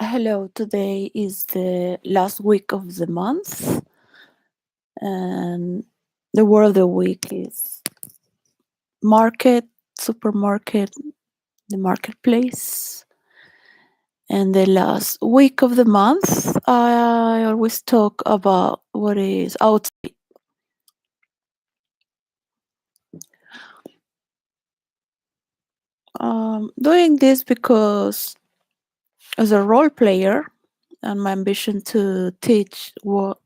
Hello, today is the last week of the month, and the word of the week is market, supermarket, the marketplace. And the last week of the month, I always talk about what is outside. Doing this because as a role player, and my ambition to teach what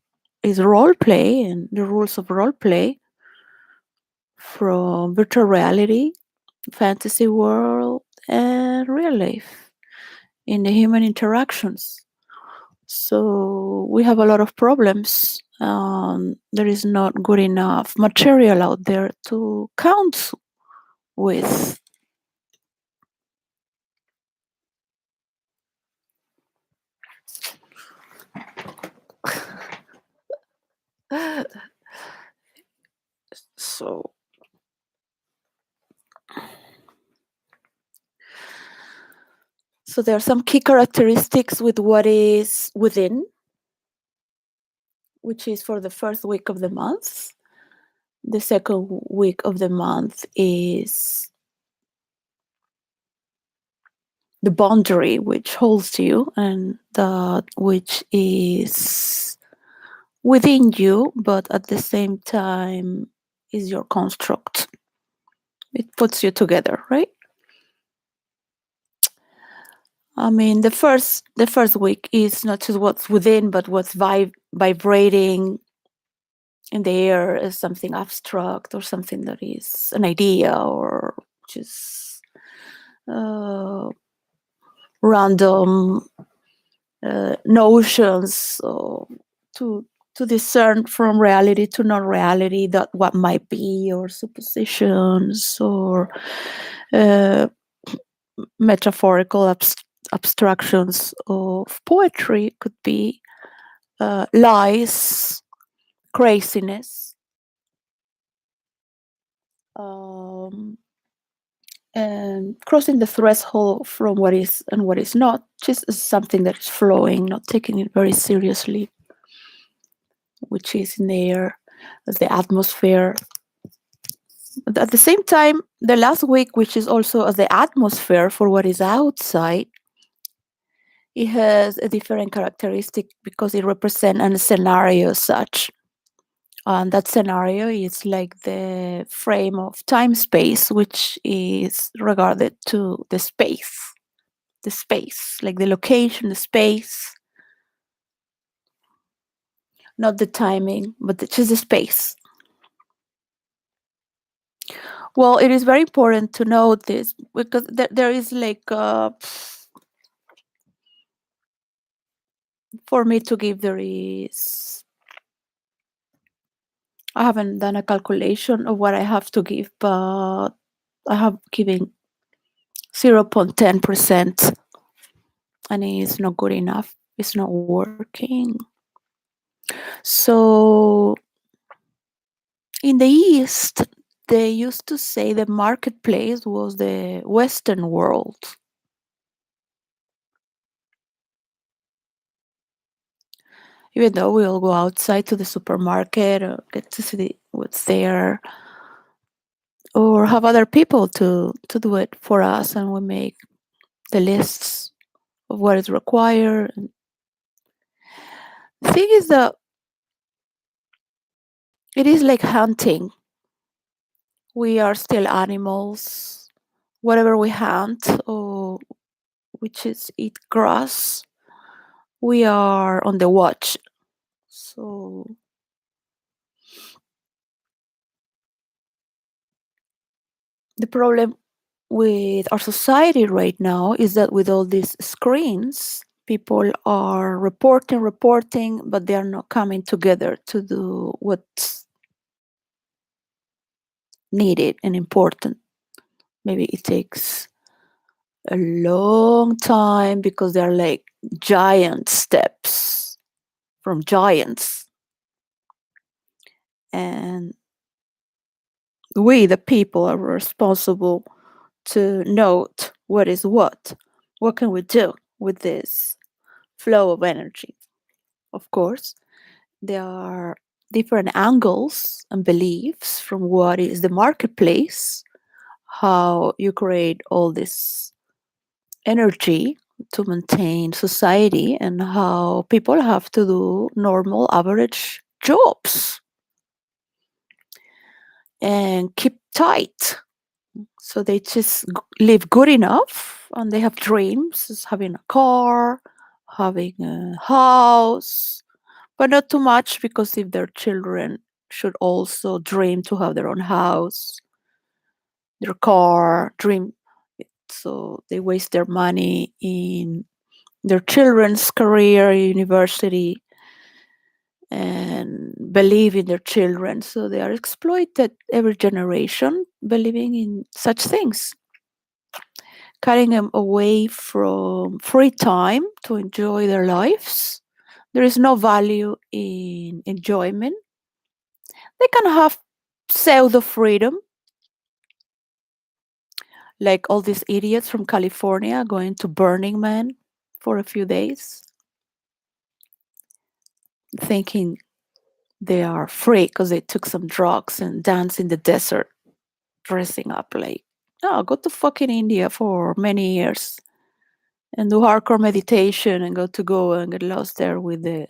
is role play and the rules of role play from virtual reality, fantasy world, and real life in the human interactions. So we have a lot of problems. There is not good enough material out there to count with. So there are some key characteristics with what is within, which is for the first week of the month. The second week of the month is the boundary which holds you, and that which is within you, but at the same time is your construct. It puts you together, right? I mean, the first week is not just what's within, but what's vibrating in the air as something abstract or something that is an idea or just random notions to discern from reality to non-reality that what might be, or suppositions, or metaphorical abstractions of poetry. Could be lies, craziness, and crossing the threshold from what is and what is not, just as something that is flowing, not taking it very seriously, which is in the air as the atmosphere. But at the same time, the last week, which is also as the atmosphere for what is outside, it has a different characteristic because it represents a scenario as such. And that scenario is like the frame of time-space, which is regarded to the space, like the location, the space, not the timing, but just the space. Well, it is very important to note this because there is like for me to give, there is, I haven't done a calculation of what I have to give, but I have given 0.10%, and it's not good enough. It's not working. So in the East, they used to say the marketplace was the Western world. Even though we all go outside to the supermarket or get to see what's there, or have other people to do it for us, and we make the lists of what is required. The thing is that it is like hunting. We are still animals. Whatever we hunt, or which is eat grass, we are on the watch. So the problem with our society right now is that with all these screens, people are reporting, but they are not coming together to do what's needed and important. Maybe it takes a long time because they're like giant steps from giants. And we, the people, are responsible to note what is what. What can we do with this? flow of energy. Of course, there are different angles and beliefs from what is the marketplace, how you create all this energy to maintain society, and how people have to do normal, average jobs and keep tight. So they just live good enough and they have dreams, as having a car, having a house, but not too much, because if their children should also dream to have their own house, their car, dream. So they waste their money in their children's career, university, and believe in their children. So they are exploited every generation, believing in such things, cutting them away from free time to enjoy their lives. There is no value in enjoyment. They can have pseudo freedom, like all these idiots from California going to Burning Man for a few days, thinking they are free because they took some drugs and dance in the desert, dressing up like, oh, go to fucking India for many years and do hardcore meditation and go to Goa and get lost there with the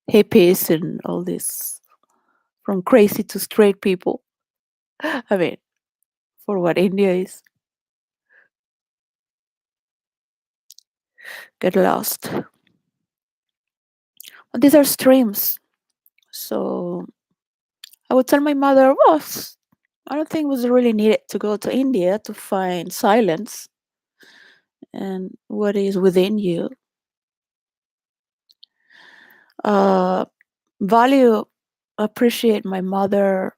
hippies and all this, from crazy to straight people. I mean, for what India is, get lost. But these are streams. So I would tell my mother, well, I don't think it was really needed to go to India to find silence and what is within you. Uh, value, appreciate my mother.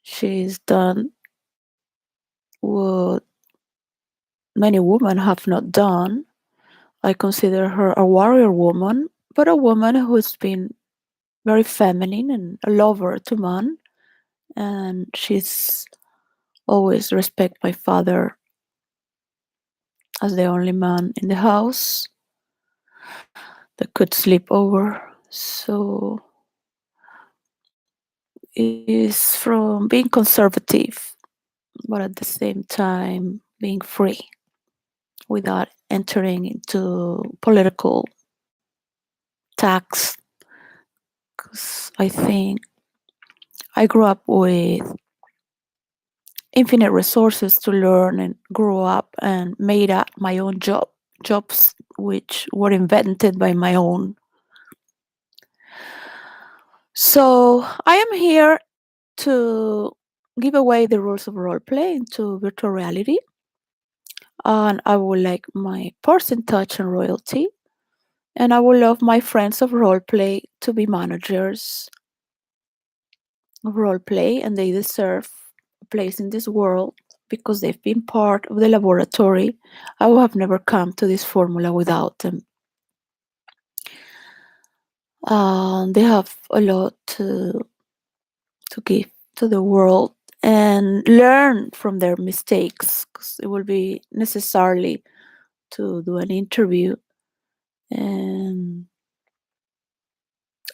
She's done what many women have not done. I consider her a warrior woman, but a woman who's been very feminine and a lover to man. And she's always respect my father as the only man in the house that could sleep over. So is from being conservative, but at the same time being free without entering into political tax. Because I think I grew up with infinite resources to learn and grow up, and made up my own jobs which were invented by my own. So I am here to give away the rules of role play into virtual reality, and I would like my person touch and royalty, and I would love my friends of role play to be managers of role play, and they deserve a place in this world because they've been part of the laboratory. I would have never come to this formula without them. They have a lot to give to the world and learn from their mistakes, because it will be necessarily to do an interview and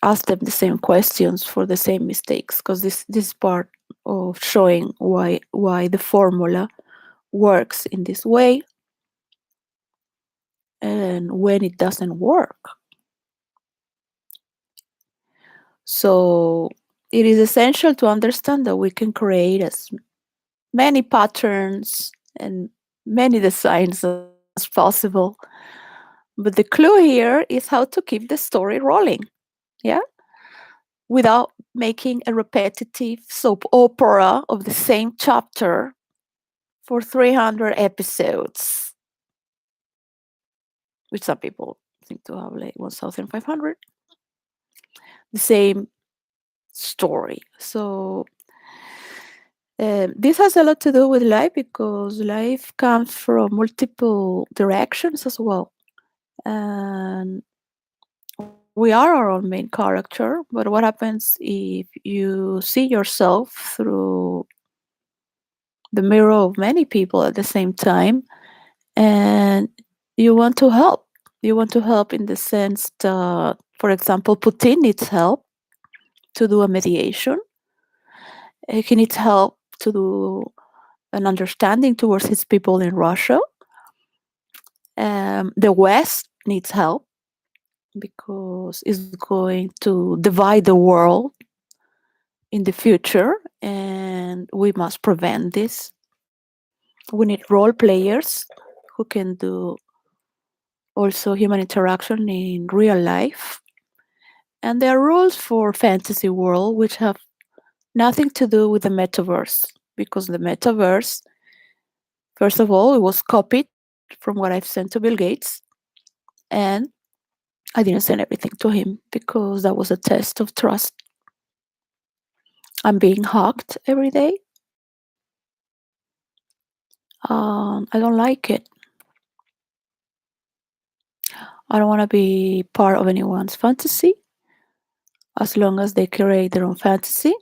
ask them the same questions for the same mistakes, because this is part of showing why the formula works in this way and when it doesn't work. So it is essential to understand that we can create as many patterns and many designs as possible. But the clue here is how to keep the story rolling, yeah? Without making a repetitive soap opera of the same chapter for 300 episodes, which some people think to have like 1,500. The same story. So this has a lot to do with life, because life comes from multiple directions as well. And we are our own main character, but what happens if you see yourself through the mirror of many people at the same time, and you want to help. You want to help in the sense that, for example, Putin needs help to do a mediation. He needs help to do an understanding towards his people in Russia. The West needs help because it's going to divide the world in the future, and we must prevent this. We need role players who can do also human interaction in real life. And there are rules for fantasy world which have nothing to do with the metaverse, because the metaverse, first of all, it was copied from what I've sent to Bill Gates, and I didn't send everything to him because that was a test of trust. I'm being hacked every day. I don't like it. I don't want to be part of anyone's fantasy as long as they create their own fantasy.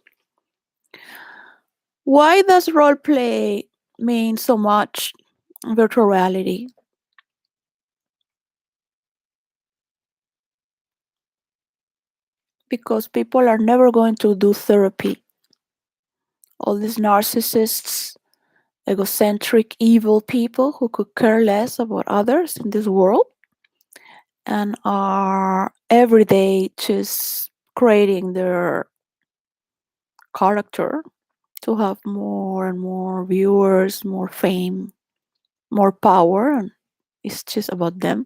Why does role play mean so much in virtual reality? Because people are never going to do therapy. All these narcissists, egocentric, evil people who could care less about others in this world and are every day just creating their character to have more and more viewers, more fame, more power, and it's just about them.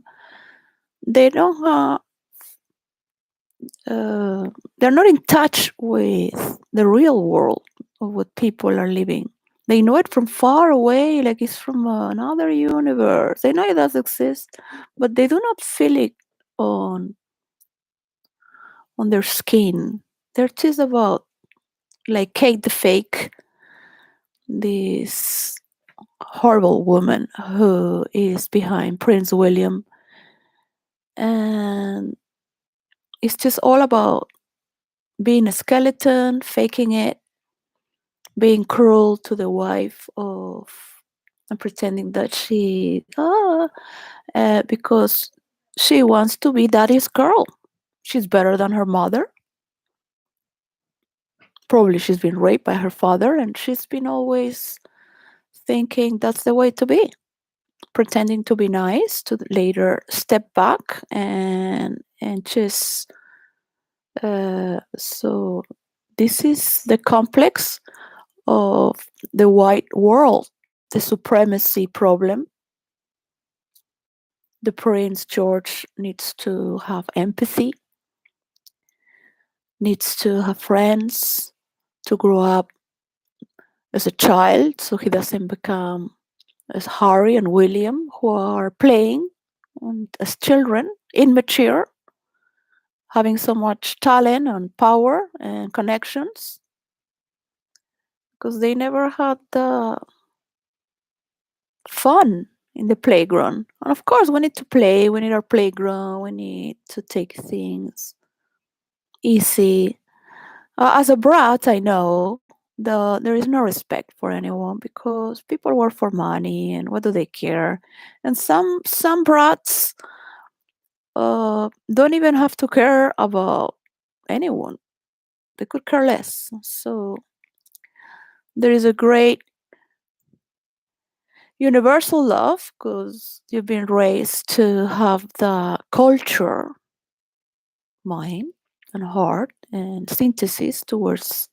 They don't they're not in touch with the real world of what people are living. They know it from far away, like it's from another universe. They know it does exist, but they do not feel it on their skin. They're just about like Kate the Fake, this horrible woman who is behind Prince William, and it's just all about being a skeleton, faking it, being cruel to the wife of, and pretending that because she wants to be daddy's girl. She's better than her mother. Probably she's been raped by her father, and she's been always thinking that's the way to be, pretending to be nice to later step back and just so this is the complex of the white world, the supremacy problem. The Prince George needs to have empathy, needs to have friends, to grow up as a child so he doesn't become as Harry and William, who are playing and as children, immature, having so much talent and power and connections because they never had the fun in the playground. And of course, we need to play, we need our playground, we need to take things easy. As a brat, I know there is no respect for anyone because people work for money, and what do they care? And some brats don't even have to care about anyone. They could care less. So there is a great universal love because you've been raised to have the culture, mind, and heart, and synthesis towards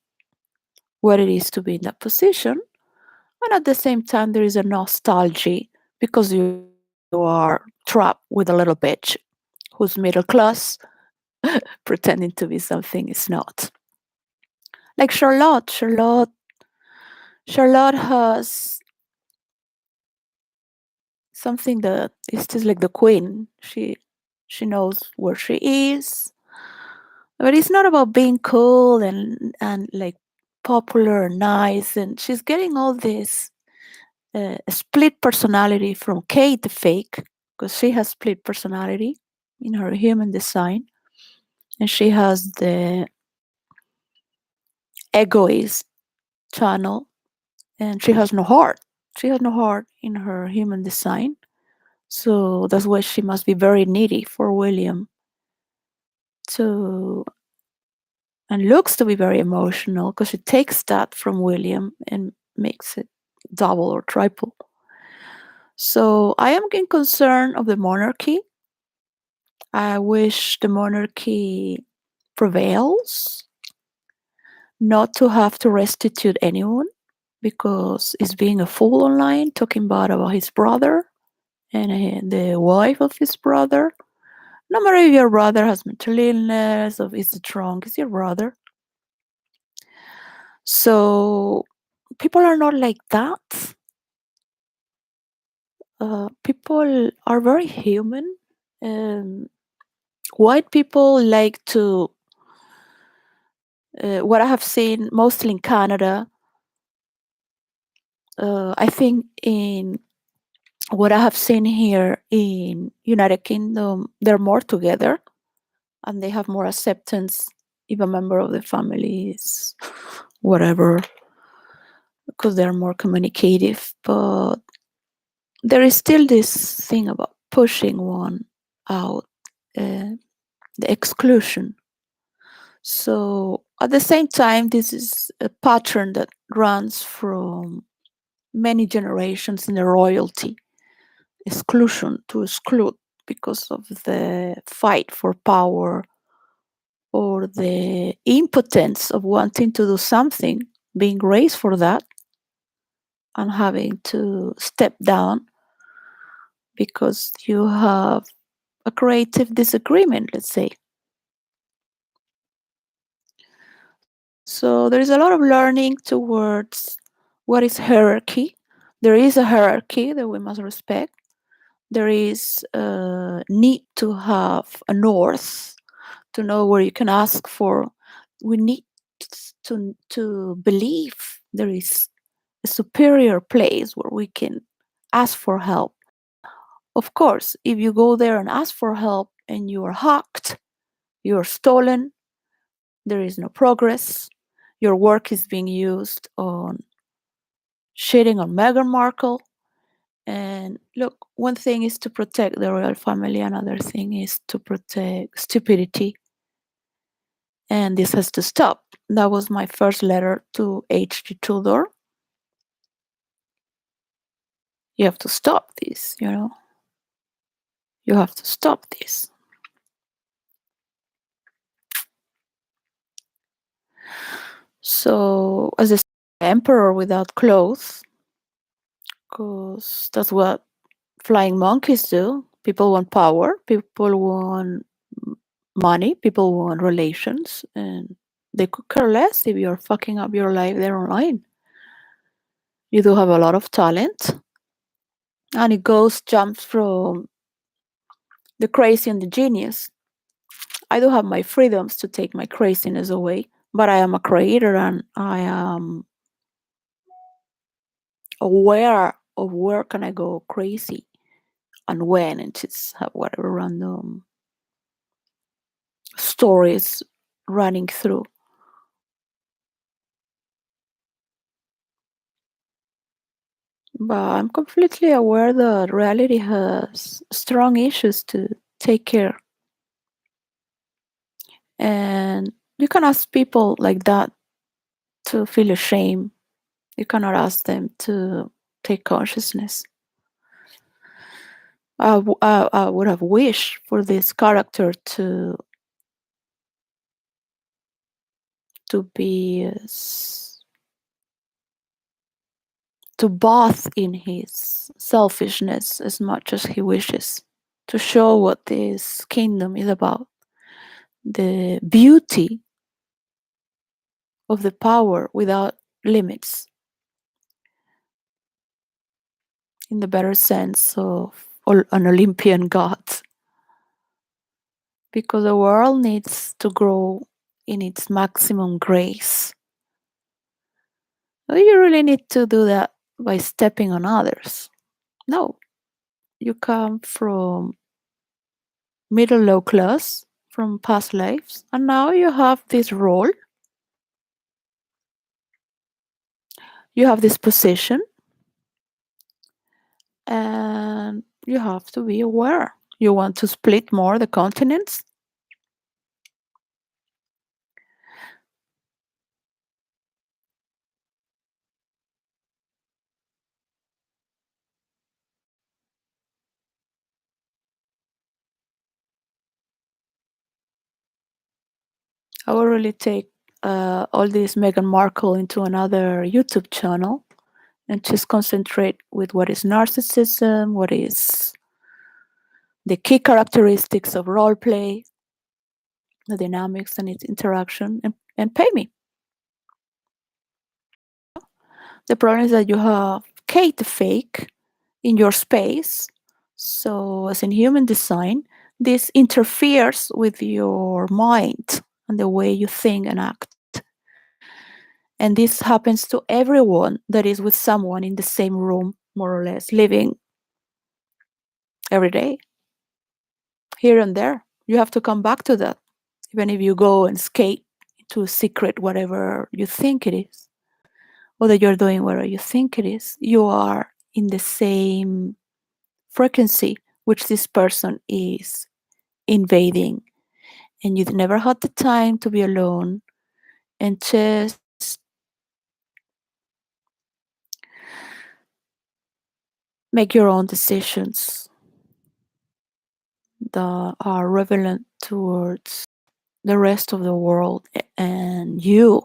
what it is to be in that position. And at the same time, there is a nostalgia because you are trapped with a little bitch who's middle class, pretending to be something it's not. Like Charlotte. Charlotte has something that is just like the queen. She knows where she is. But it's not about being cool and like popular and nice. And she's getting all this split personality from Kate the Fake, because she has split personality in her human design, and she has the egoist channel, and she has no heart. She has no heart in her human design. So that's why she must be very needy for William to, and looks to be very emotional because she takes that from William and makes it double or triple. So I am in concern of the monarchy. I wish the monarchy prevails, not to have to restitute anyone, because he's being a fool online, talking bad about his brother and the wife of his brother. No matter if your brother has mental illness or is drunk, it's your brother. So people are not like that. People are very human. White people like to, what I have seen mostly in Canada, I think in what I have seen here in United Kingdom, they're more together and they have more acceptance if a member of the family is whatever, because they're more communicative. But there is still this thing about pushing one out, the exclusion. So at the same time, this is a pattern that runs from many generations in the royalty. Exclusion, to exclude because of the fight for power or the impotence of wanting to do something, being raised for that and having to step down because you have a creative disagreement, let's say. So there is a lot of learning towards what is hierarchy. There is a hierarchy that we must respect. There is a need to have a north, to know where you can ask for. We need to believe there is a superior place where we can ask for help. Of course, if you go there and ask for help and you are hacked, you are stolen, there is no progress, your work is being used on shitting on Meghan Markle. And look, one thing is to protect the royal family, another thing is to protect stupidity. And this has to stop. That was my first letter to H.G. Tudor. You have to stop this, you know. You have to stop this. So, as an emperor without clothes, because that's what flying monkeys do. People want power, people want money, people want relations, and they could care less if you're fucking up your life there online. You do have a lot of talent, and it jumps from the crazy and the genius. I do have my freedoms to take my craziness away, but I am a creator and I am aware of where can I go crazy and when, and just have whatever random stories running through. But I'm completely aware that reality has strong issues to take care. And you can ask people like that to feel ashamed. You cannot ask them to take consciousness. I would have wished for this character to be to bath in his selfishness as much as he wishes, to show what this kingdom is about, the beauty of the power without limits, in the better sense of an Olympian god, because the world needs to grow in its maximum grace. You really need to do that by stepping on others. No, you come from middle low class, from past lives, and now you have this role, you have this position, and You have to be aware. You want to split more the continents? I will really take all this Meghan Markle into another YouTube channel and just concentrate with what is narcissism, what is the key characteristics of role play, the dynamics and its interaction, and pay me. The problem is that you have Kate the fake in your space. So, as in human design, this interferes with your mind and the way you think and act. And this happens to everyone that is with someone in the same room, more or less, living every day, here and there. You have to come back to that, even if you go and skate to a secret, whatever you think it is, or that you're doing whatever you think it is. You are in the same frequency which this person is invading, and you've never had the time to be alone and just make your own decisions that are relevant towards the rest of the world and you.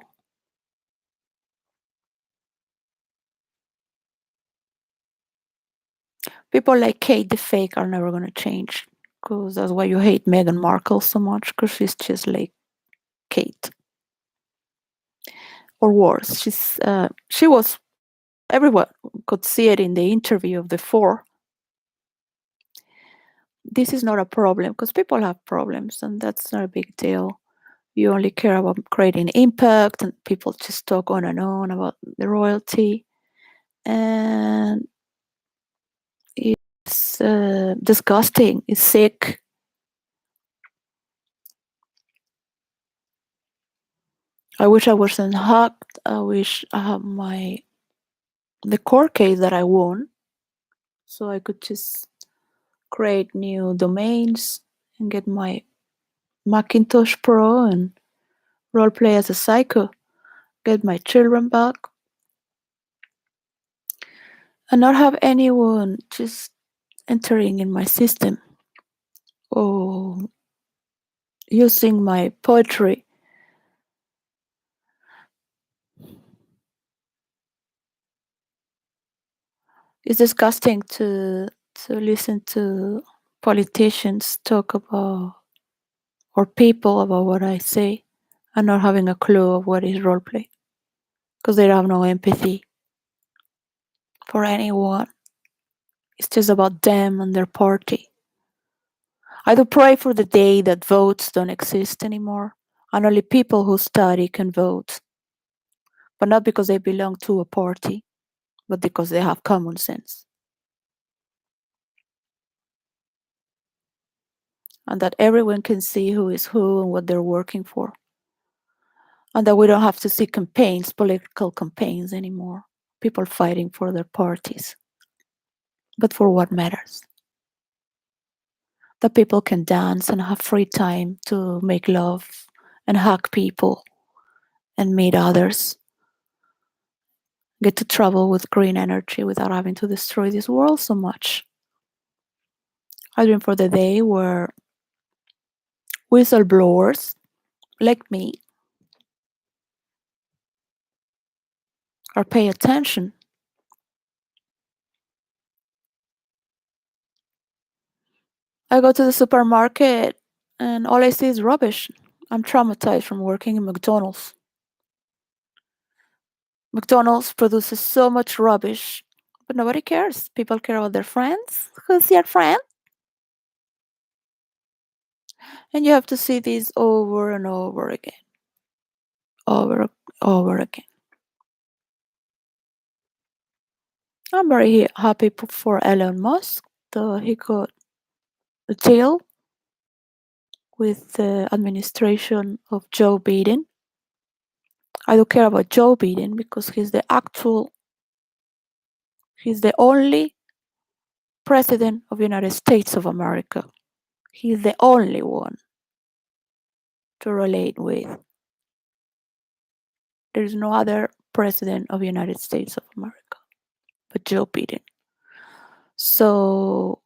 People like Kate the fake are never going to change, because that's why you hate Meghan Markle so much, because she's just like Kate, or worse. She was, everyone could see it in the interview of the four. This is not a problem, because people have problems, and that's not a big deal. You only care about creating impact, and people just talk on and on about the royalty, and it's disgusting. It's sick. I wish I wasn't hacked. I wish I had the court case that I won, so I could just create new domains and get my Macintosh Pro and roleplay as a psycho, get my children back, and not have anyone just entering in my system or using my poetry. It's disgusting to listen to politicians talk about, or people, about what I say, and not having a clue of what is roleplay, because they have no empathy for anyone. It's just about them and their party. I do pray for the day that votes don't exist anymore, and only people who study can vote, but not because they belong to a party, but because they have common sense. And that everyone can see who is who and what they're working for. And that we don't have to see campaigns, political campaigns anymore. People fighting for their parties, but for what matters. That people can dance and have free time to make love and hug people and meet others. Get to travel with green energy without having to destroy this world so much. I dream for the day where whistleblowers like me are pay attention. I go to the supermarket and all I see is rubbish. I'm traumatized from working in McDonald's. McDonald's produces so much rubbish, but nobody cares. People care about their friends. Who's your friend? And you have to see this over and over again. Over again. I'm very happy for Elon Musk that he got a deal with the administration of Joe Biden. I don't care about Joe Biden because he's the only President of the United States of America. He's the only one to relate with. There is no other president of the United States of America but Joe Biden. So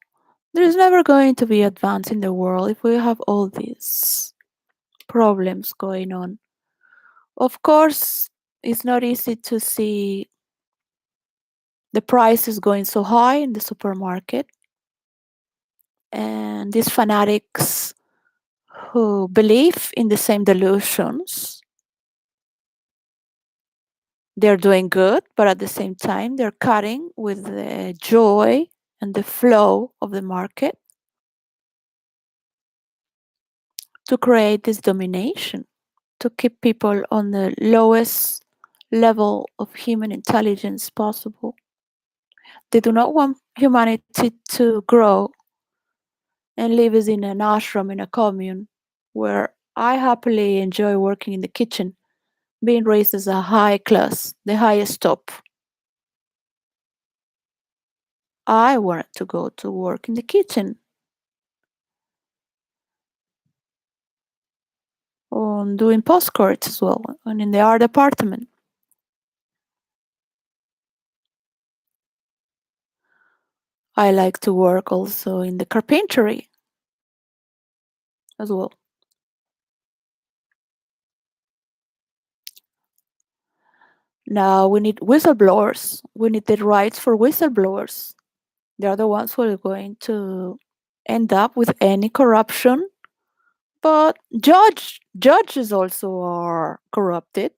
there's never going to be advance in the world if we have all these problems going on. Of course, it's not easy to see the prices going so high in the supermarket, and these fanatics who believe in the same delusions, they're doing good, but at the same time, they're cutting with the joy and the flow of the market to create this domination, to keep people on the lowest level of human intelligence possible. They do not want humanity to grow and live as in an ashram in a commune where I happily enjoy working in the kitchen, being raised as a high class, the highest top. I wanted to go to work in the kitchen on doing postcards as well and in the art department. I like to work also in the carpentry as well. Now we need whistleblowers. We need the rights for whistleblowers. They are the ones who are going to end up with any corruption. But judges also are corrupted,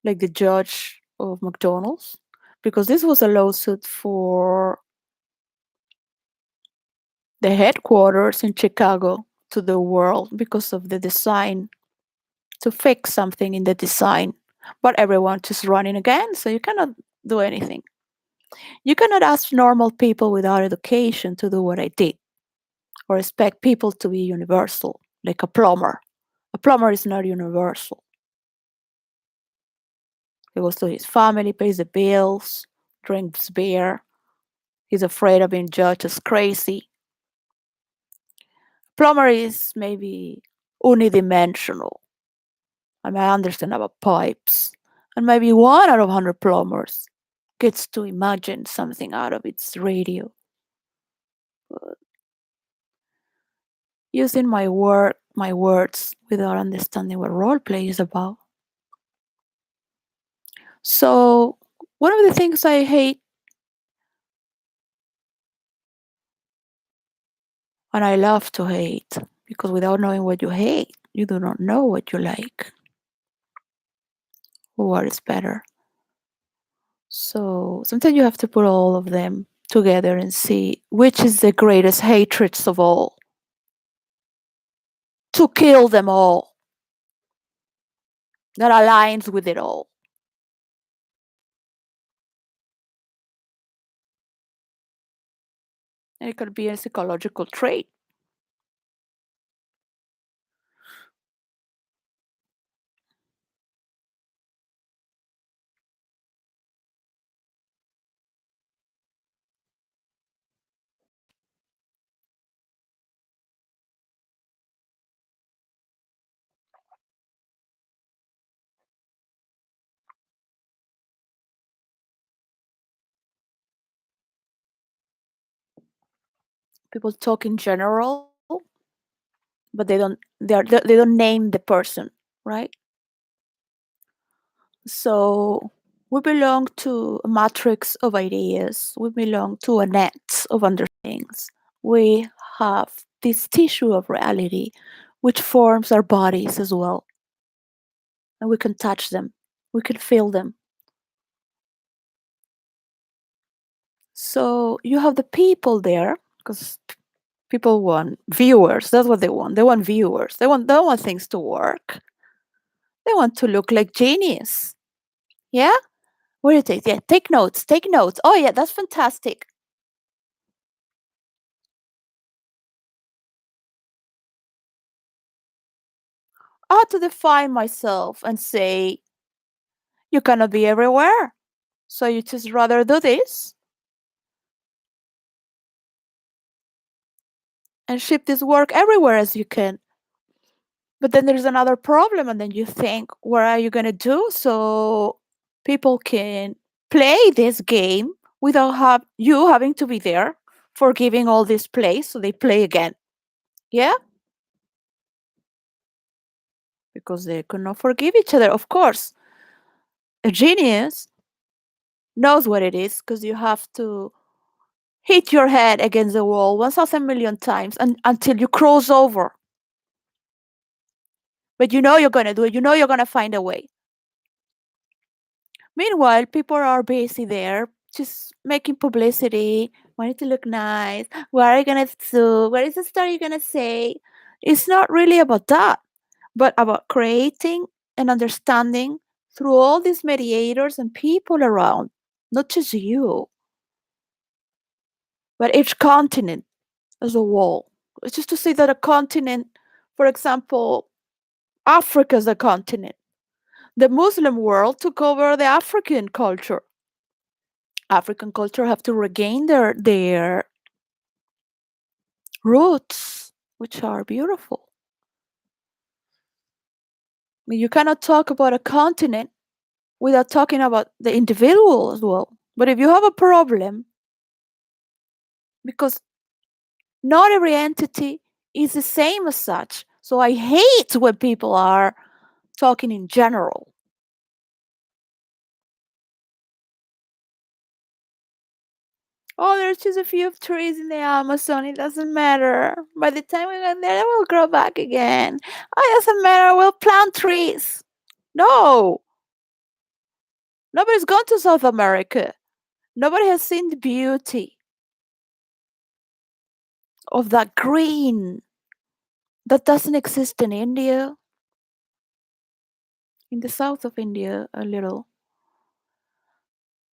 like the judge of McDonald's, because this was a lawsuit for the headquarters in Chicago to the world because of the design, to fix something in the design. But everyone is running again, so you cannot do anything. You cannot ask normal people without education to do what I did, or expect people to be universal, like a plumber. A plumber is not universal. He goes to his family, pays the bills, drinks beer. He's afraid of being judged as crazy. Plumber is maybe unidimensional. I mean, I understand about pipes. And maybe 1 out of 100 plumbers gets to imagine something out of its radio. But using my words without understanding what role play is about. So one of the things I hate, and I love to hate, because without knowing what you hate, you do not know what you like or what is better. So sometimes you have to put all of them together and see which is the greatest hatreds of all. To kill them all. That aligns with it all. And it could be a psychological trait. People talk in general, but they don't name the person, right? So we belong to a matrix of ideas. We belong to a net of understandings. We have this tissue of reality which forms our bodies as well. And we can touch them. We can feel them. So you have the people there, because people want viewers. That's what they want. They want viewers. They don't want things to work. They want to look like genius. Yeah? What do you take? Yeah, take notes. Take notes. Oh yeah, that's fantastic. I had to define myself and say, you cannot be everywhere. So you just rather do this and ship this work everywhere as you can. But then there's another problem, and then you think, what are you going to do so people can play this game without you having to be there for giving all this place so they play again? Yeah? Because they could not forgive each other. Of course, a genius knows what it is because you have to hit your head against the wall 1,000 million times until you cross over. But you know you're going to do it. You know you're going to find a way. Meanwhile, people are busy there just making publicity, wanting to look nice. What are you going to do? What is the story you're going to say? It's not really about that, but about creating and understanding through all these mediators and people around, not just you, but each continent as a whole. It's just to say that a continent, for example, Africa is a continent. The Muslim world took over the African culture. African culture have to regain their roots, which are beautiful. I mean, you cannot talk about a continent without talking about the individual as well. But if you have a problem, because not every entity is the same as such. So I hate when people are talking in general. Oh, there's just a few trees in the Amazon. It doesn't matter. By the time we get there, they will grow back again. Oh, it doesn't matter. We'll plant trees. No. Nobody's gone to South America. Nobody has seen the beauty of that green that doesn't exist in India, in the south of India, a little.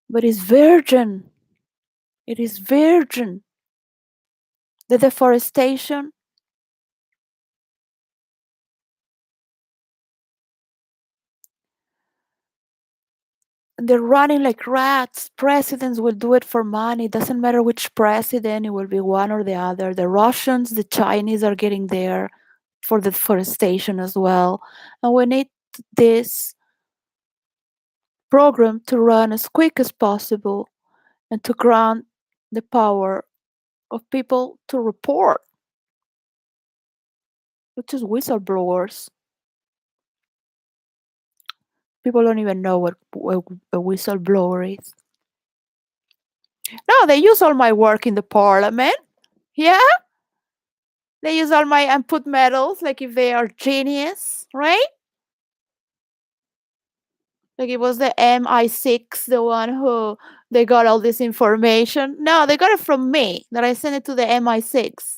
But it's virgin. It is virgin. The deforestation, they're running like rats. Presidents will do it for money. It doesn't matter which president, it will be one or the other. The Russians, the Chinese are getting there for the deforestation as well. And we need this program to run as quick as possible and to grant the power of people to report, which is whistleblowers. People don't even know what a whistleblower is. No, they use all my work in the parliament. Yeah? They use all my and put medals like if they are genius, right? Like it was the MI6, the one who they got all this information. No, they got it from me, that I sent it to the MI6.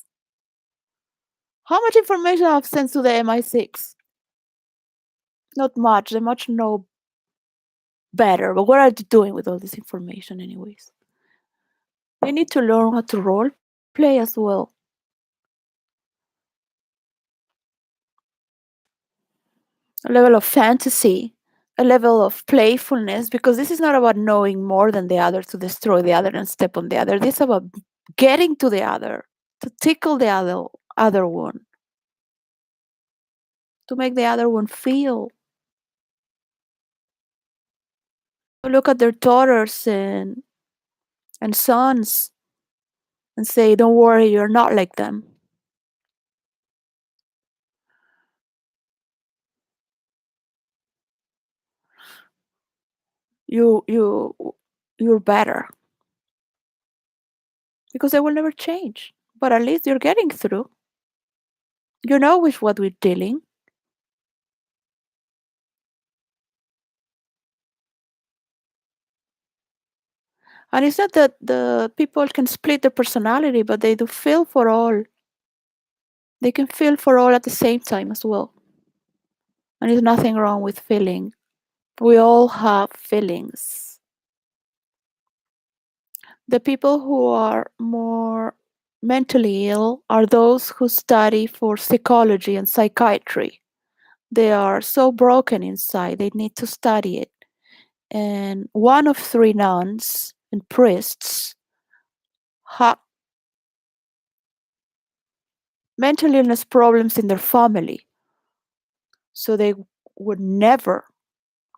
How much information I've sent to the MI6? Not much. They much know better. But what are they doing with all this information anyways? They need to learn how to role play as well. A level of fantasy, a level of playfulness, because this is not about knowing more than the other to destroy the other and step on the other. This is about getting to the other, to tickle the other one, to make the other one feel. Look at their daughters and sons and say, don't worry, you're not like them. You're better. Because they will never change. But at least you're getting through. You know with what we're dealing. And it's not that the people can split their personality, but they do feel for all. They can feel for all at the same time as well. And there's nothing wrong with feeling. We all have feelings. The people who are more mentally ill are those who study for psychology and psychiatry. They are so broken inside, they need to study it. And one of 3 nuns and priests mental illness problems in their family. So they would never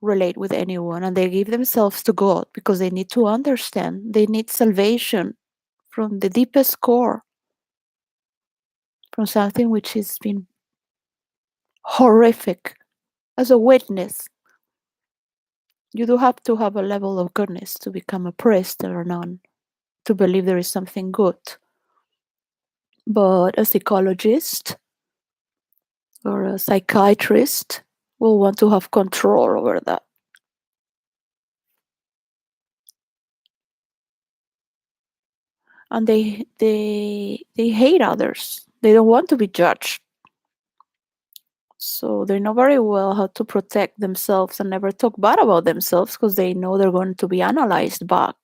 relate with anyone, and they give themselves to God because they need to understand. They need salvation from the deepest core, from something which has been horrific. As a witness, you do have to have a level of goodness to become a priest or a nun, to believe there is something good. But a psychologist or a psychiatrist will want to have control over that. And they hate others. They don't want to be judged. So they know very well how to protect themselves and never talk bad about themselves because they know they're going to be analyzed back.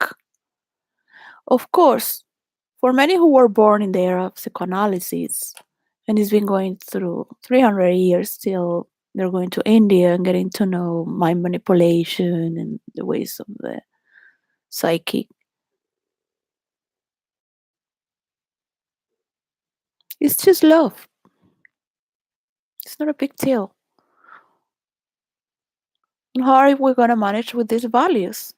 Of course, for many who were born in the era of psychoanalysis, and it's been going through 300 years, still they're going to India and getting to know mind manipulation and the ways of the psyche. It's just love. It's not a big deal. And how are we going to manage with these values?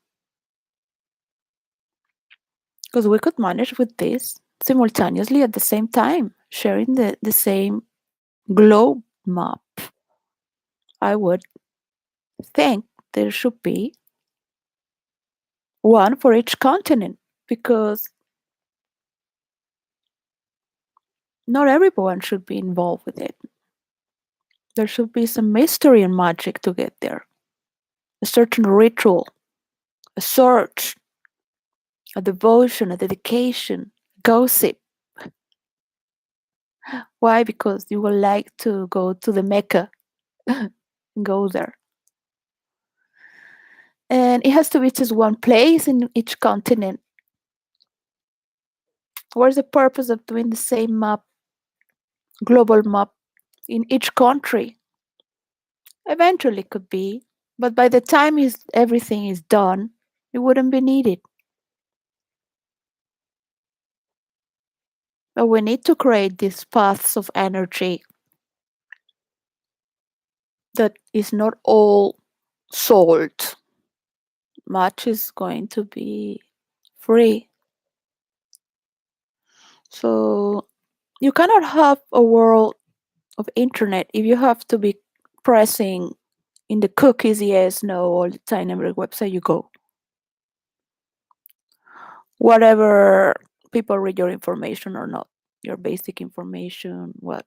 Because we could manage with this simultaneously at the same time, sharing the same globe map. I would think there should be one for each continent, because not everyone should be involved with it. There should be some mystery and magic to get there. A certain ritual, a search, a devotion, a dedication, gossip. Why? Because you would like to go to the Mecca and go there. And it has to be just one place in each continent. What's the purpose of doing the same map, global map, in each country? Eventually could be, but by the time everything is done, it wouldn't be needed. But we need to create these paths of energy that is not all sold. Much is going to be free. So you cannot have a world of internet if you have to be pressing in the cookies yes, no, all the time, every website you go. Whatever people read your information or not, your basic information, what.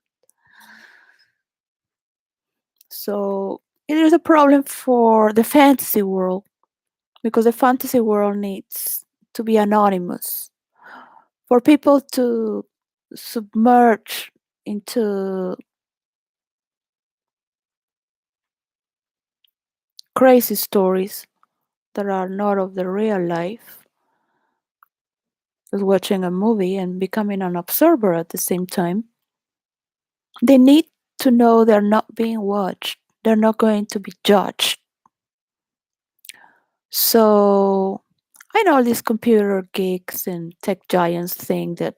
So it is a problem for the fantasy world, because the fantasy world needs to be anonymous. For people to submerge into crazy stories that are not of the real life, as watching a movie and becoming an observer at the same time, they need to know they're not being watched. They're not going to be judged. So I know these computer geeks and tech giants think that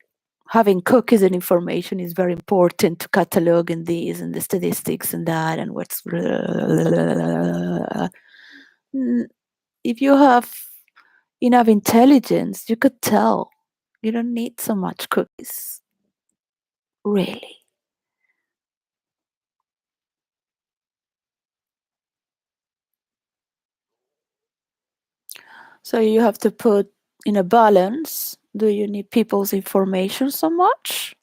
having cookies and information is very important to catalog and these and the statistics and that and what's. If you have enough intelligence, you could tell. You don't need so much cookies, really. So you have to put in a balance. Do you need people's information so much?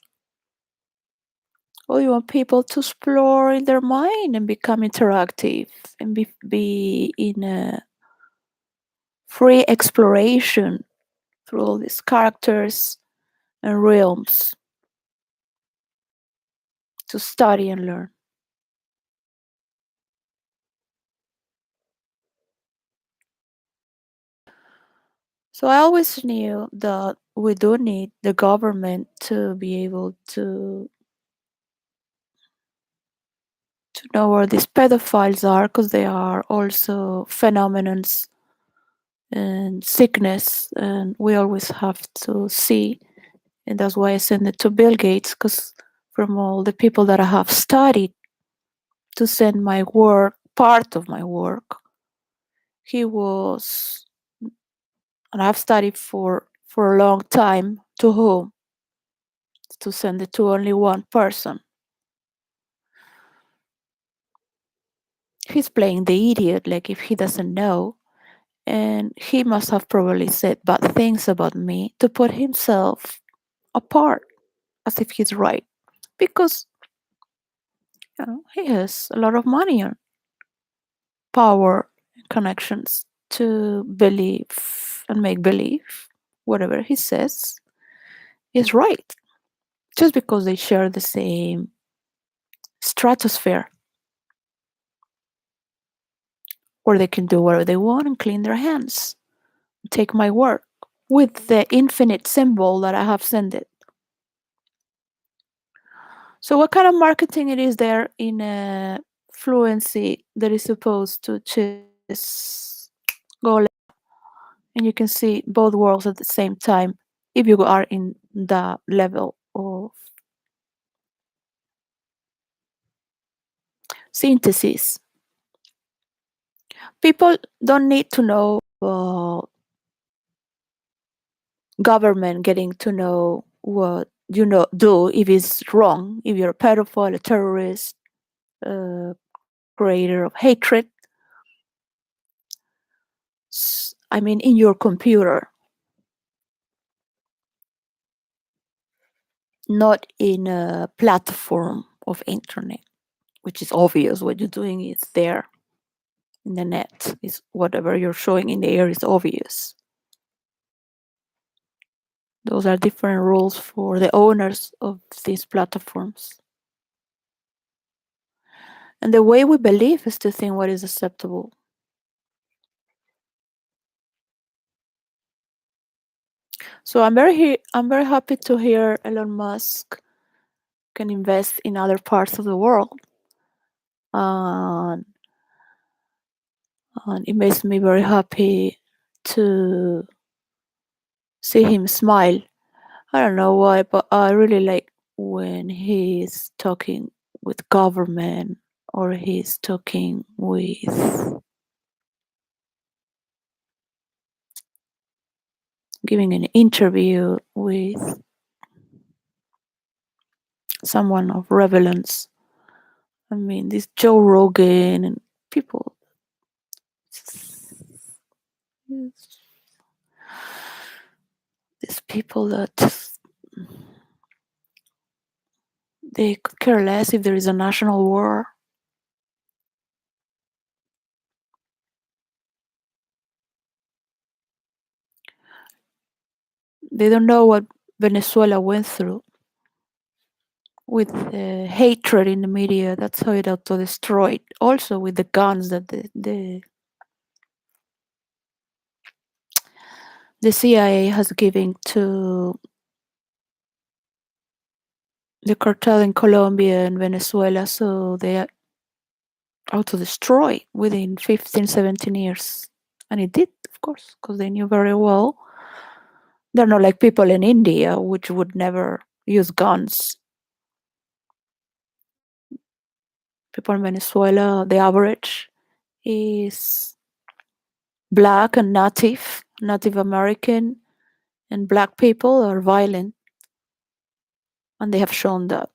Or you want people to explore in their mind and become interactive and be in a free exploration through all these characters and realms to study and learn. So I always knew that we do need the government to be able to know where these pedophiles are, because they are also phenomenons and sickness, and we always have to see. And that's why I send it to Bill Gates, because from all the people that I have studied to send my work, part of my work. He was, and I've studied for a long time, to whom? To send it to only one person. He's playing the idiot, like if he doesn't know. And he must have probably said bad things about me to put himself apart, as if he's right. Because he has a lot of money and power and connections to believe and make believe whatever he says is right. Just because they share the same stratosphere, where they can do whatever they want and clean their hands. Take my work with the infinite symbol that I have sent it. So what kind of marketing it is there in a fluency that is supposed to just go and you can see both worlds at the same time if you are in the level of synthesis. People don't need to know government getting to know what you know do if it's wrong, if you're a pedophile, a terrorist, a creator of hatred. I mean, in your computer, not in a platform of internet, which is obvious what you're doing is there in the net. Is whatever you're showing in the air is obvious. Those are different rules for the owners of these platforms. And the way we believe is to think what is acceptable. So I'm very happy to hear Elon Musk can invest in other parts of the world. And it makes me very happy to see him smile. I don't know why, but I really like when he's talking with government or he's talking with giving an interview with someone of relevance. I mean, this Joe Rogan and people. These people that they could care less if there is a national war. They don't know what Venezuela went through with hatred in the media. That's how it auto-destroyed. Also with the guns that the CIA has given to the cartel in Colombia and Venezuela, so they auto-destroy within 15, 17 years. And it did, of course, because they knew very well. They're not like people in India, which would never use guns. People in Venezuela, the average is black and Native American, and black people are violent. And they have shown that.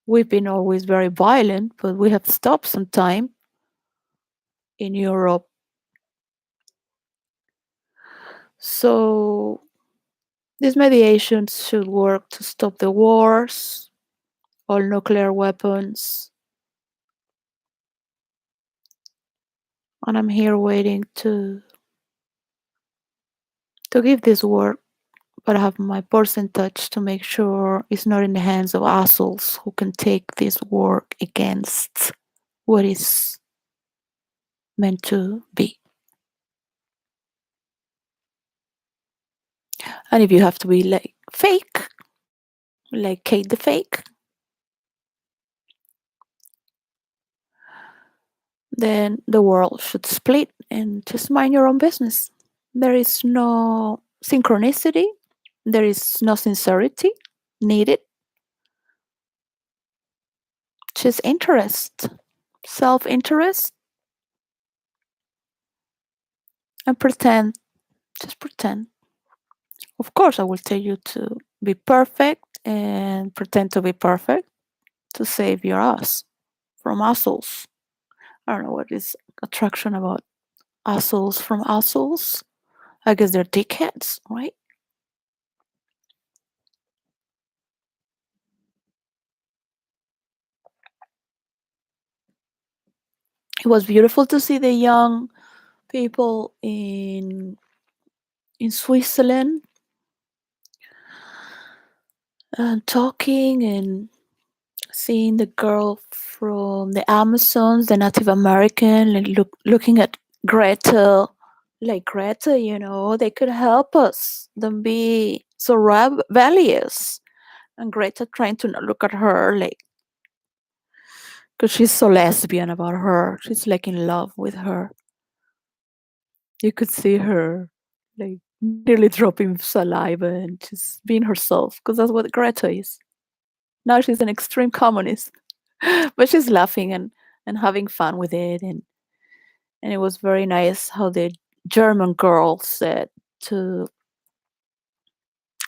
We've been always very violent, but we have stopped some time in Europe. So these mediations should work to stop the wars, all nuclear weapons. And I'm here waiting to give this work, but I have my percentage to make sure it's not in the hands of assholes who can take this work against what is meant to be. And if you have to be like fake, like Kate the Fake, then the world should split and just mind your own business. There is no synchronicity. There is no sincerity. needed. Just interest, self-interest, and pretend. Just pretend. Of course, I will tell you to be perfect and pretend to be perfect to save your ass from assholes. I don't know what is attraction about assholes from assholes. I guess they're dickheads, right? It was beautiful to see the young people in Switzerland talking and seeing the girl from the Amazons, the Native American, like looking at Greta, like Greta, they could help us. Don't be so rebellious. And Greta trying to not look at her, like, because she's so lesbian about her. She's like in love with her. You could see her, like, nearly dropping saliva and just being herself, because that's what Greta is. Now she's an extreme communist, but she's laughing and having fun with it. And it was very nice how the German girl said to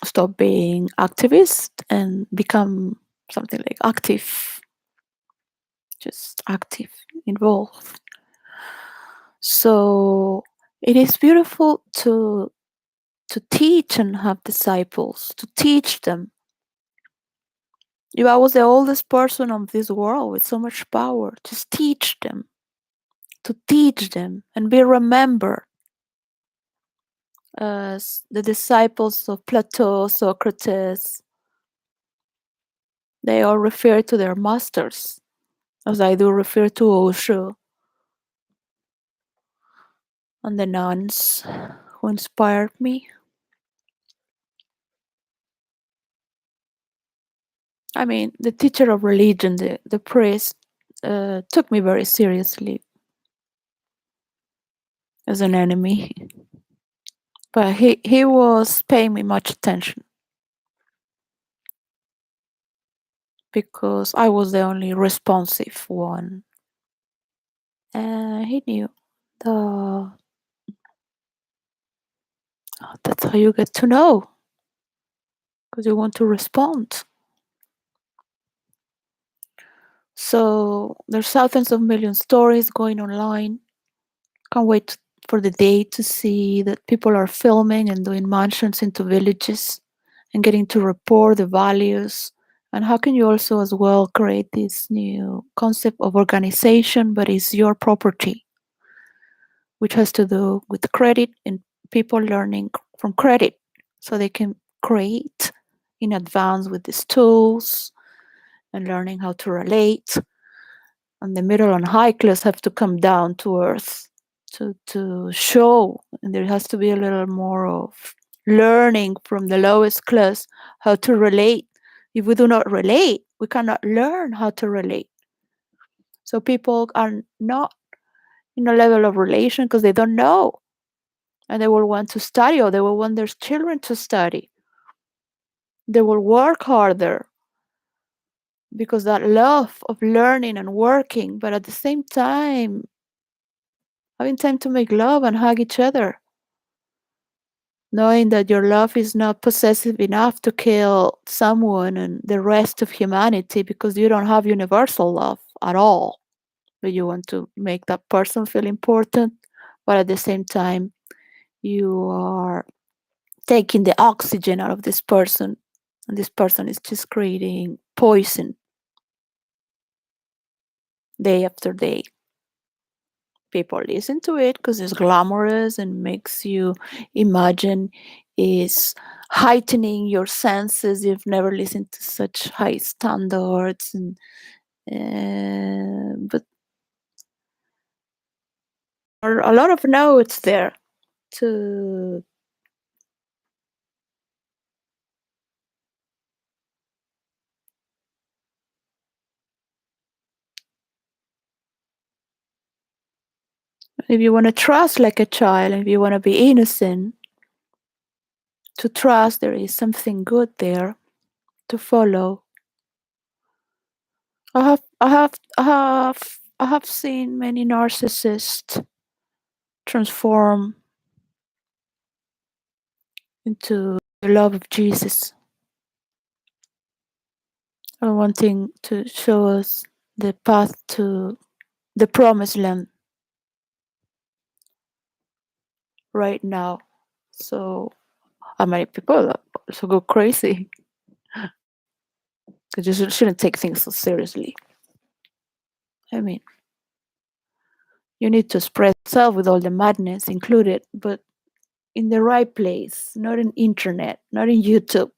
stop being activist and become something like active, just active, involved. So it is beautiful to teach and have disciples, to teach them. If I was the oldest person on this world with so much power, just teach them, to teach them and be remembered as the disciples of Plato, Socrates. They all refer to their masters, as I do refer to 𝙬𝙩𝙬𝙗 and the nuns who inspired me. I mean, the teacher of religion, the priest, took me very seriously as an enemy, but he was paying me much attention because I was the only responsive one. And he knew the that's how you get to know, because you want to respond. So there's thousands of million stories going online. Can't wait for the day to see that people are filming and doing mansions into villages and getting to report the values. And how can you also as well create this new concept of organization, but it's your property, which has to do with credit and people learning from credit so they can create in advance with these tools and learning how to relate. And the middle and high class have to come down to earth to show, and there has to be a little more of learning from the lowest class how to relate. If we do not relate, we cannot learn how to relate. So people are not in a level of relation because they don't know, and they will want to study, or they will want their children to study. They will work harder because that love of learning and working, but at the same time having time to make love and hug each other, knowing that your love is not possessive enough to kill someone and the rest of humanity because you don't have universal love at all. But you want to make that person feel important, but at the same time, you are taking the oxygen out of this person, and this person is just creating poison day after day. People listen to it because it's glamorous and makes you imagine is heightening your senses. You've never listened to such high standards, and but there are a lot of notes there to if you want to trust like a child, if you want to be innocent, to trust there is something good there, to follow. I have seen many narcissists transform into the love of Jesus and wanting to show us the path to the promised land right now. So many people also go crazy because you shouldn't take things so seriously. I mean, you need to spread yourself with all the madness included, but in the right place, not in internet, not in YouTube.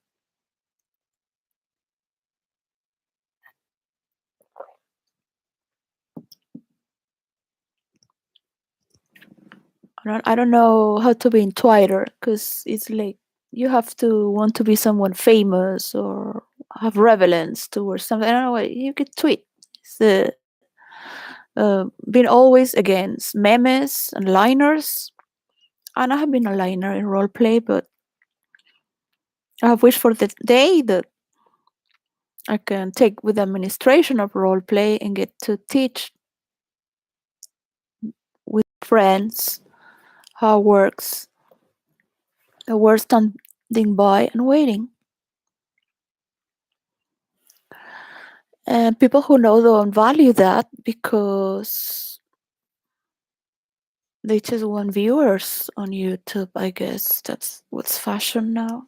I don't know how to be in Twitter because it's like you have to want to be someone famous or have relevance towards something. I don't know what you could tweet. It's been always against memes and liners, and I have been a liner in roleplay, but I have wished for the day that I can take with administration of roleplay and get to teach with friends how it works. We're standing by and waiting. And people who know don't value that because they just want viewers on YouTube, I guess. That's what's fashion now.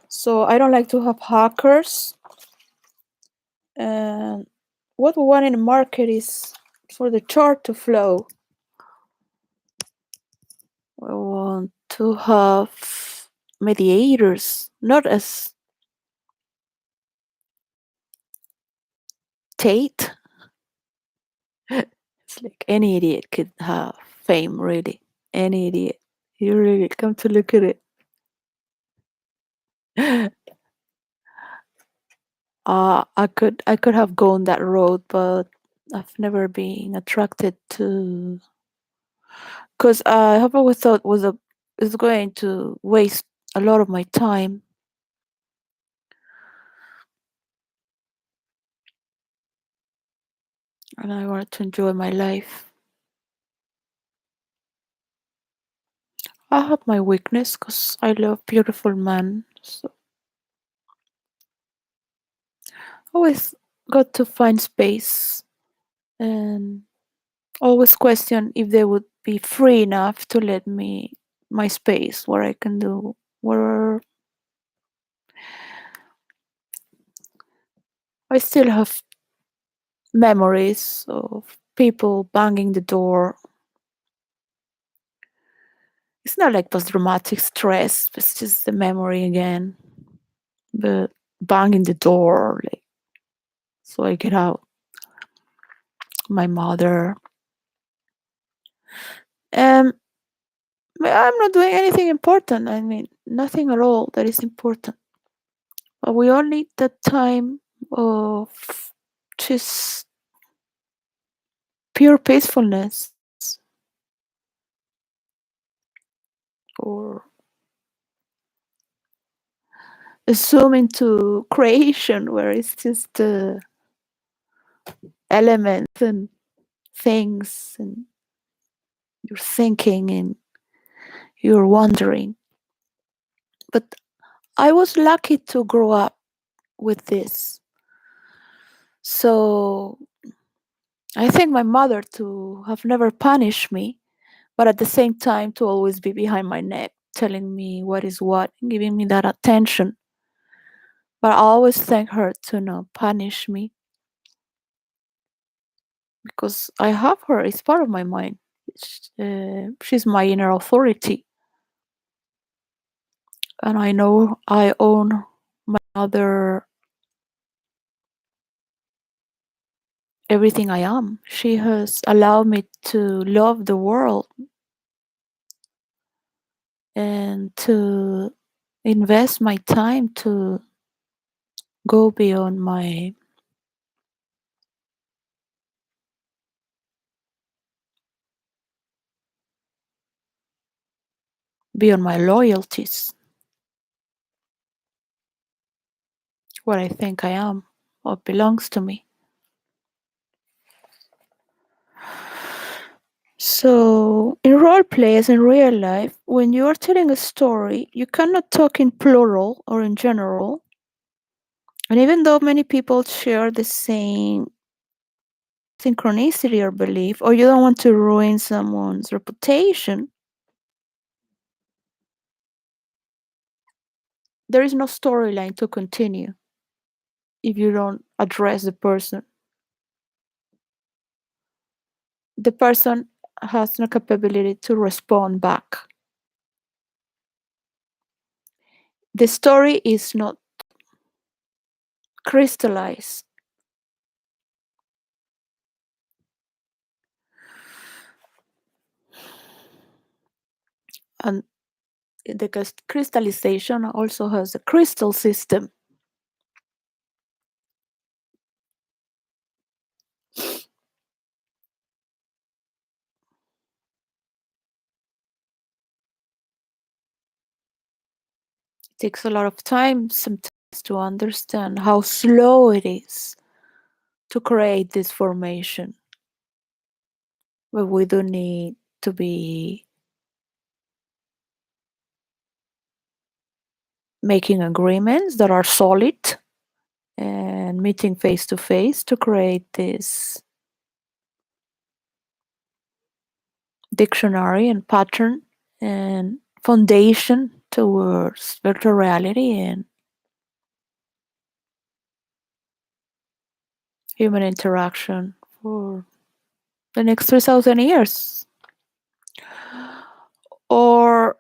So I don't like to have hackers. And what we want in the market is for the chart to flow. We want to have mediators, not as Tate. It's like any idiot could have fame, really. Any idiot. You really come to look at it. I could have gone that road, but I've never been attracted to, because I have always thought is going to waste a lot of my time, and I wanted to enjoy my life. I have my weakness because I love beautiful men, so always got to find space and always question if they would be free enough to let me my space where I can do where I still have memories of people banging the door. It's not like post-traumatic stress, it's just the memory again. But banging the door, like, so I get out. My mother. Um, I'm not doing anything important. I mean, nothing at all that is important. But we all need that time of just pure peacefulness or a zoom into creation where it's just elements and things and you're thinking and you're wondering. But I was lucky to grow up with this. So I thank my mother to have never punished me, but at the same time to always be behind my neck, telling me what is what, and giving me that attention. But I always thank her to not punish me because I have her. It's part of my mind. She's my inner authority, and I know I own my mother everything I am. She has allowed me to love the world and to invest my time to go beyond my loyalties. what I think I am, what belongs to me. So, in role play, as in real life, when you are telling a story, you cannot talk in plural or in general. And even though many people share the same synchronicity or belief, or you don't want to ruin someone's reputation, there is no storyline to continue if you don't address the person. The person has no capability to respond back. The story is not crystallized. And the crystallization also has a crystal system. It takes a lot of time sometimes to understand how slow it is to create this formation. But we do need to be making agreements that are solid and meeting face to face to create this dictionary and pattern and foundation towards virtual reality and human interaction for the next 3,000 years. Or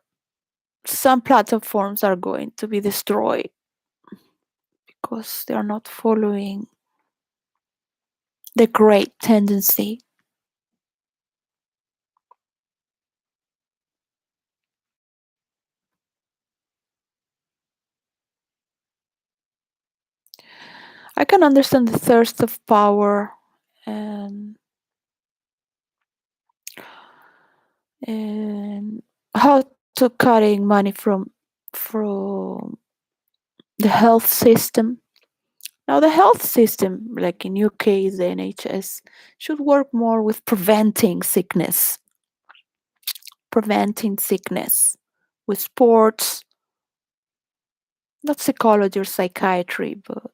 some platforms are going to be destroyed because they are not following the great tendency. I can understand the thirst of power and and how to cutting money from the health system. Now the health system, like in UK, the NHS, should work more with preventing sickness with sports, not psychology or psychiatry, but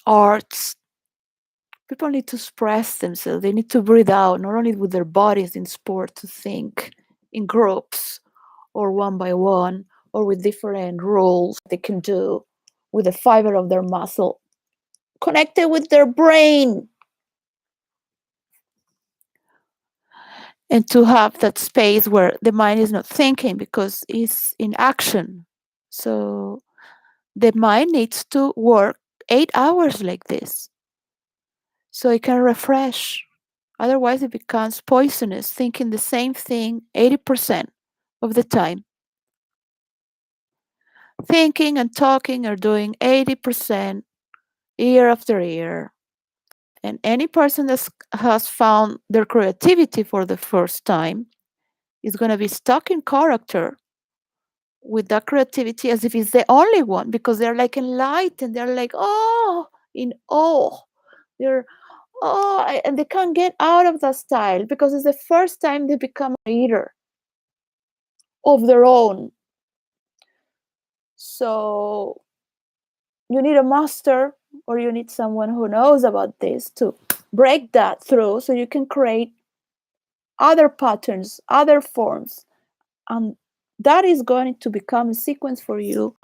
arts. People need to express themselves. They need to breathe out, not only with their bodies in sport, to think in groups or one by one or with different roles they can do with the fiber of their muscle connected with their brain, and to have that space where the mind is not thinking because it's in action. So the mind needs to work 8 hours like this so it can refresh. Otherwise, it becomes poisonous, thinking the same thing 80% of the time. Thinking and talking are doing 80% year after year. And any person that has found their creativity for the first time is going to be stuck in character with that creativity as if it's the only one because they're like enlightened. They're like, oh, in awe. They're, and they can't get out of that style because it's the first time they become a leader of their own. So you need a master or you need someone who knows about this to break that through so you can create other patterns, other forms. And that is going to become a sequence for you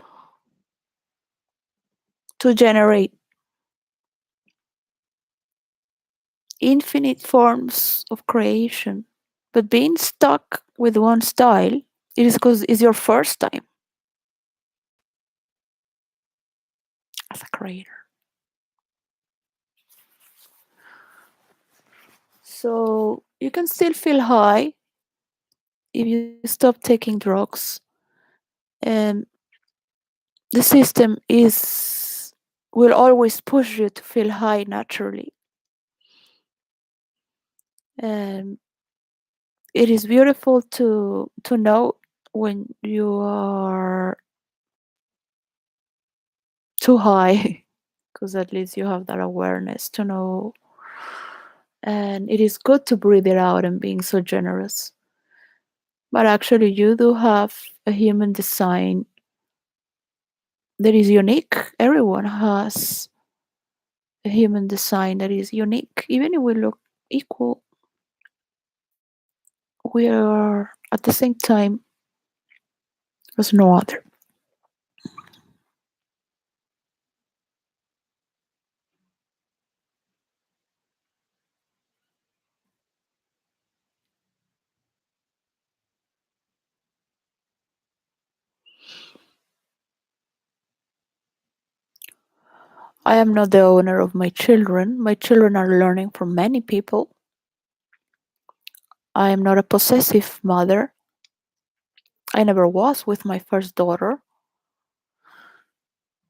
to generate infinite forms of creation. But being stuck with one style, it is because it's your first time as a creator. So you can still feel high if you stop taking drugs. And the system will always push you to feel high naturally. And it is beautiful to know when you are too high, because at least you have that awareness to know. And it is good to breathe it out and being so generous. But actually, you do have a human design that is unique. Everyone has a human design that is unique. Even if we look equal, we are at the same time as no other. I am not the owner of my children. My children are learning from many people. I am not a possessive mother. I never was with my first daughter.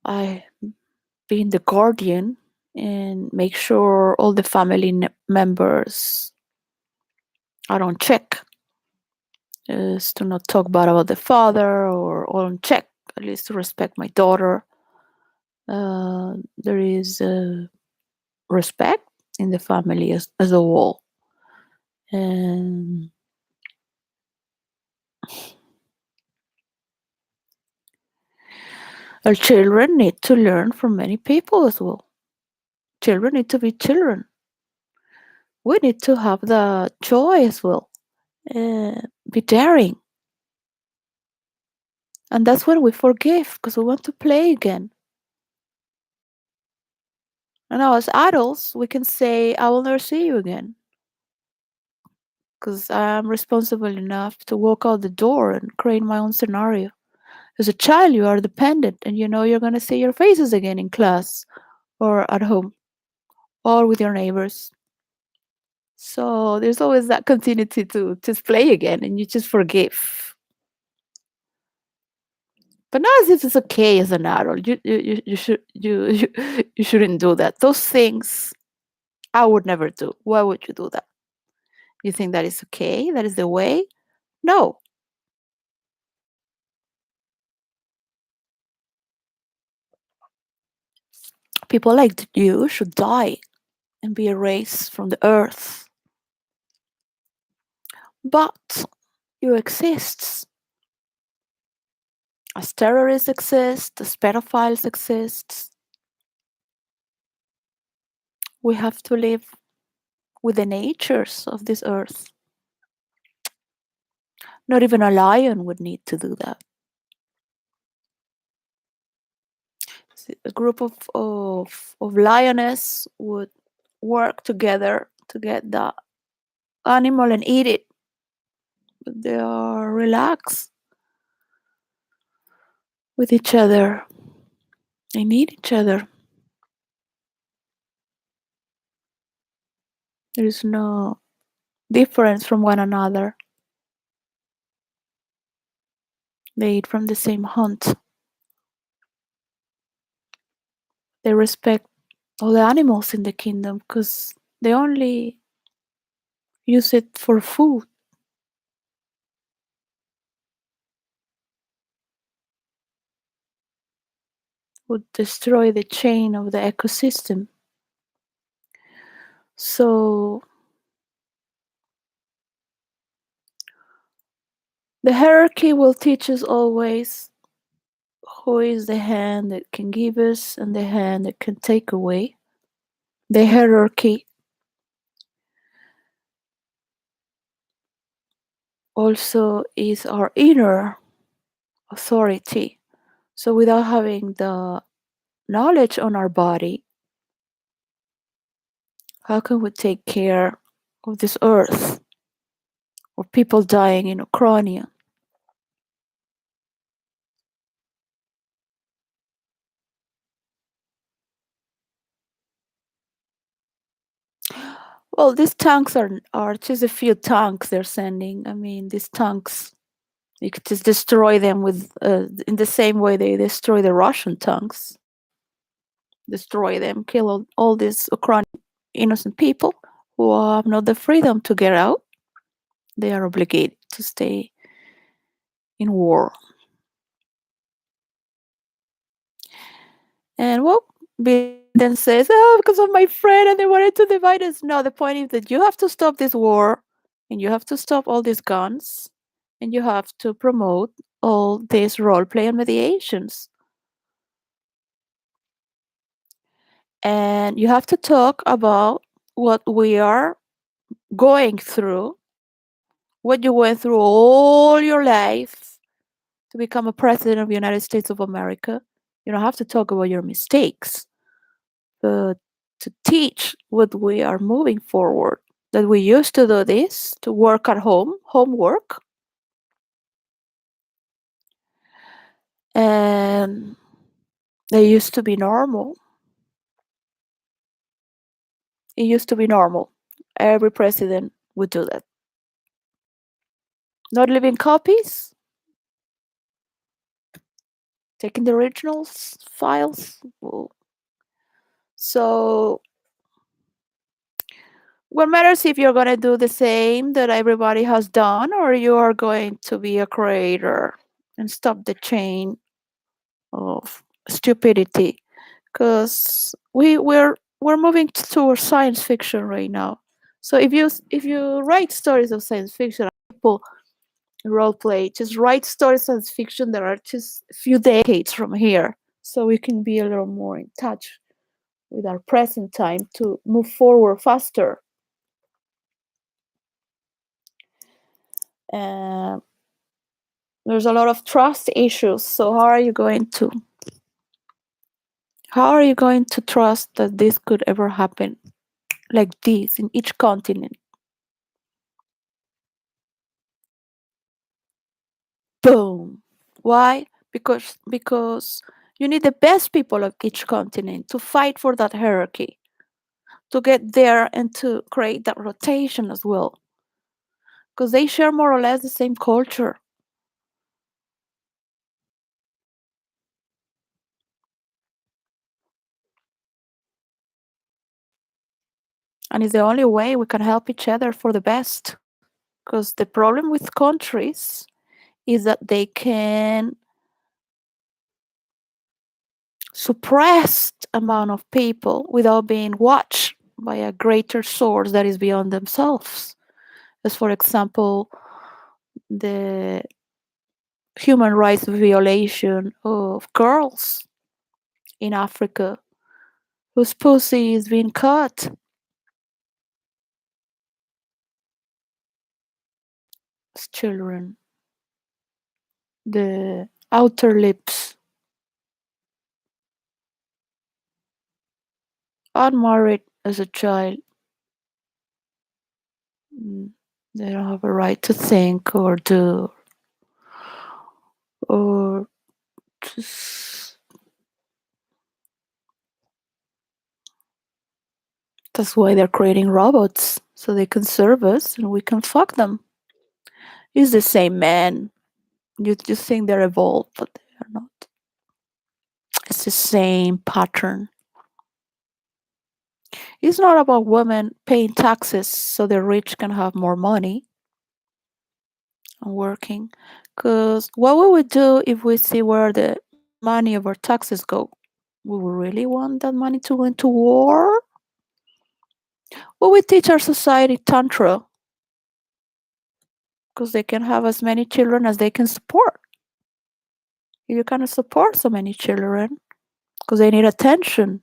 I being the guardian and make sure all the family members are on check, is to not talk bad about the father or on check, at least to respect my daughter. There is respect in the family as a whole. And our children need to learn from many people as well. Children need to be children. We need to have the joy as well. Be daring. And that's when we forgive, because we want to play again. And now as adults, we can say, I will never see you again. Because I'm responsible enough to walk out the door and create my own scenario. As a child, you are dependent and you know you're going to see your faces again in class or at home or with your neighbors. So there's always that continuity to just play again and you just forgive. But not as if it's okay as an adult. You shouldn't do that. Those things I would never do. Why would you do that? You think that is okay? That is the way? No. People like you should die and be erased from the earth. But you exist. As terrorists exist, as pedophiles exist. We have to live with the natures of this earth. Not even a lion would need to do that. A group of lioness would work together to get the animal and eat it. But they are relaxed with each other. They need each other. There is no difference from one another. They eat from the same hunt. They respect all the animals in the kingdom because they only use it for food. Would destroy the chain of the ecosystem. So the hierarchy will teach us always who is the hand that can give us and the hand that can take away. The hierarchy also is our inner authority. So without having the knowledge on our body, how can we take care of this earth or people dying in Ukraine? Well, these tanks are just a few tanks they're sending. I mean, these tanks, you could just destroy them with in the same way they destroy the Russian tanks. Destroy them, kill all these Ukrainian innocent people who have not the freedom to get out. They are obligated to stay in war. And well, Biden says, "Oh, because of my friend, and they wanted to divide us." No, the point is that you have to stop this war, and you have to stop all these guns, and you have to promote all these role play and mediations, and you have to talk about what we are going through, what you went through all your life to become a president of the United States of America. You don't have to talk about your mistakes, but to teach what we are moving forward. That we used to do this to work at home, homework, and they used to be normal. It used to be normal. Every president would do that. Not leaving copies, taking the originals files. So what matters if you're going to do the same that everybody has done, or you are going to be a creator and stop the chain of stupidity? Because we're moving towards science fiction right now. So if you write stories of science fiction, people role play, just write stories of science fiction that are just a few decades from here, so we can be a little more in touch with our present time to move forward faster. And there's a lot of trust issues. So how are you going to trust that this could ever happen like this in each continent? Boom. Why? Because you need the best people of each continent to fight for that hierarchy, to get there and to create that rotation as well. Because they share more or less the same culture. And it's the only way we can help each other for the best. Because the problem with countries is that they can suppress amount of people without being watched by a greater source that is beyond themselves. As for example, the human rights violation of girls in Africa whose pussy is being cut, as children, the outer lips, unmarried as a child. mm, They don't have a right to think or do or just, that's why they're creating robots so they can serve us and we can fuck them. It's the same man. You just think they're evolved, but they are not. It's the same pattern. It's not about women paying taxes so the rich can have more money and working. Because what we would do if we see where the money of our taxes go? We would really want that money to go into war? Will we teach our society tantra? Because they can have as many children as they can support. You cannot support so many children because they need attention.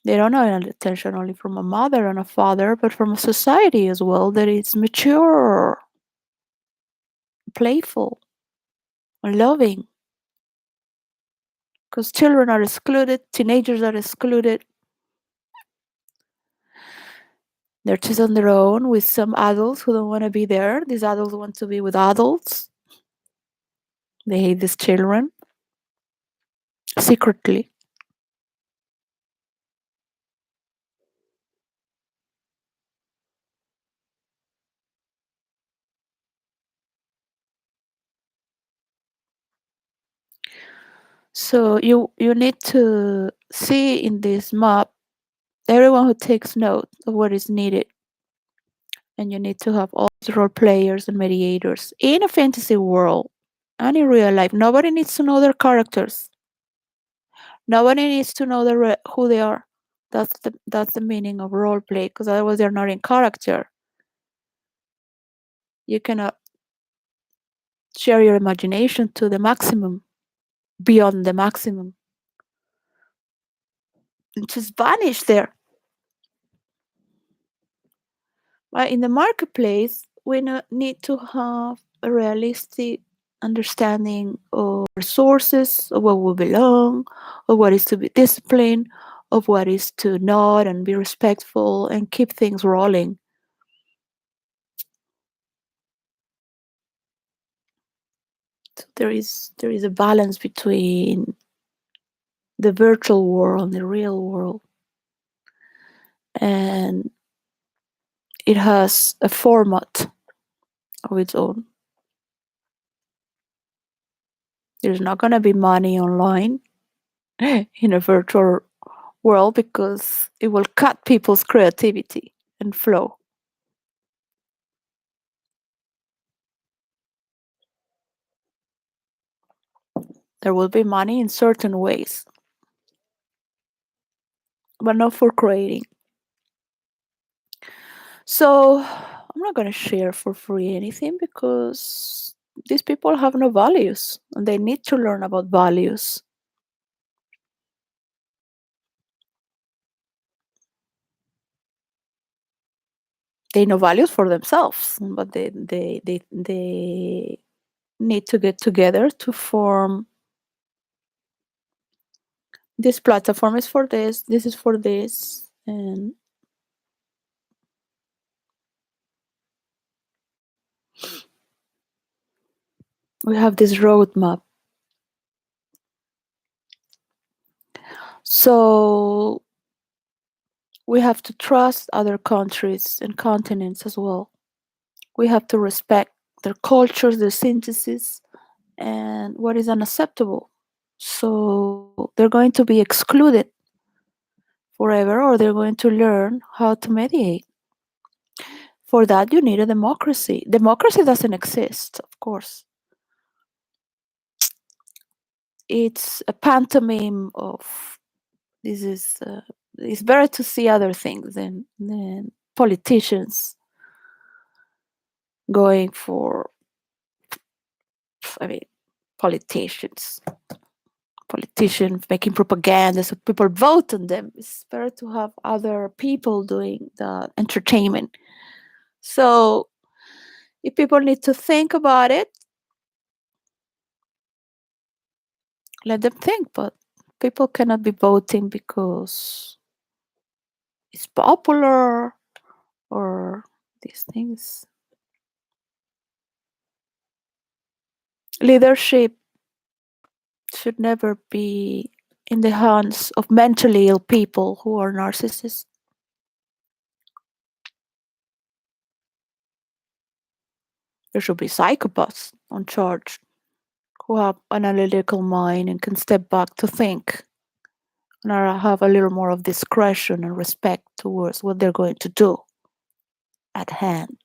They don't need attention only from a mother and a father, but from a society as well that is mature, playful, and loving. Because children are excluded, teenagers are excluded. They're just on their own with some adults who don't want to be there. These adults want to be with adults. They hate these children secretly. So you need to see in this map everyone who takes note of what is needed, and you need to have all the role players and mediators in a fantasy world and in real life. Nobody needs to know their characters. Nobody needs to know who they are. That's the meaning of role play, because otherwise they're not in character. You cannot share your imagination to the maximum, beyond the maximum, and just vanish there. But in the marketplace, we need to have a realistic understanding of resources, of what will belong, of what is to be disciplined, of what is to not and be respectful and keep things rolling. So there is a balance between the virtual world and the real world, and it has a format of its own. There's not going to be money online in a virtual world because it will cut people's creativity and flow. There will be money in certain ways, but not for creating. So I'm not going to share for free anything because these people have no values and they need to learn about values. They know values for themselves, but they need to get together to form this platform is for this is for this, and we have this roadmap. So we have to trust other countries and continents as well. We have to respect their cultures, their synthesis, and what is unacceptable. So they're going to be excluded forever, or they're going to learn how to mediate. For that, you need a democracy. Democracy doesn't exist, of course. It's a pantomime of this is. It's better to see other things than politicians going for. I mean, politicians, politicians making propaganda so people vote on them. It's better to have other people doing the entertainment. So, if people need to think about it, let them think. But people cannot be voting because it's popular or these things. Leadership should never be in the hands of mentally ill people who are narcissists. There should be psychopaths on charge who have an analytical mind and can step back to think and have a little more of discretion and respect towards what they're going to do at hand.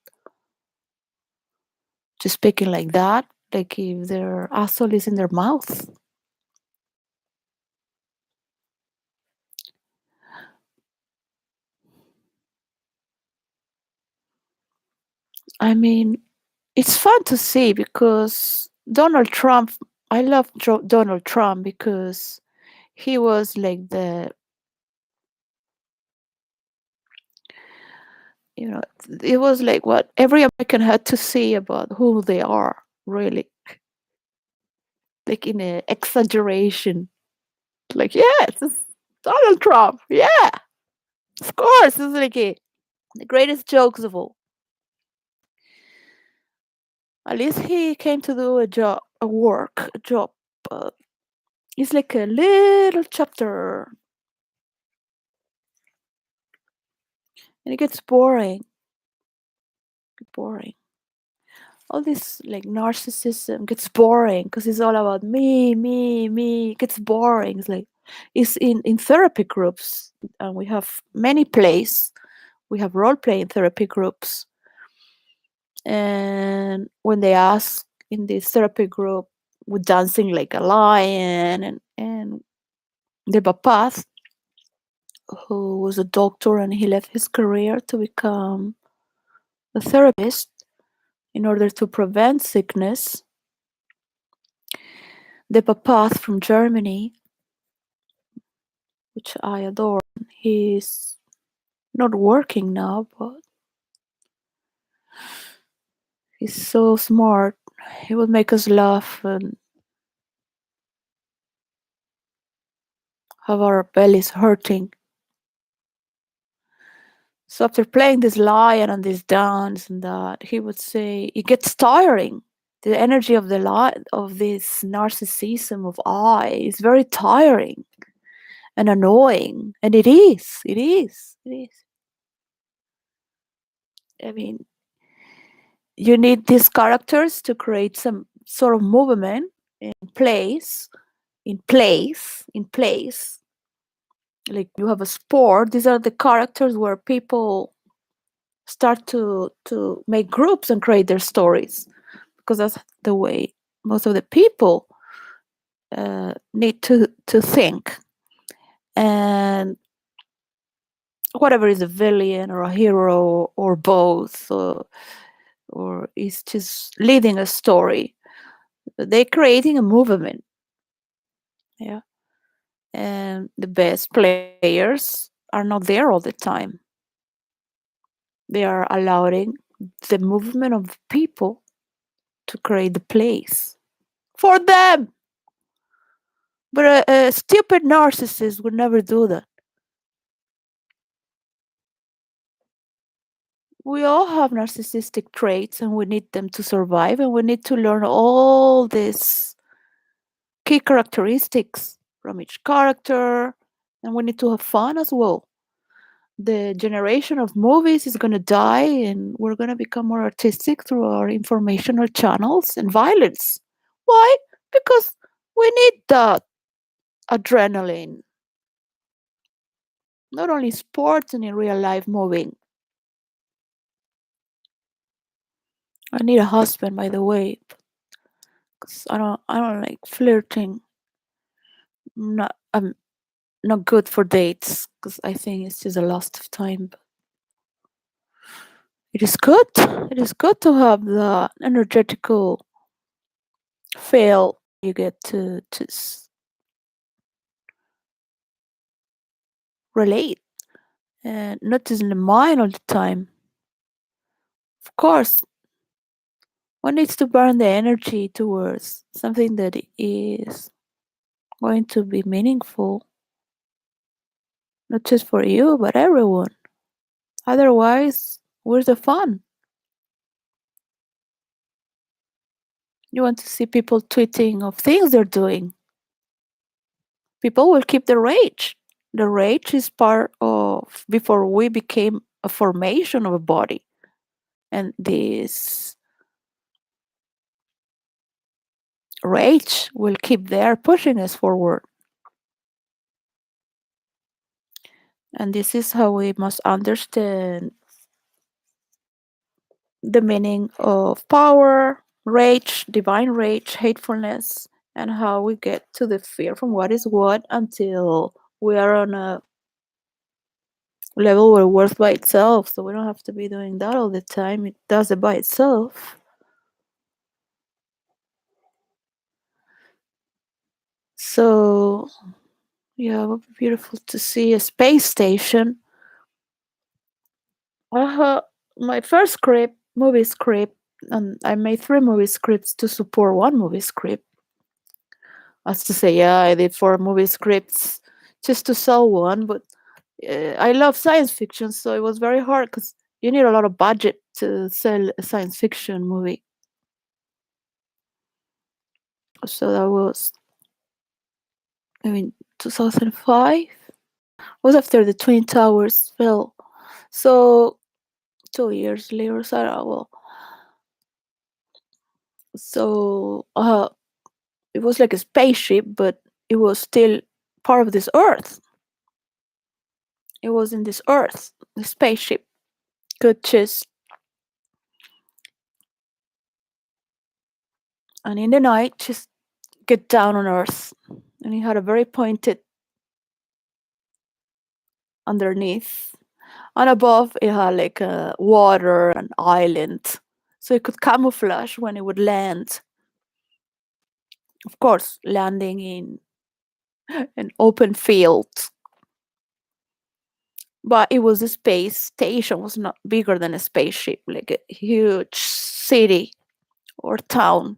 Just speaking like that, like if their asshole is in their mouth. I mean, it's fun to see because Donald Trump, I love Donald Trump because he was like you know, it was like what every American had to say about who they are, really. Like in a exaggeration. Like, yes, it's Donald Trump. Yeah, of course. It's like the greatest jokes of all. At least he came to do a job, a job. But it's like a little chapter, and it gets boring. Boring. All this like narcissism gets boring because it's all about me, me, me. It gets boring. It's like it's in therapy groups, and we have many plays. We have role playing therapy groups, and when they ask in this therapy group, we're dancing like a lion, and the Bapath, who was a doctor and he left his career to become a therapist in order to prevent sickness. The Bapath from Germany, which I adore, he's not working now, but he's so smart. He would make us laugh and have our bellies hurting. So after playing this lion and this dance and that, he would say it gets tiring. The energy of the light of this narcissism of I is very tiring and annoying, and it is. It is. It is. I mean, you need these characters to create some sort of movement in place, in place, in place. Like you have a sport. These are the characters where people start to make groups and create their stories, because that's the way most of the people need to think. And whatever is a villain or a hero or both, or is just leading a story, they're creating a movement. Yeah. And the best players are not there all the time. They are allowing the movement of people to create the place for them. But a stupid narcissist would never do that. We all have narcissistic traits and we need them to survive, and we need to learn all these key characteristics from each character, and we need to have fun as well. The generation of movies is going to die, and we're going to become more artistic through our informational channels and violence. Why? Because we need that adrenaline, not only sports and in real life moving. I need a husband, by the way, 'cause I don't like flirting. I'm not good for dates because I think it's just a lost of time. But it is good. It is good to have the energetical feel you get to relate, and not just in the mind all the time. Of course, one needs to burn the energy towards something that is going to be meaningful, not just for you, but everyone. Otherwise, where's the fun? You want to see people tweeting of things they're doing. People will keep the rage. The rage is part of before we became a formation of a body. And this rage will keep there pushing us forward. And this is how we must understand the meaning of power, rage, divine rage, hatefulness, and how we get to the fear from what is what until we are on a level where worth by itself. So we don't have to be doing that all the time. It does it by itself. So yeah, it would be beautiful to see a space station. Uh, my first script, movie script, and I made 3 movie scripts to support 1 movie script. As to say, yeah, I did 4 movie scripts just to sell one, but I love science fiction, so it was very hard because you need a lot of budget to sell a science fiction movie. So that was, 2005 was after the Twin Towers fell. So 2 years later, so I don't know, well, so it was like a spaceship, but it was still part of this Earth. It was in this Earth. The spaceship could just, and in the night, just get down on Earth. And it had a very pointed underneath, and above it had like water and island, so it could camouflage when it would land. Of course, landing in an open field, but it was a space station. Was not bigger than a spaceship, like a huge city or town,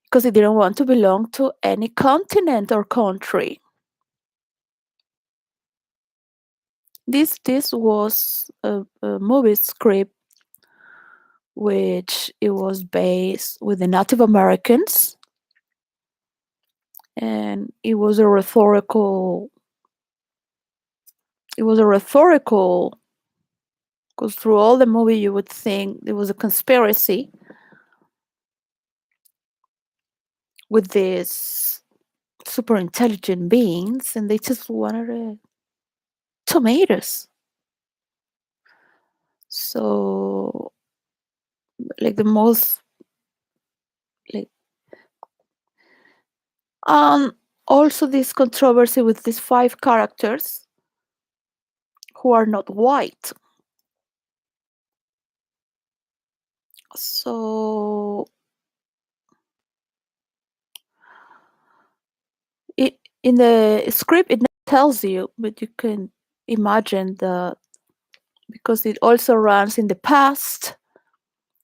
because it didn't want to belong to any continent or country. This was a movie script which it was based with the Native Americans, and it was a rhetorical. It was a rhetorical, because through all the movie you would think there was a conspiracy with these super intelligent beings, and they just wanted tomatoes. So, like the most, like, also this controversy with these 5 characters who are not white. So in the script it tells you, but you can imagine because it also runs in the past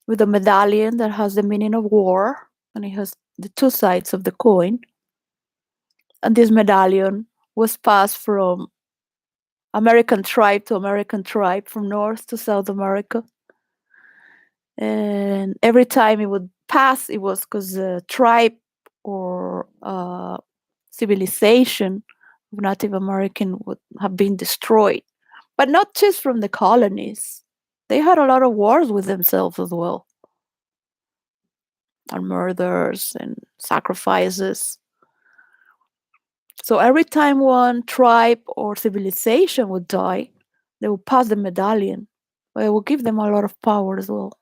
with a medallion that has the meaning of war, and it has the 2 sides of the coin. And this medallion was passed from American tribe to American tribe, from North to South America. And every time it would pass, it was because a tribe or civilization of Native American would have been destroyed. But not just from the colonies. They had a lot of wars with themselves as well, and murders and sacrifices. So every time one tribe or civilization would die, they would pass the medallion. But it would give them a lot of power as well.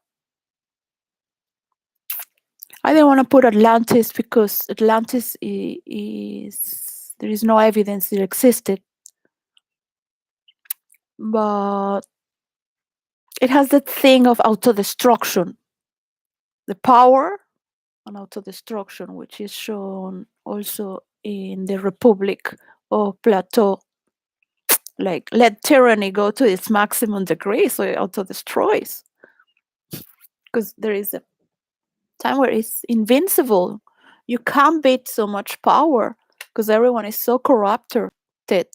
I didn't want to put Atlantis because Atlantis is there is no evidence it existed. But it has that thing of autodestruction. The power and autodestruction, which is shown also in the Republic of Plato. Like, let tyranny go to its maximum degree, so it auto-destroys. Because there is a time where it's invincible. You can't beat so much power because everyone is so corrupted,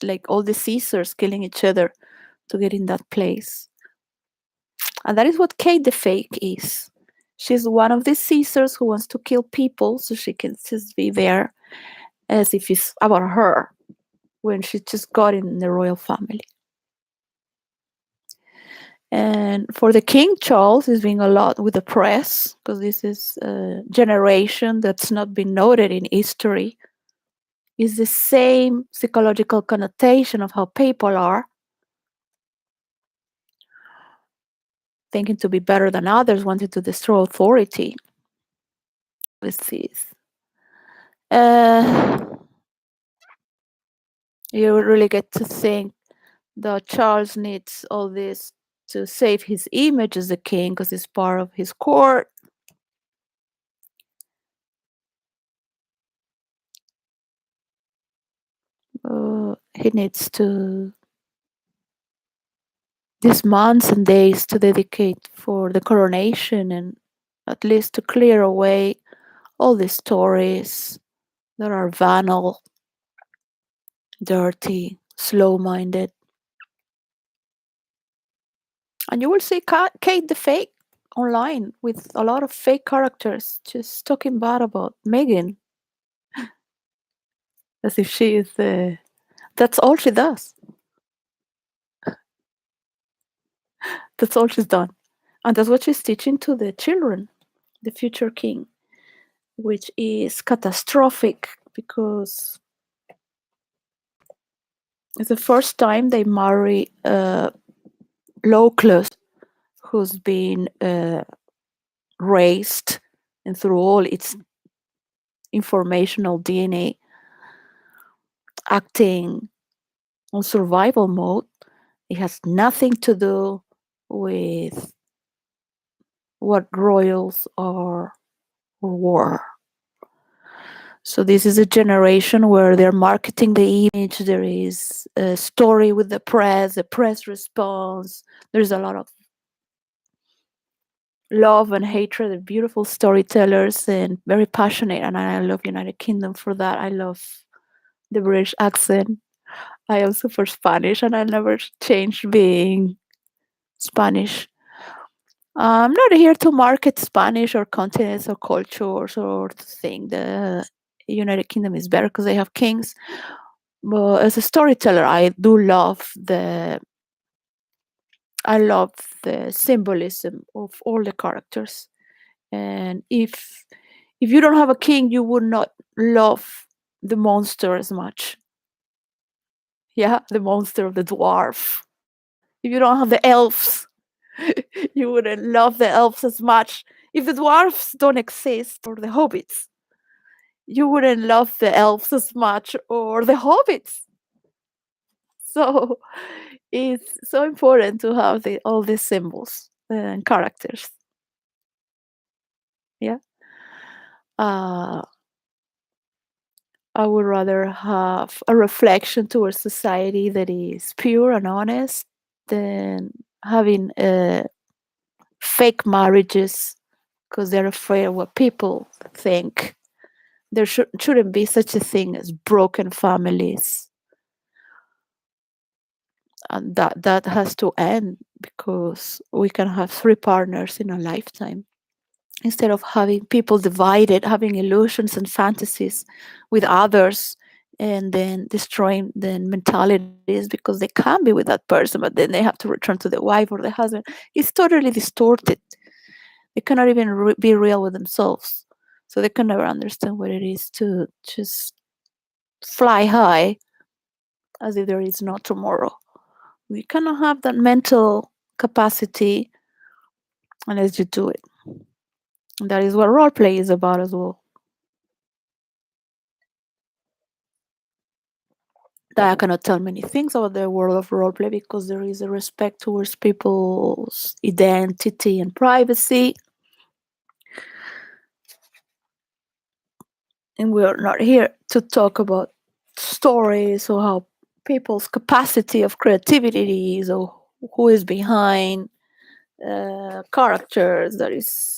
like all the Caesars killing each other to get in that place. And that is what Kate the Fake is. She's one of the Caesars who wants to kill people so she can just be there as if it's about her, when she just got in the royal family. And for the King Charles, is being a lot with the press, because this is a generation that's not been noted in history. Is the same psychological connotation of how people are, thinking to be better than others, wanting to destroy authority. This is you really get to think that Charles needs all this to save his image as a king, because it's part of his court. He needs to these months and days to dedicate for the coronation, and at least to clear away all the stories that are banal, dirty, slow-minded. And you will see Kate the Fake online with a lot of fake characters just talking bad about Meghan, as if she is that's all she does. That's all she's done. And that's what she's teaching to the children, the future king, which is catastrophic because it's the first time they marry a low class who's been raised and through all its informational DNA acting on survival mode. It has nothing to do with what royals are or were. So this is a generation where they're marketing the image. There is a story with the press response. There's a lot of love and hatred. They're beautiful storytellers and very passionate. And I love United Kingdom for that. I love the British accent. I am super Spanish, and I never changed being Spanish. I'm not here to market Spanish or continents or cultures or to think the United Kingdom is better because they have kings. But as a storyteller, I love the symbolism of all the characters. And if you don't have a king, you would not love the monster as much. Yeah, the monster of the dwarf. If you don't have the elves, you wouldn't love the elves as much. If the dwarfs don't exist, or the hobbits, you wouldn't love the elves as much, or the hobbits. So it's so important to have all these symbols and characters. Yeah. Uh, I would rather have a reflection towards society that is pure and honest than having fake marriages because they're afraid of what people think. There shouldn't be such a thing as broken families, and that has to end because we can have three partners in a lifetime instead of having people divided, having illusions and fantasies with others, and then destroying the mentalities because they can be with that person, but then they have to return to the wife or the husband. It's totally distorted. They cannot even be real with themselves, so they can never understand what it is to just fly high as if there is no tomorrow. We cannot have that mental capacity unless you do it. And that is what role play is about as well. That I cannot tell many things about the world of role play because there is a respect towards people's identity and privacy. And we are not here to talk about stories or how people's capacity of creativity is or who is behind characters. There is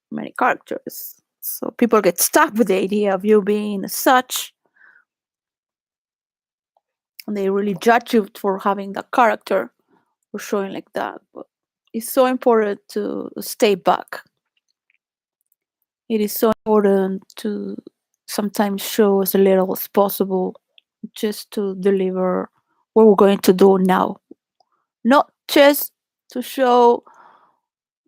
many characters. So people get stuck with the idea of you being such, and they really judge you for having that character or showing like that. But it's so important to stay back. It is so important to sometimes show as little as possible just to deliver what we're going to do now. Not just to show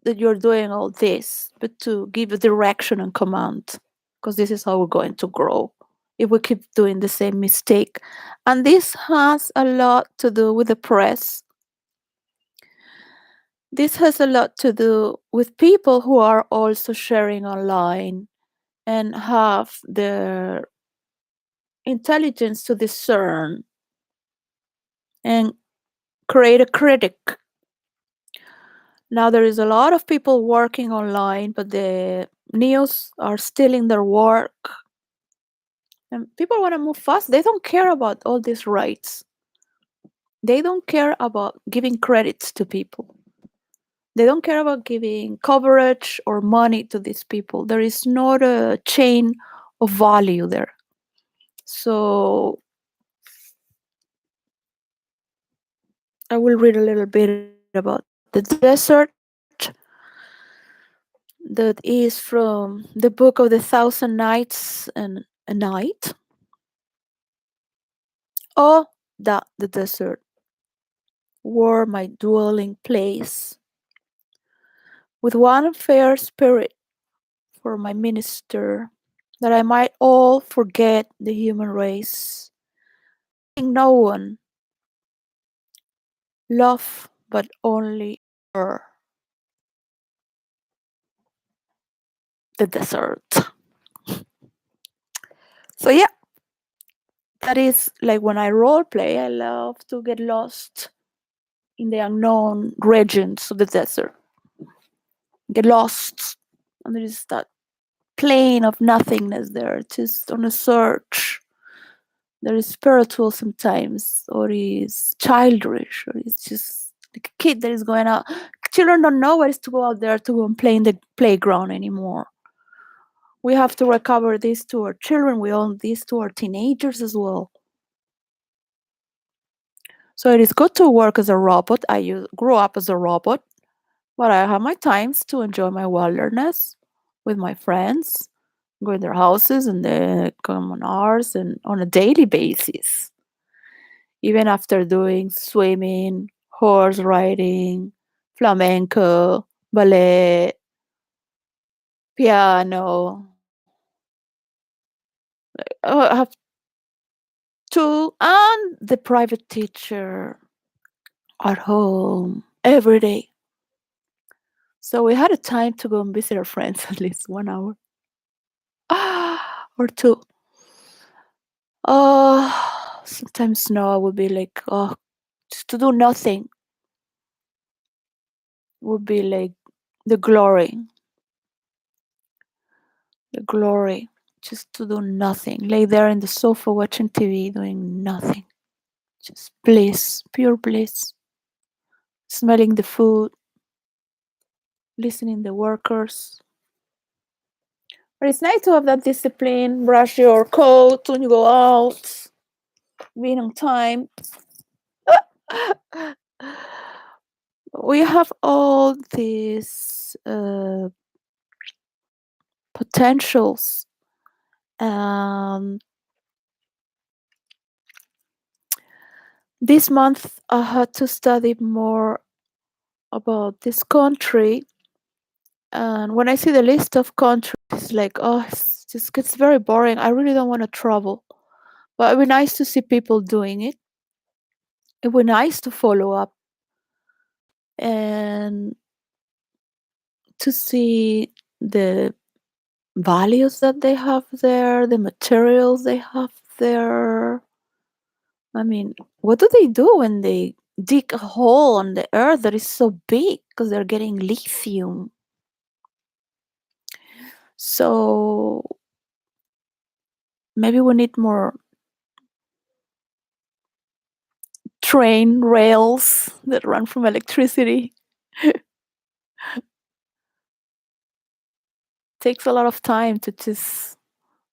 that you're doing all this, but to give a direction and command, because this is how we're going to grow if we keep doing the same mistake. And this has a lot to do with the press. This has a lot to do with people who are also sharing online and have the intelligence to discern and create a critic. Now there is a lot of people working online, but the news are still in their work. And people want to move fast. They don't care about all these rights. They don't care about giving credits to people. They don't care about giving coverage or money to these people. There is not a chain of value there. So I will read a little bit about the desert. That is from the book of the Thousand Nights and a Night. Oh, that the desert were my dwelling place, with one fair spirit for my minister, that I might all forget the human race, no one love but only her, the desert. So yeah, that is like when I role play, I love to get lost in the unknown regions of the desert. Get lost. And there is that plane of nothingness there, just on a search. There is spiritual sometimes, or is childish, or it's just like a kid that is going out. Children don't know where is to go out there to go and play in the playground anymore. We have to recover this to our children. We owe this to our teenagers as well. So it is good to work as a robot. I grew up as a robot, but I have my times to enjoy my wilderness with my friends, go in their houses and they come on ours, and on a daily basis. Even after doing swimming, horse riding, flamenco, ballet, piano. I have two, and the private teacher at home every day. So we had a time to go and visit our friends at least 1 hour or two. Sometimes no, I would be like, just to do nothing would be like the glory. The glory. Just to do nothing. Lay there in the sofa watching TV, doing nothing. Just bliss, pure bliss. Smelling the food, listening the workers. But it's nice to have that discipline, brush your coat when you go out, being on time. We have all these potentials. This month I had to study more about this country, and when I see the list of countries, it's like, it just gets very boring. I really don't want to travel, but it would be nice to see people doing it. It would be nice to follow up and to see the values that they have there, the materials they have there. I mean, what do they do when they dig a hole on the earth that is so big? Because they're getting lithium. So maybe we need more train rails that run from electricity. Takes a lot of time to just,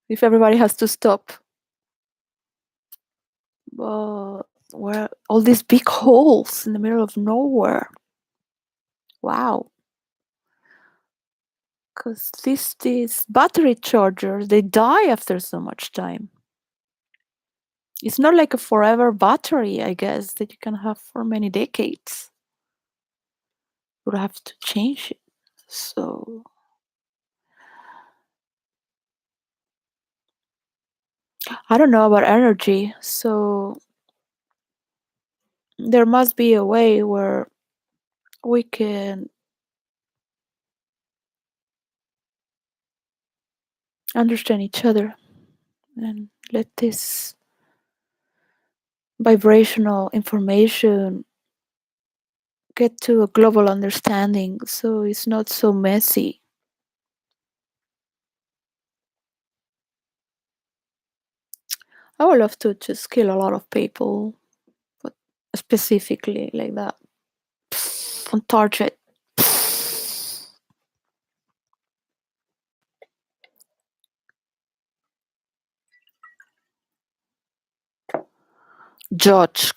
if everybody has to stop. But where all these big holes in the middle of nowhere. Wow. Because these battery chargers, they die after so much time. It's not like a forever battery, I guess, that you can have for many decades. You would have to change it. So I don't know about energy. So there must be a way where we can understand each other and let this vibrational information get to a global understanding so it's not so messy. I would love to just kill a lot of people, but specifically like that. On target.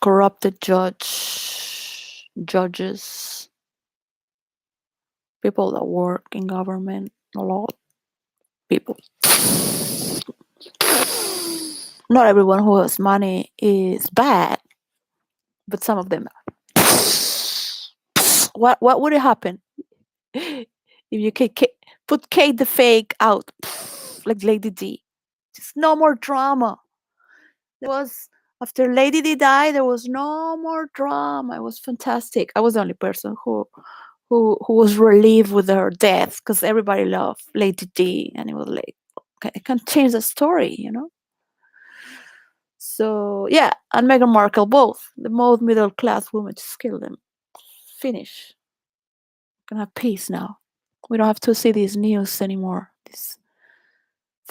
Corrupted judges, people that work in government, a lot. People. Not everyone who has money is bad, but some of them are. What would happen if you put Kate the fake out like Lady D? Just no more drama. There was After Lady D died, there was no more drama. It was fantastic. I was the only person who was relieved with her death because everybody loved Lady D, and it was like, okay, I can't change the story, So yeah, and Meghan Markle both. The most middle class woman, just kill them. Finish. We can have peace now. We don't have to see these news anymore. These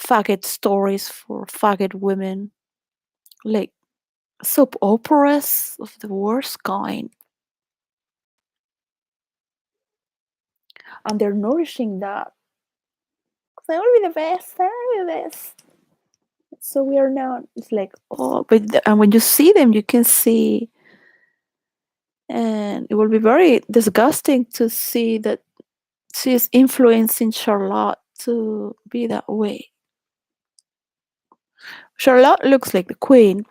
faggot stories for faggot women. Like soap operas of the worst kind. And they're nourishing that. They will be the best. They will be the best. So we are now, it's like, oh, and when you see them, you can see, and it will be very disgusting to see that she is influencing Charlotte to be that way. Charlotte looks like the queen.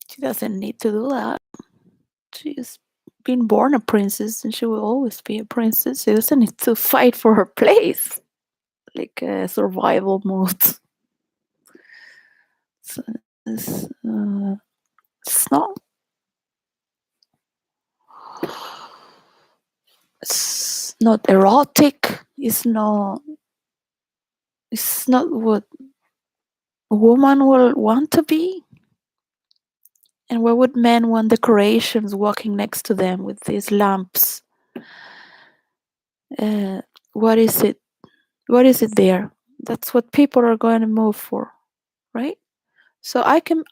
She doesn't need to do that. She's been born a princess and she will always be a princess. She doesn't need to fight for her place, like a survival mode. So it's not. It's not erotic. It's not. It's not what a woman will want to be. And why would men want decorations walking next to them with these lamps? What is it? What is it there? That's what people are going to move for, right? So I can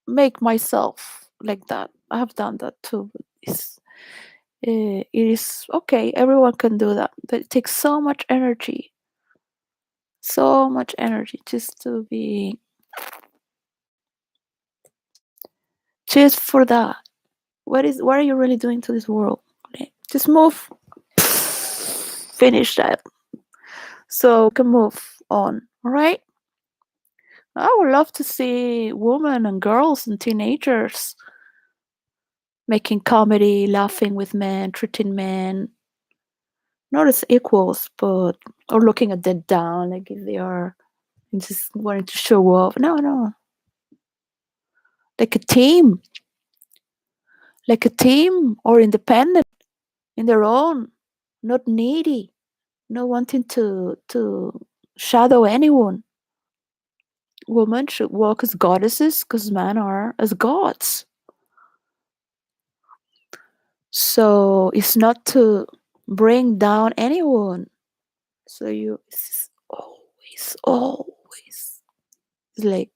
make myself like that. I have done that too. But it is okay. Everyone can do that, but it takes so much energy just to be just for that. What are you really doing to this world? Okay, just move, finish that, so we can move on. All right. I would love to see women and girls and teenagers making comedy, laughing with men, treating men not as equals, but or looking at them down like if they are just wanting to show off. No, no, like a team, or independent in their own, not needy, not wanting to shadow anyone. Women should walk as goddesses because men are as gods. So it's not to bring down anyone. So it's always, it's like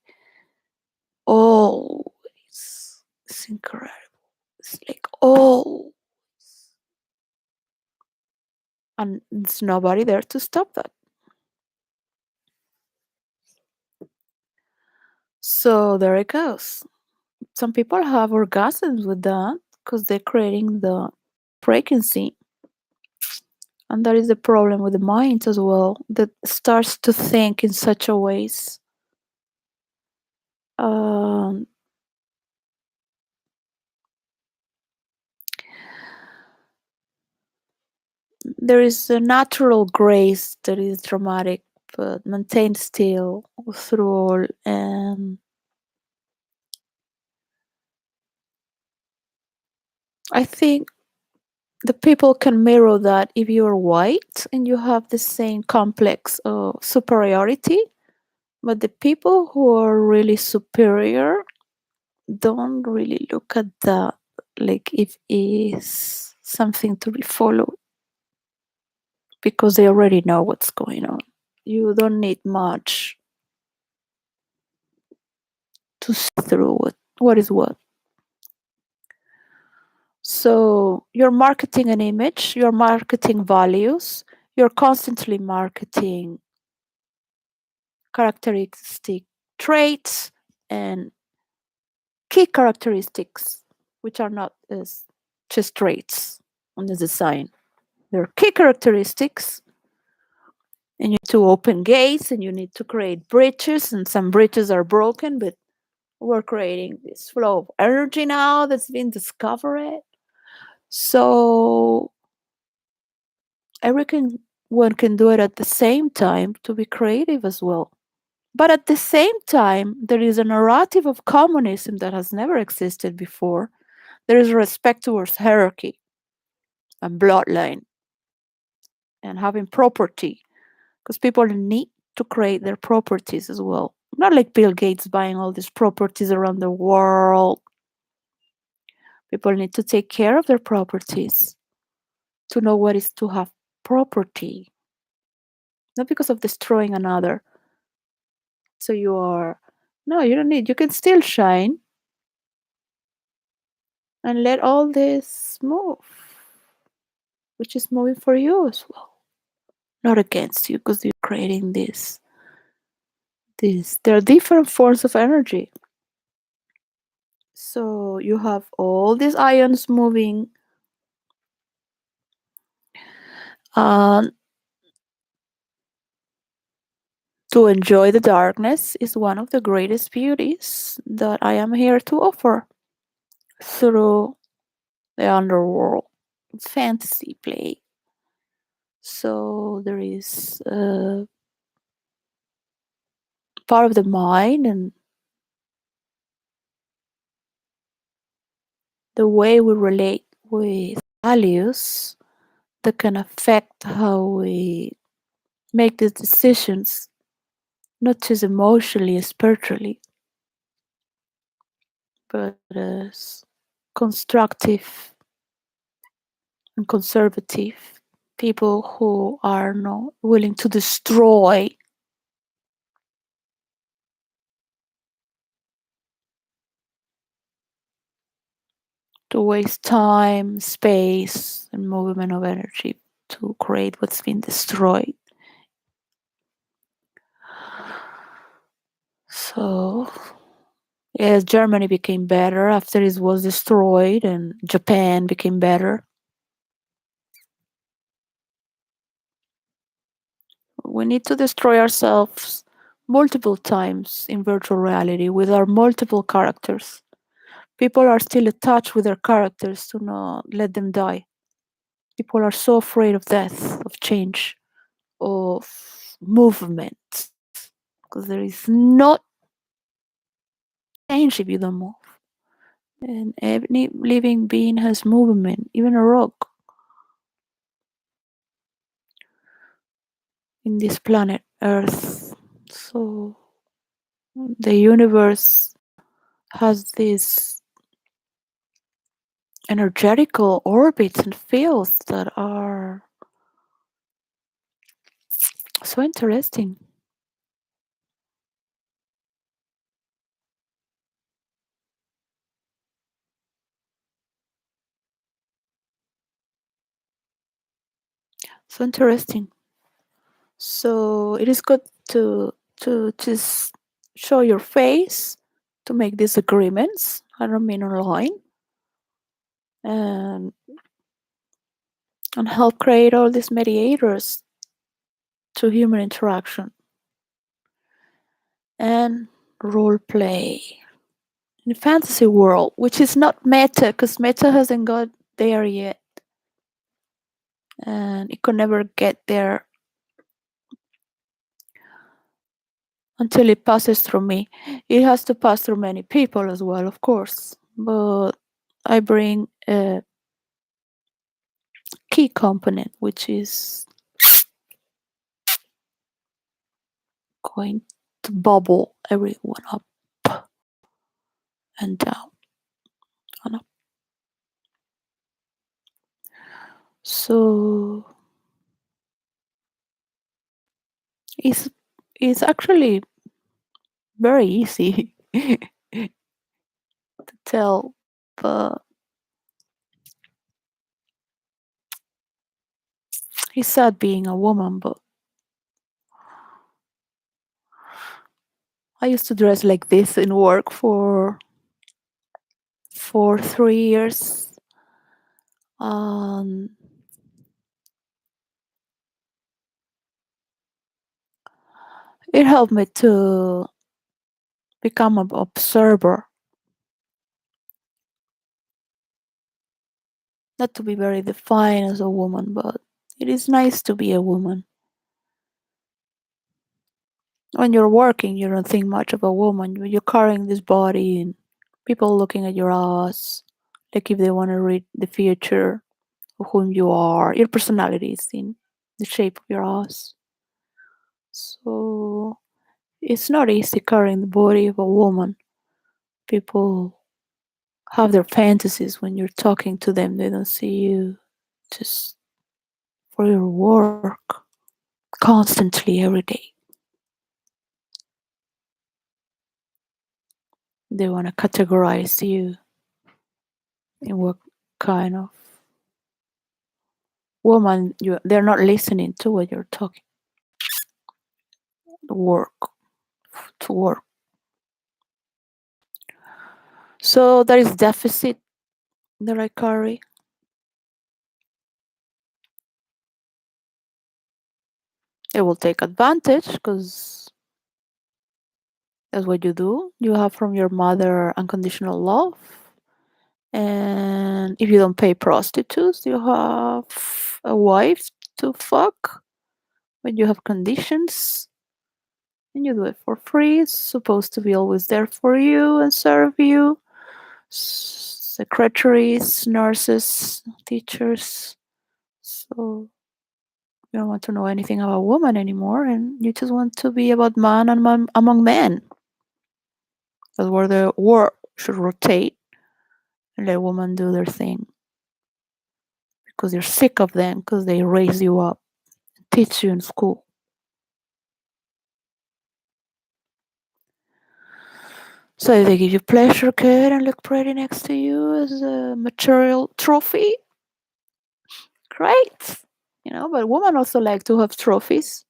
always. It's incredible. It's like always. And there's nobody there to stop that. So there it goes. Some people have orgasms with that because they're creating the frequency. And that is the problem with the mind as well, that starts to think in such a ways. Um, there is a natural grace that is dramatic but maintained still through all. And I think the people can mirror that if you're white and you have the same complex of superiority. But the people who are really superior don't really look at that like if it's something to be followed, because they already know what's going on. You don't need much to see through what is what. So you're marketing an image, you're marketing values, you're constantly marketing characteristic traits and key characteristics, which are not as just traits on the design. They're key characteristics, and you need to open gates and you need to create bridges, and some bridges are broken, but we're creating this flow of energy now that's been discovered. So everyone can do it at the same time to be creative as well. But at the same time, there is a narrative of communism that has never existed before. There is respect towards hierarchy and bloodline and having property, because people need to create their properties as well. Not like Bill Gates buying all these properties around the world. People need to take care of their properties to know what is to have property, not because of destroying another. So you are, no, you don't need, you can still shine and let all this move, which is moving for you as well, not against you, because you're creating this. There are different forms of energy. So you have all these ions moving. Um, to enjoy the darkness is one of the greatest beauties that I am here to offer through the underworld fantasy play. So there is part of the mind and the way we relate with values that can affect how we make these decisions, not just emotionally, spiritually, but as constructive and conservative people who are not willing to destroy, to waste time, space, and movement of energy to create what's been destroyed. So, yes, Germany became better after it was destroyed, and Japan became better. We need to destroy ourselves multiple times in virtual reality with our multiple characters. People are still attached with their characters to not let them die. People are so afraid of death, of change, of movement, because there is not change if you don't move. And every living being has movement, even a rock in this planet Earth. So the universe has these energetical orbits and fields that are so interesting. So interesting. So it is good to just show your face to make these agreements. I don't mean online, and help create all these mediators to human interaction and role play in the fantasy world, which is not meta, because meta hasn't got there yet, and it could never get there until it passes through me. It has to pass through many people as well, of course, but I bring a key component, which is going to bubble everyone up and down and up. So it's actually very easy to tell, but it's sad being a woman. But I used to dress like this in work for 3 years. Um, it helped me to become an observer, not to be very defined as a woman, but it is nice to be a woman. When you're working, you don't think much of a woman. You're carrying this body and people looking at your ass, like if they want to read the future of whom you are. Your personality is in the shape of your ass. So it's not easy carrying the body of a woman. People have their fantasies when you're talking to them. They don't see you just for your work constantly every day. They want to categorize you in what kind of woman you. They're not listening to what you're talking. Work to work. So there is deficit that I carry. It will take advantage because that's what you do. You have from your mother unconditional love. And if you don't pay prostitutes, you have a wife to fuck. When you have conditions and you do it for free, it's supposed to be always there for you and serve you. Secretaries, nurses, teachers. So you don't want to know anything about woman anymore, and you just want to be about man and man among men. That's where the war should rotate and let women do their thing. Because you're sick of them, because they raise you up, teach you in school. So if they give you pleasure, good, and look pretty next to you as a material trophy, great. But women also like to have trophies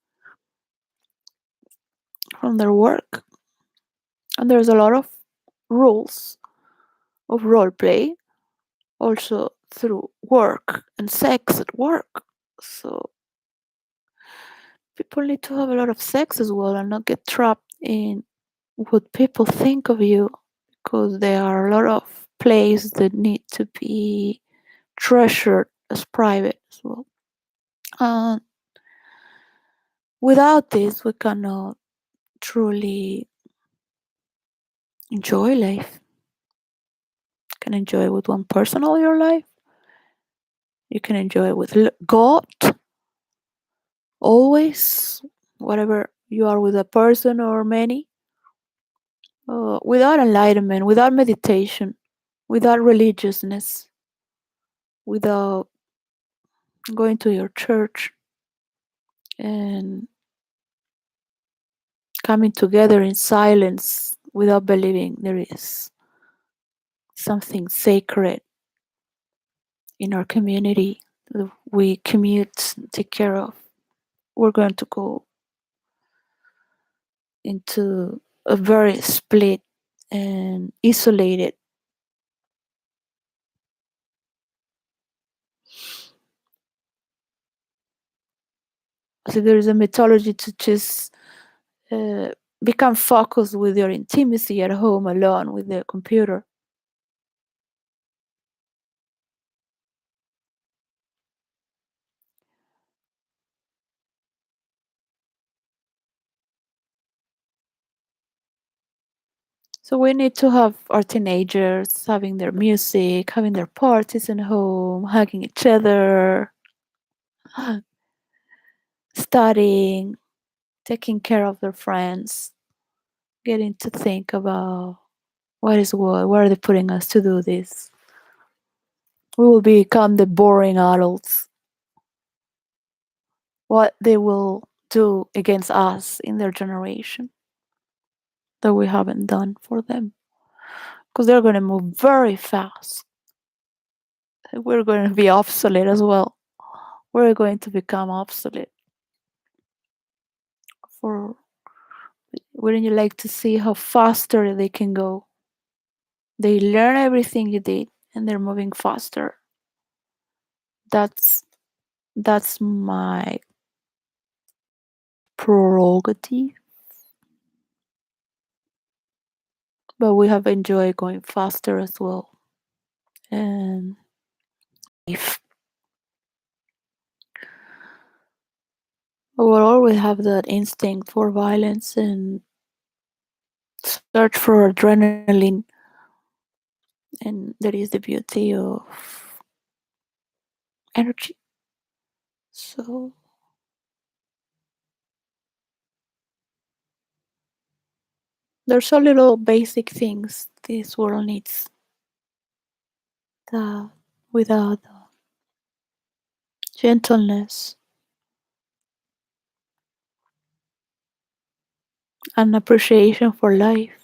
from their work. And there's a lot of rules of role play also through work and sex at work. So people need to have a lot of sex as well and not get trapped in what people think of you, because there are a lot of plays that need to be treasured as private as well. And without this, we cannot truly enjoy life. You can enjoy it with one person all your life. You can enjoy it with God always, whatever you are with a person or many. Without enlightenment, without meditation, without religiousness, without going to your church and coming together in silence, without believing there is something sacred in our community that we commute, take care of, we're going to go into a very split and isolated. So there is a mythology to just uh, become focused with your intimacy at home alone with the computer. So we need to have our teenagers having their music, having their parties at home, hugging each other, studying, taking care of their friends, getting to think about what is what, why are they putting us to do this? We will become the boring adults. What they will do against us in their generation that we haven't done for them. Because they're going to move very fast. We're going to be obsolete as well. We're going to become obsolete. For wouldn't you like to see how faster they can go? They learn everything you did and they're moving faster. That's my prerogative. But we have enjoyed going faster as well. And if we will always have that instinct for violence and search for adrenaline. And that is the beauty of energy. So There's so little basic things this world needs that without gentleness and appreciation for life,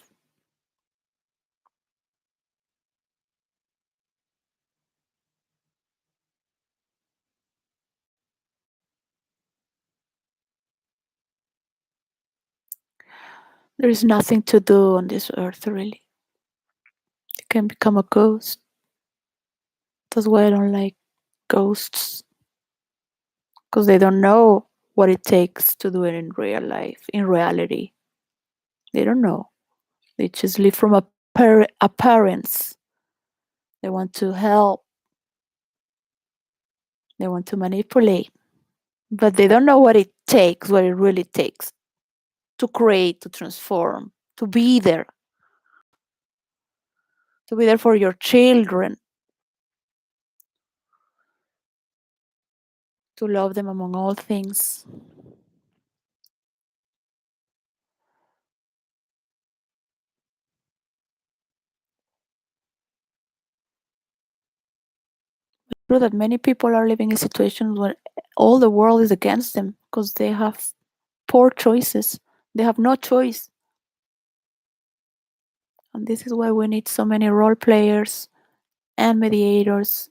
there is nothing to do on this earth really. You can become a ghost. That's why I don't like ghosts, because they don't know what it takes to do it in real life, in reality. They don't know. They just live from appearance. They want to help. They want to manipulate. But they don't know what it takes, what it really takes to create, to transform, to be there, to be there for your children, to love them among all things. It's true that many people are living in situations where all the world is against them because they have poor choices. They have no choice. And this is why we need so many role players and mediators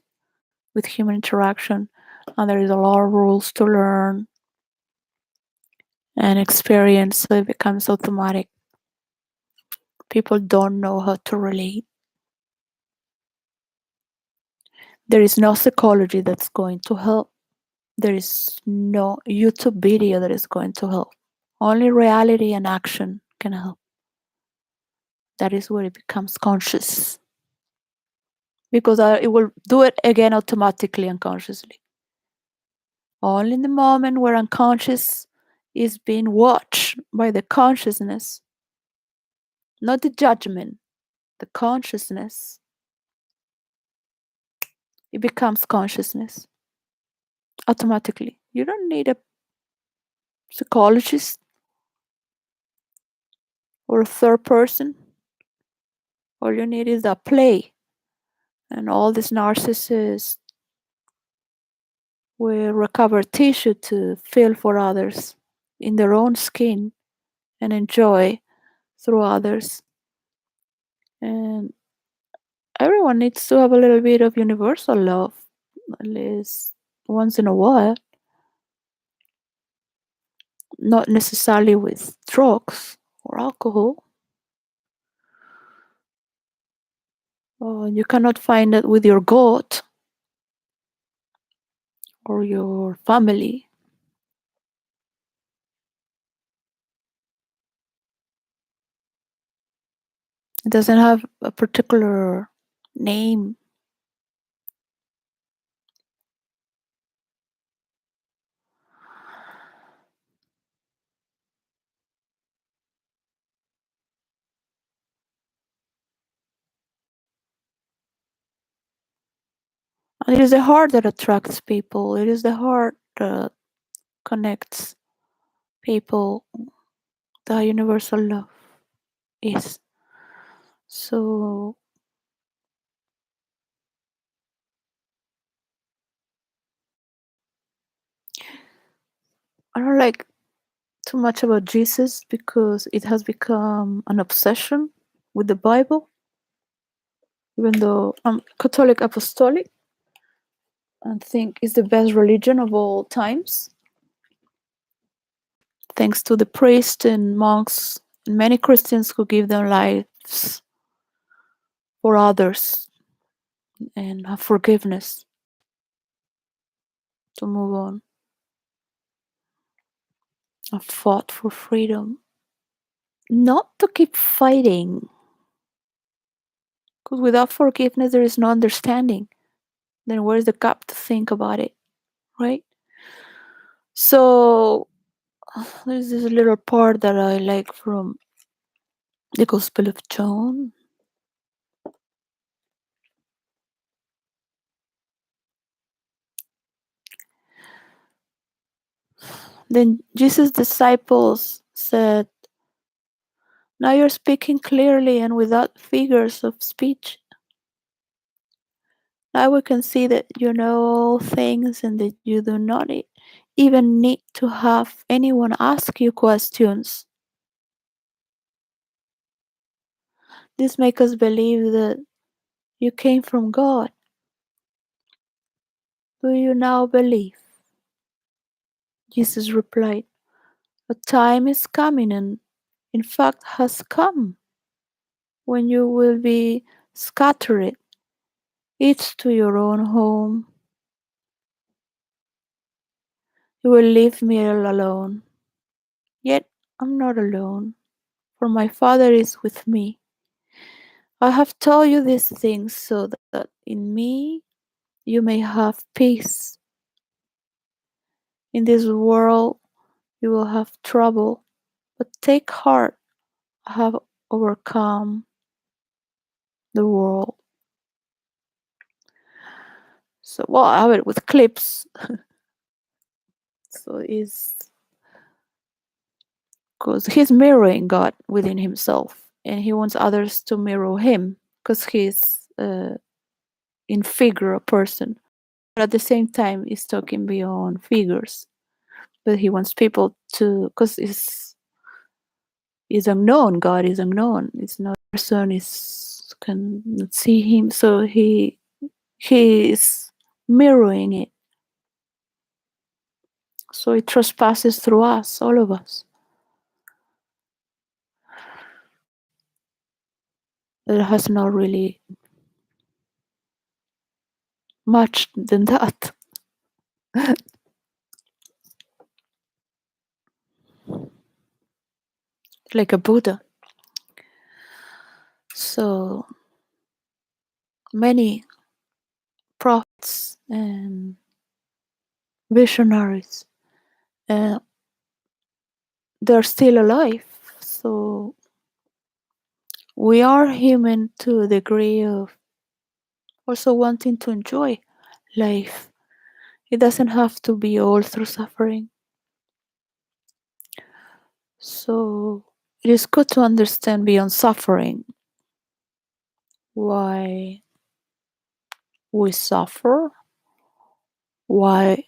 with human interaction. And there is a lot of rules to learn and experience, so it becomes automatic. People don't know how to relate. There is no psychology that's going to help. There is no YouTube video that is going to help. Only reality and action can help. That is where it becomes conscious. Because it will do it again automatically, unconsciously. Only in the moment where unconscious is being watched by the consciousness, not the judgment, the consciousness, it becomes consciousness automatically. You don't need a psychologist or a third person. All you need is a play. And all these narcissists will recover tissue to feel for others in their own skin and enjoy through others. And everyone needs to have a little bit of universal love, at least once in a while. Not necessarily with drugs or alcohol. You cannot find it with your goat or your family. It doesn't have a particular name. And it is the heart that attracts people. It is the heart that connects people. The universal love is. So I don't like too much about Jesus because it has become an obsession with the Bible. Even though I'm Catholic Apostolic and think it's the best religion of all times, thanks to the priests and monks and many Christians who give their lives for others and have forgiveness to move on. I fought for freedom, not to keep fighting, because without forgiveness there is no understanding. Then where's the gap to think about it, right? So there's this little part that I like from the Gospel of John. Then Jesus' disciples said, Now you're speaking clearly and without figures of speech. Now we can see that you know all things and that you do not even need to have anyone ask you questions. This makes us believe that you came from God. Do you now believe? Jesus replied, a time is coming, and in fact has come, when you will be scattered, each to your own home. You will leave me all alone. Yet I'm not alone, for my Father is with me. I have told you these things so that in me you may have peace. In this world you will have trouble, but take heart, I have overcome the world. So, well, I have it with clips. So it's because he's mirroring God within himself, and he wants others to mirror him because he's in figure a person, but at the same time he's talking beyond figures. But he wants people to, because is unknown. God is unknown. It's not person is cannot see him, so he is mirroring it. So it trespasses through us, all of us. It has not really much than that. Like a Buddha. So many prophets and visionaries, they're still alive. So we are human to a degree of also wanting to enjoy life. It doesn't have to be all through suffering. So it is good to understand beyond suffering why we suffer, why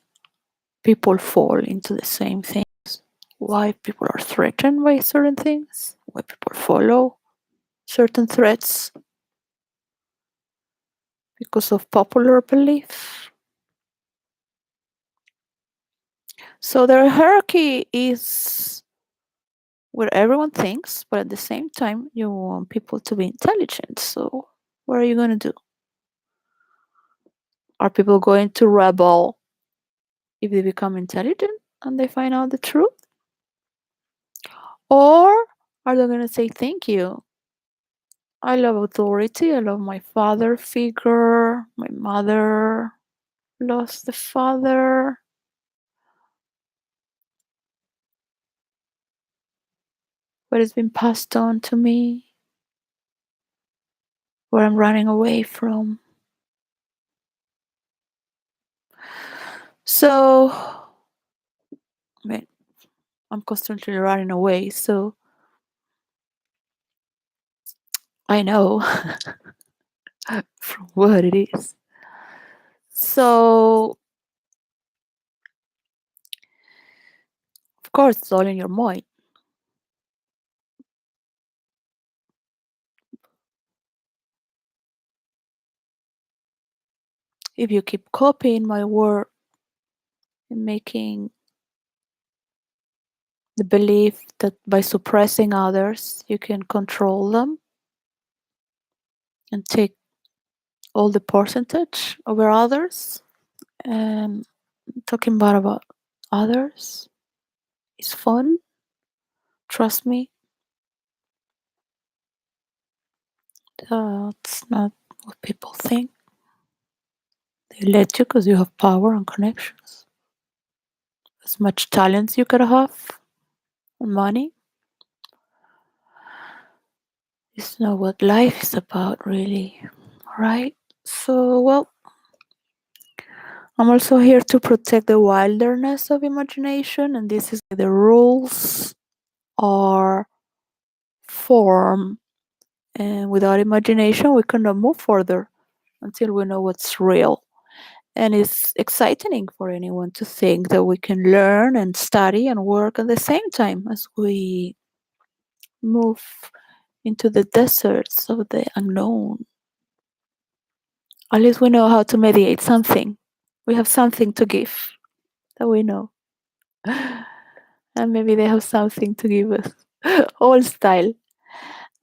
people fall into the same things, why people are threatened by certain things, why people follow certain threats because of popular belief. So the hierarchy is where everyone thinks, but at the same time, you want people to be intelligent. So what are you going to do? Are people going to rebel if they become intelligent and they find out the truth? Or are they going to say, thank you? I love authority. I love my father figure. My mother lost the father. What has been passed on to me, what I'm running away from. So, I mean, I'm constantly running away, so I know from what it is. So, of course, it's all in your mind. If you keep copying my word and making the belief that by suppressing others, you can control them and take all the percentage over others, and talking about others is fun. Trust me, that's not what people think. They let you because you have power and connections. As much talent you could have and money. It's not what life is about, really. Right? So, well, I'm also here to protect the wilderness of imagination, and this is the rules are form, and without imagination we cannot move further until we know what's real. And it's exciting for anyone to think that we can learn and study and work at the same time as we move into the deserts of the unknown. At least we know how to mediate something. We have something to give that we know. And maybe they have something to give us. All style.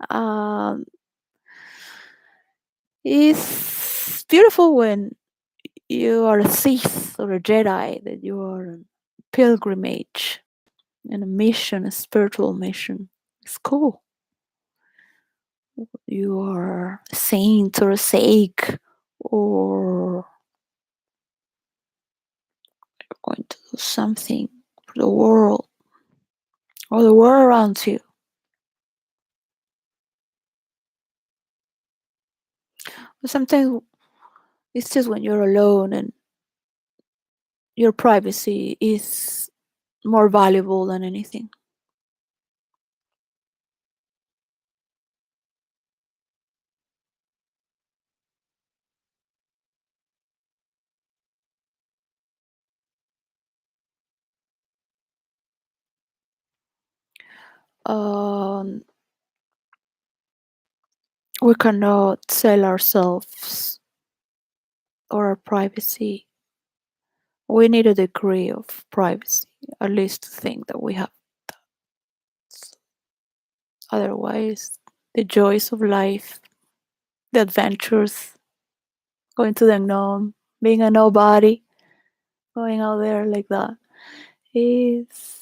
Um, it's beautiful when you are a Sith or a Jedi, that you are a pilgrimage and a mission, a spiritual mission. It's cool. You are a saint or a sage, or going to do something for the world or the world around you. But sometimes it's just when you're alone and your privacy is more valuable than anything. Um, we cannot sell ourselves or our privacy. We need a degree of privacy, at least to think that we have. Otherwise, the joys of life, the adventures, going to the unknown, being a nobody, going out there like that, is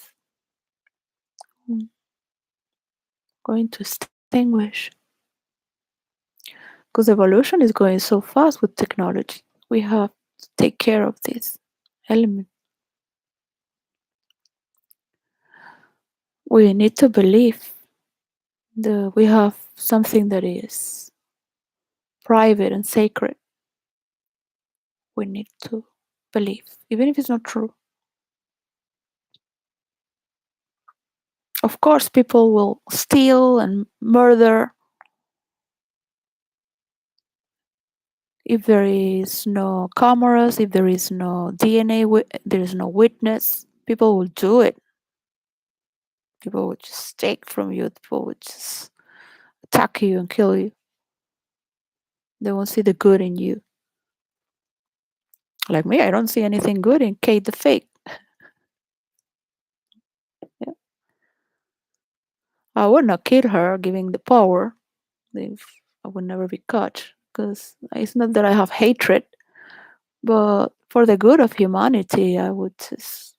going to extinguish. Because evolution is going so fast with technology. We have to take care of this element. We need to believe that we have something that is private and sacred. We need to believe, even if it's not true. Of course, people will steal and murder if there is no cameras, if there is no DNA, there is no witness. People will do it. People will just take from you. People will just attack you and kill you. They won't see the good in you. Like me, I don't see anything good in Kate the Fake. Yeah. I would not kill her, giving the power. If I would never be caught. Because it's not that I have hatred, but for the good of humanity, I would just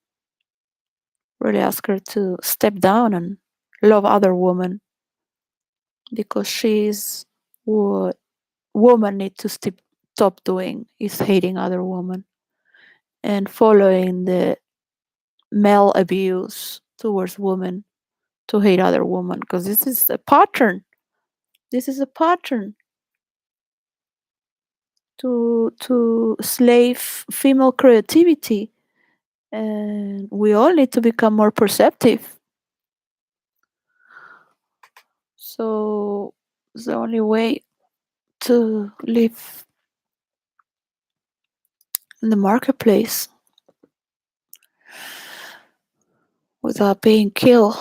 really ask her to step down and love other women, because she's what women need to stop doing, is hating other women and following the male abuse towards women, to hate other women, because this is a pattern. This is a pattern to slave female creativity, and we all need to become more perceptive. So it's the only way to live in the marketplace without being killed.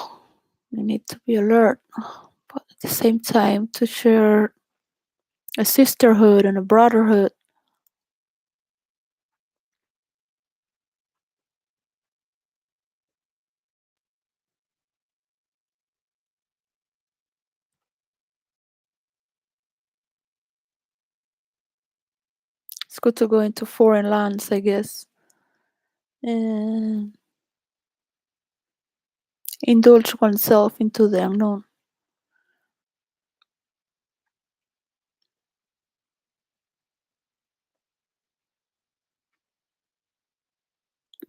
We need to be alert, but at the same time to share a sisterhood and a brotherhood. It's good to go into foreign lands, I guess, and indulge oneself into the unknown.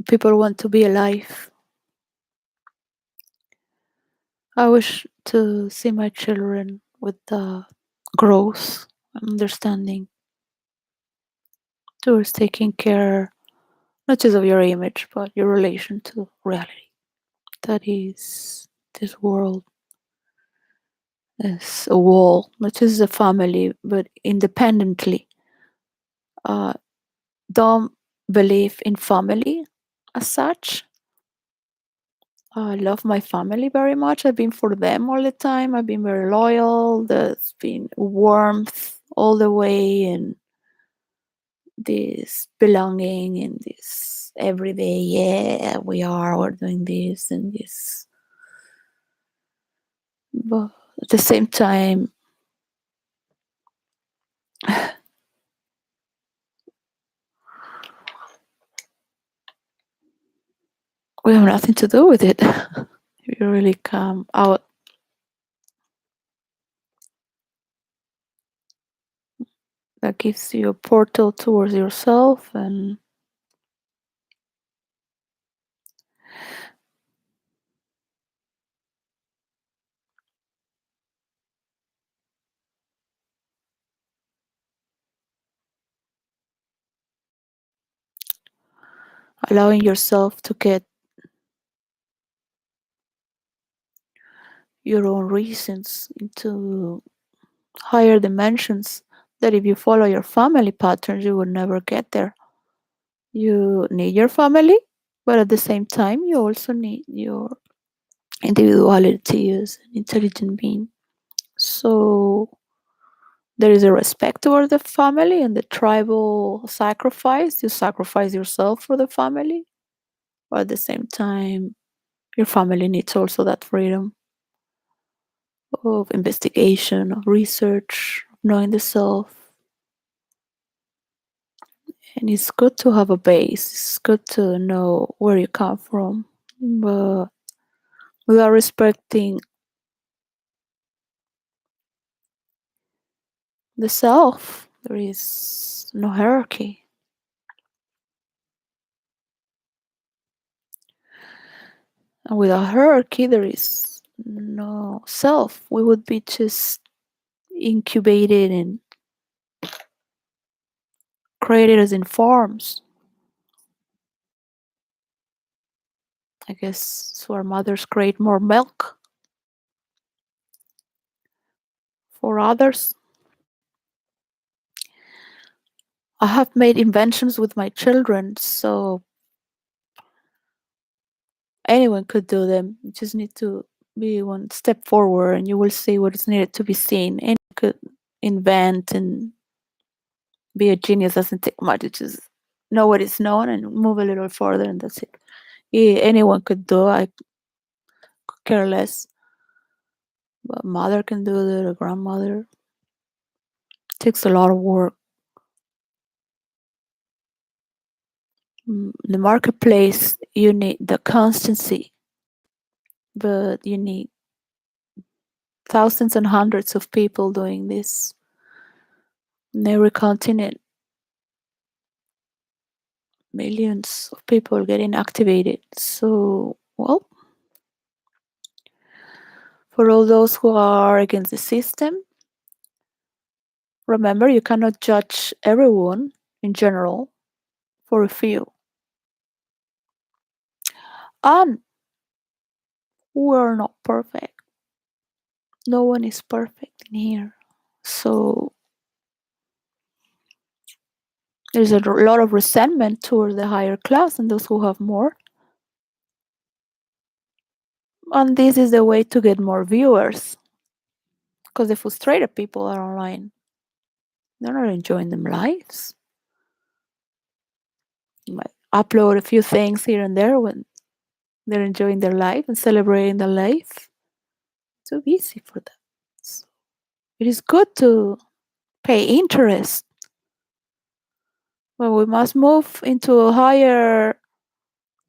People want to be alive. I wish to see my children with the growth and understanding towards taking care not just of your image, but your relation to reality. That is this world as a wall, not just a family, but independently. Uh, don't believe in family as such. I love my family very much. I've been for them all the time. I've been very loyal. There's been warmth all the way, and this belonging and this everyday, yeah, we're doing this and this. But at the same time, we have nothing to do with it. If you really come out, that gives you a portal towards yourself, and allowing yourself to get your own reasons into higher dimensions, that if you follow your family patterns, you will never get there. You need your family, but at the same time, you also need your individuality as an intelligent being. So there is a respect toward the family and the tribal sacrifice. You sacrifice yourself for the family, but at the same time, your family needs also that freedom of investigation, of research, of knowing the self. And it's good to have a base. It's good to know where you come from, but without respecting the self, there is no hierarchy. And without hierarchy, there is no self. We would be just incubated and created as in forms. I guess so our mothers create more milk for others. I have made inventions with my children, so anyone could do them. You just need to be one step forward and you will see what is needed to be seen. Anyone could invent and be a genius. Doesn't take much. You just know what is known and move a little further, and that's it. Yeah, anyone could do. I could care less. But mother can do it, a grandmother. It takes a lot of work. In the marketplace, you need the constancy, but you need thousands and hundreds of people doing this in every continent. Millions of people getting activated. So, well, for all those who are against the system, remember you cannot judge everyone in general for a few. And we're not perfect. No one is perfect in here. So there's a lot of resentment towards the higher class and those who have more. And this is the way to get more viewers. Because the frustrated people are online. They're not enjoying their lives. You might upload a few things here and there when they're enjoying their life and celebrating their life. Too busy for that. So it is good to pay interest, but we must move into a higher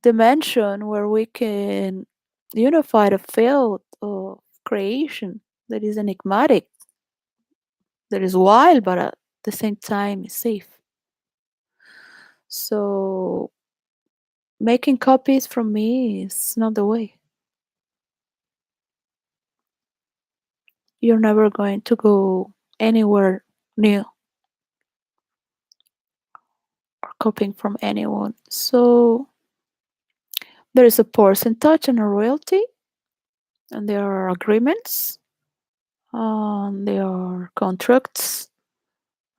dimension where we can unify the field of creation that is enigmatic, that is wild, but at the same time is safe. So making copies from me is not the way. You're never going to go anywhere new or copying from anyone. So there is a percentage and a royalty, and there are agreements. There are contracts,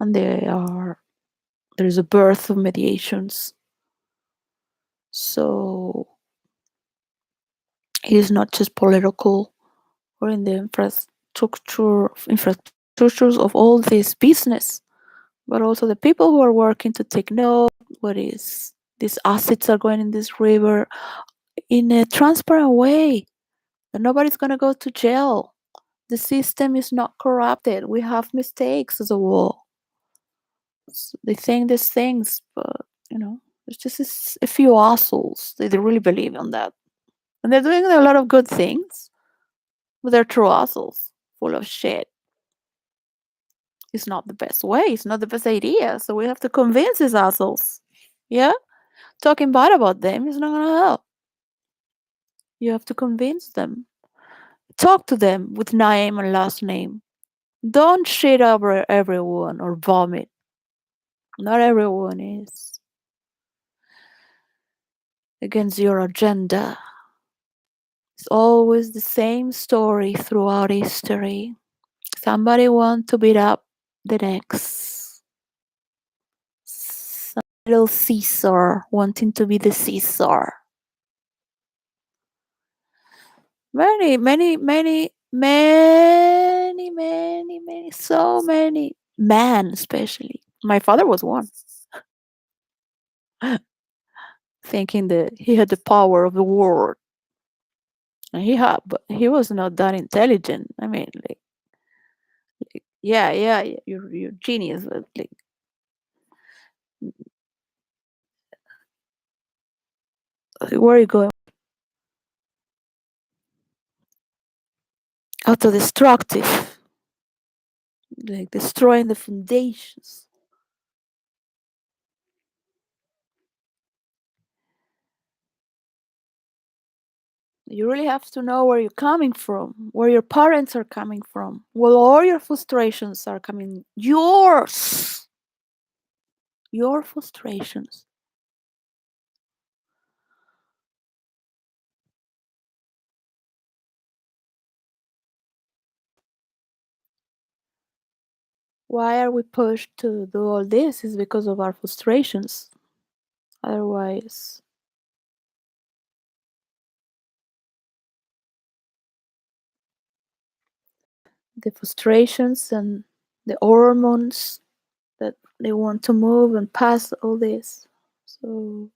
and there's a birth of mediations. So it is not just political or in the infrastructures of all this business, but also the people who are working to take note what is these assets are going in this river in a transparent way. And nobody's gonna go to jail. The system is not corrupted. We have mistakes as a whole. They think these things, but there's just a few assholes. They really believe in that. And they're doing a lot of good things, but they're true assholes, full of shit. It's not the best way. It's not the best idea. So we have to convince these assholes. Yeah? Talking bad about them is not going to help. You have to convince them. Talk to them with name and last name. Don't shit over everyone or vomit. Not everyone is against your agenda. It's always the same story throughout history. Somebody wants to beat up the next. Some little Caesar wanting to be the Caesar. Many, many, many, many, many, many, so many men, especially. My father was one, thinking that he had the power of the world. And but he was not that intelligent. I mean, yeah, you're genius, but where are you going? Auto-destructive, like destroying the foundations. You really have to know where you're coming from, where your parents are coming from, where all your frustrations are coming. Your frustrations. Why are we pushed to do all this? Is because of our frustrations. Otherwise, the frustrations and the hormones that they want to move and pass all this. So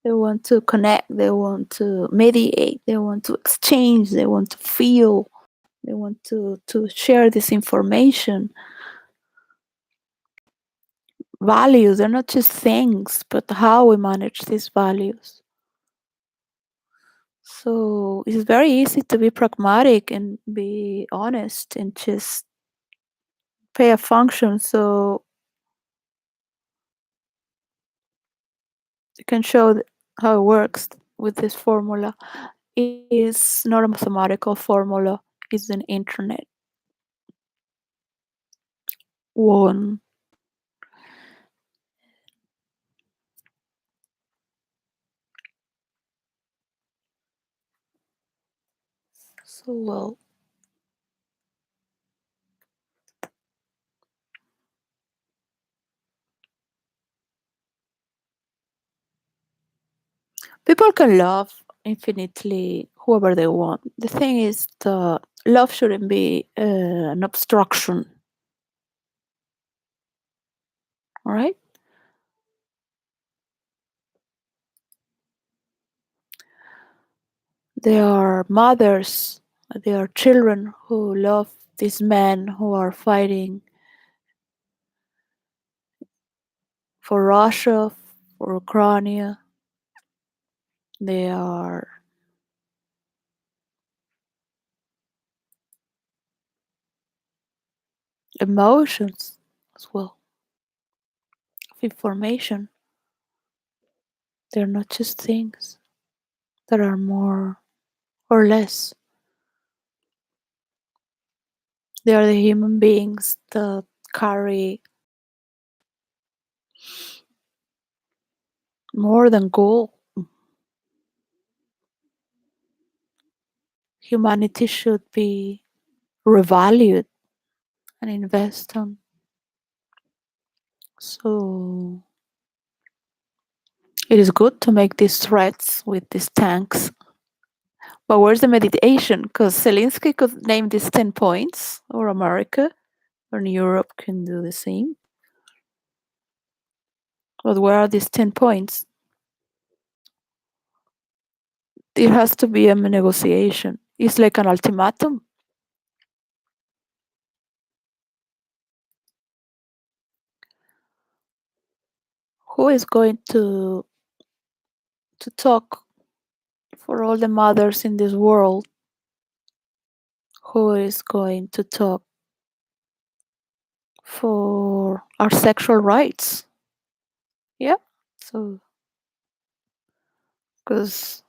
they want to connect, they want to mediate, they want to exchange, they want to feel, they want to share this information. Values, they're not just things, but how we manage these values. So it's very easy to be pragmatic and be honest and just pay a function so you can show how it works with this formula. It is not a mathematical formula, it's an internet one. So well, people can love infinitely whoever they want. The thing is, the love shouldn't be an obstruction. All right. There are mothers, there are children who love these men who are fighting for Russia, for Ukraine. They are emotions as well, of information. They're not just things. There are more or less. They are the human beings that carry more than gold. Humanity should be revalued and invest on. So it is good to make these threats with these tanks. But where's the meditation? Because Zelensky could name these 10 points, or America, or Europe can do the same. But where are these 10 points? It has to be a negotiation. It's like an ultimatum. Who is going to talk for all the mothers in this world? Who is going to talk for our sexual rights? Yeah. So, because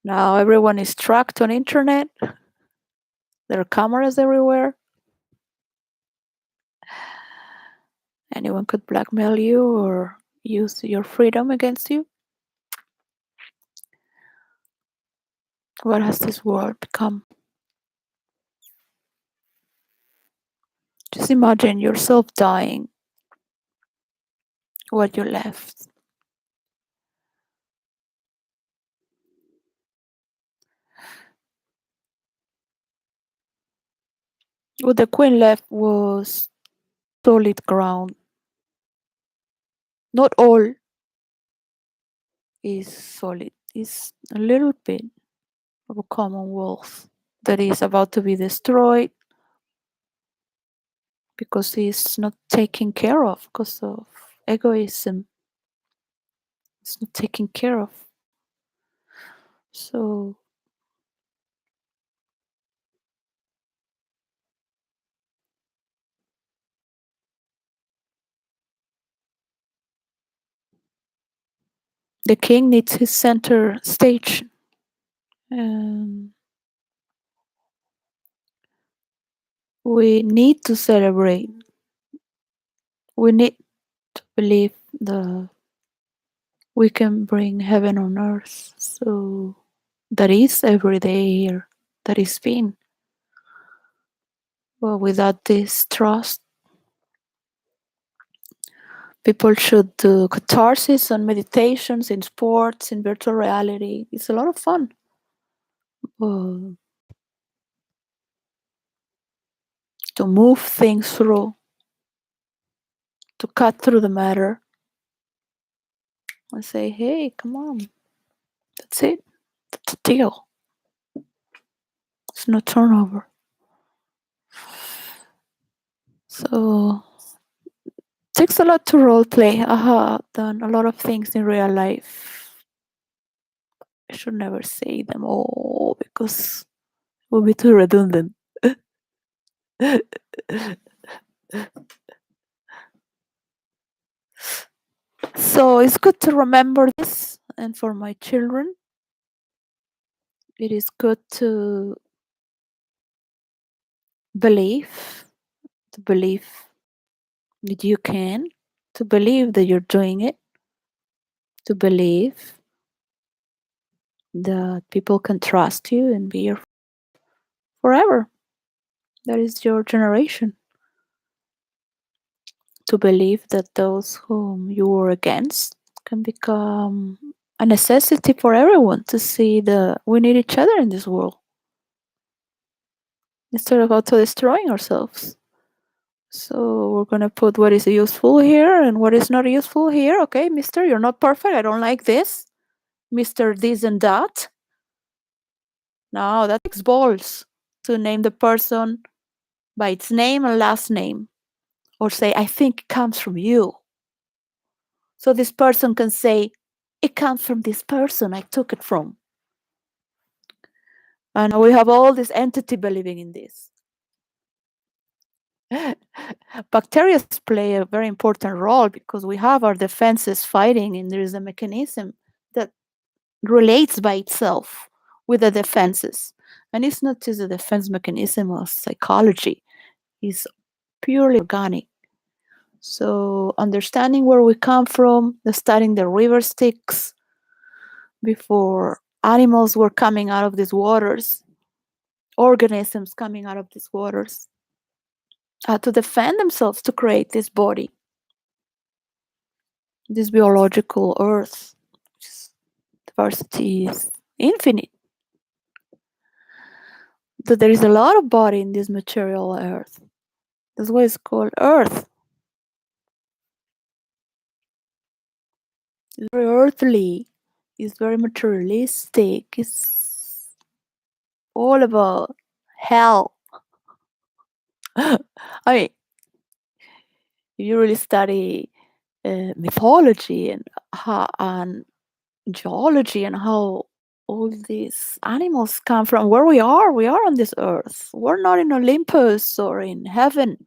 now everyone is tracked on internet. There are cameras everywhere. Anyone could blackmail you or use your freedom against you. What has this world become? Just imagine yourself dying. What you left. What the queen left was solid ground. Not all is solid. It's a little bit of a commonwealth that is about to be destroyed because it's not taken care of, because of egoism. It's not taken care of. So the king needs his center stage. We need to celebrate. We need to believe that we can bring heaven on earth. So that is every day here. That is been. Well, without this trust, people should do catharsis and meditations in sports, in virtual reality. It's a lot of fun. To move things through, to cut through the matter and say, hey, come on. That's it. That's the deal. It's no turnover. So it takes a lot to role play. I have done a lot of things in real life. I should never say them all because it will be too redundant. So it's good to remember this, and for my children, it is good to believe that you can, to believe that you're doing it, to believe that people can trust you and be your forever. That is your generation. To believe that those whom you were against can become a necessity for everyone to see that we need each other in this world instead of auto-destroying ourselves. So we're gonna put what is useful here and what is not useful here. Okay, mister, you're not perfect. I don't like this. Mr. This and that. No, that takes balls to name the person by its name and last name. Or say, I think it comes from you. So this person can say, it comes from this person I took it from. And we have all this entity believing in this. Bacteria play a very important role because we have our defenses fighting, and there is a mechanism that relates by itself with the defenses. And it's not just a defense mechanism of psychology, it's purely organic. So understanding where we come from, studying the river Styx before animals were coming out of these waters, organisms coming out of these waters to defend themselves, to create this body, this biological earth. Diversity is infinite. That there is a lot of body in this material earth. That's why it's called earth. It's very earthly. It's very materialistic. It's all about hell. I mean, if you really study mythology and geology and how all these animals come from, where we are on this earth. We're not in Olympus or in heaven.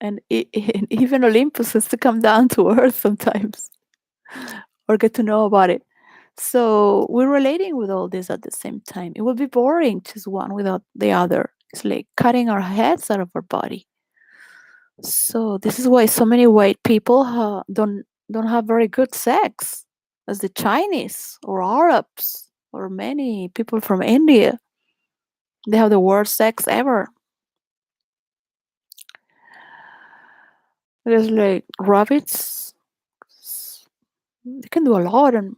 And even Olympus has to come down to earth sometimes or get to know about it. So we're relating with all this at the same time. It would be boring just one without the other. It's like cutting our heads out of our body. So this is why so many white people don't have very good sex, as the Chinese or Arabs or many people from India. They have the worst sex ever. There's like rabbits. They can do a lot in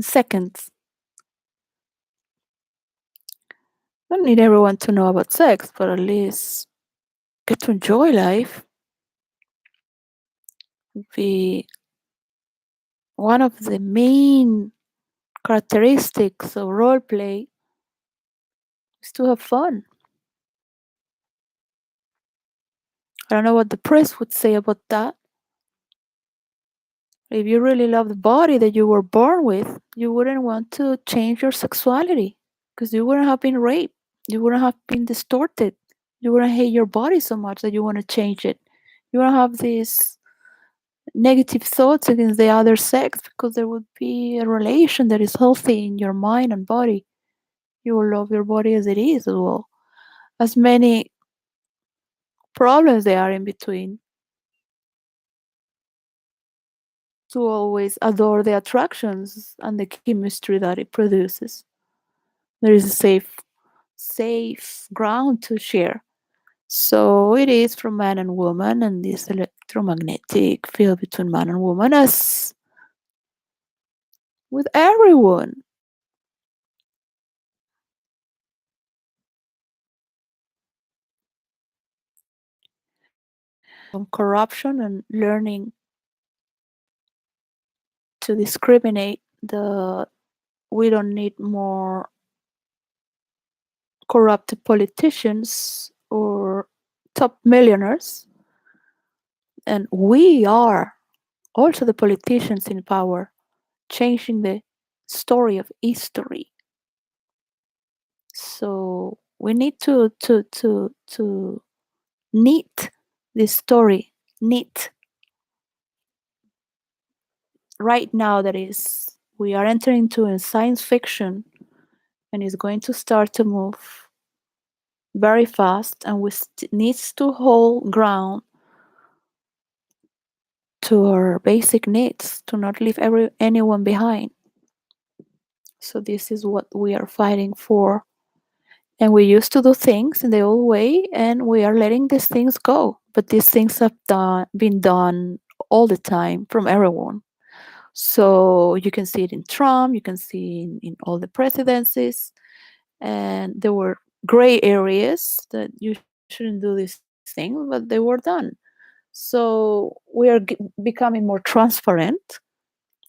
seconds. Don't need everyone to know about sex, but at least get to enjoy life. Be one of the main characteristics of role play is to have fun. I don't know what the press would say about that. If you really love the body that you were born with, you wouldn't want to change your sexuality because you wouldn't have been raped. You wouldn't have been distorted. You wouldn't hate your body so much that you want to change it. You wouldn't have these negative thoughts against the other sex because there would be a relation that is healthy in your mind and body. You will love your body as it is as well. As many problems there are in between, to always adore the attractions and the chemistry that it produces. There is a safe ground to share. So it is from man and woman, and this electromagnetic field between man and woman, as with everyone. From corruption and learning to discriminate, we don't need more corrupt politicians or top millionaires, and we are also the politicians in power, changing the story of history. So we need to knit this story, knit right now. That is, we are entering into a science fiction, and it's going to start to move very fast, and we needs to hold ground to our basic needs, to not leave anyone behind. So this is what we are fighting for. And we used to do things in the old way, and we are letting these things go. But these things have been done all the time from everyone. So you can see it in Trump, you can see in all the presidencies, and there were gray areas that you shouldn't do these things, but they were done. So we are becoming more transparent,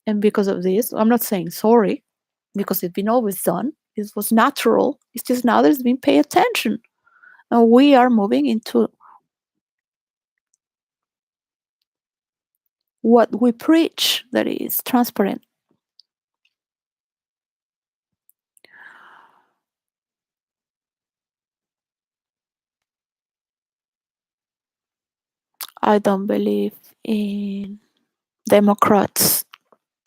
and because of this, I'm not saying sorry, because it's been always done. It was natural. It's just now there's been pay attention, and we are moving into what we preach, that is transparent. I don't believe in Democrats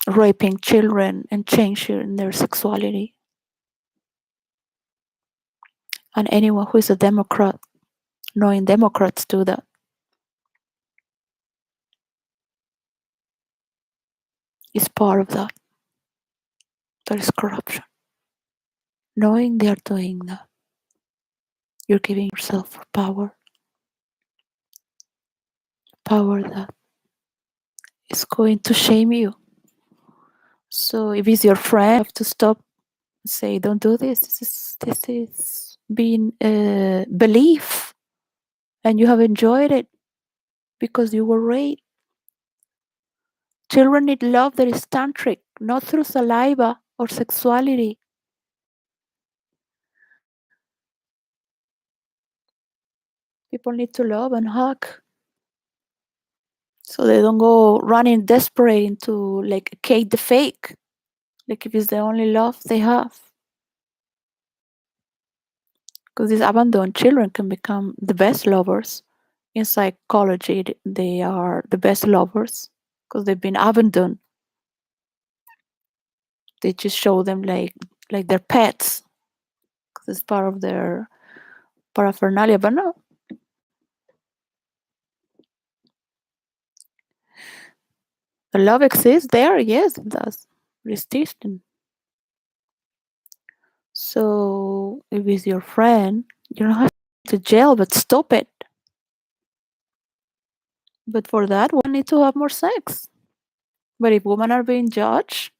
raping children and changing their sexuality. And anyone who is a Democrat, knowing Democrats do that, is part of that. That is corruption. Knowing they are doing that, you're giving yourself power. Power that is going to shame you. So if it's your friend, you have to stop. Say, don't do this. This is being belief, and you have enjoyed it because you were raped. Children need love that is tantric, not through saliva or sexuality. People need to love and hug, so they don't go running desperate into like Kate the fake. Like if it's the only love they have. Because these abandoned children can become the best lovers. In psychology, they are the best lovers because they've been abandoned. They just show them like their pets because it's part of their paraphernalia. But no, the love exists there. Yes, it does. It's distant. So if it's your friend, you don't have to jail, but stop it. But for that, one need to have more sex. But if women are being judged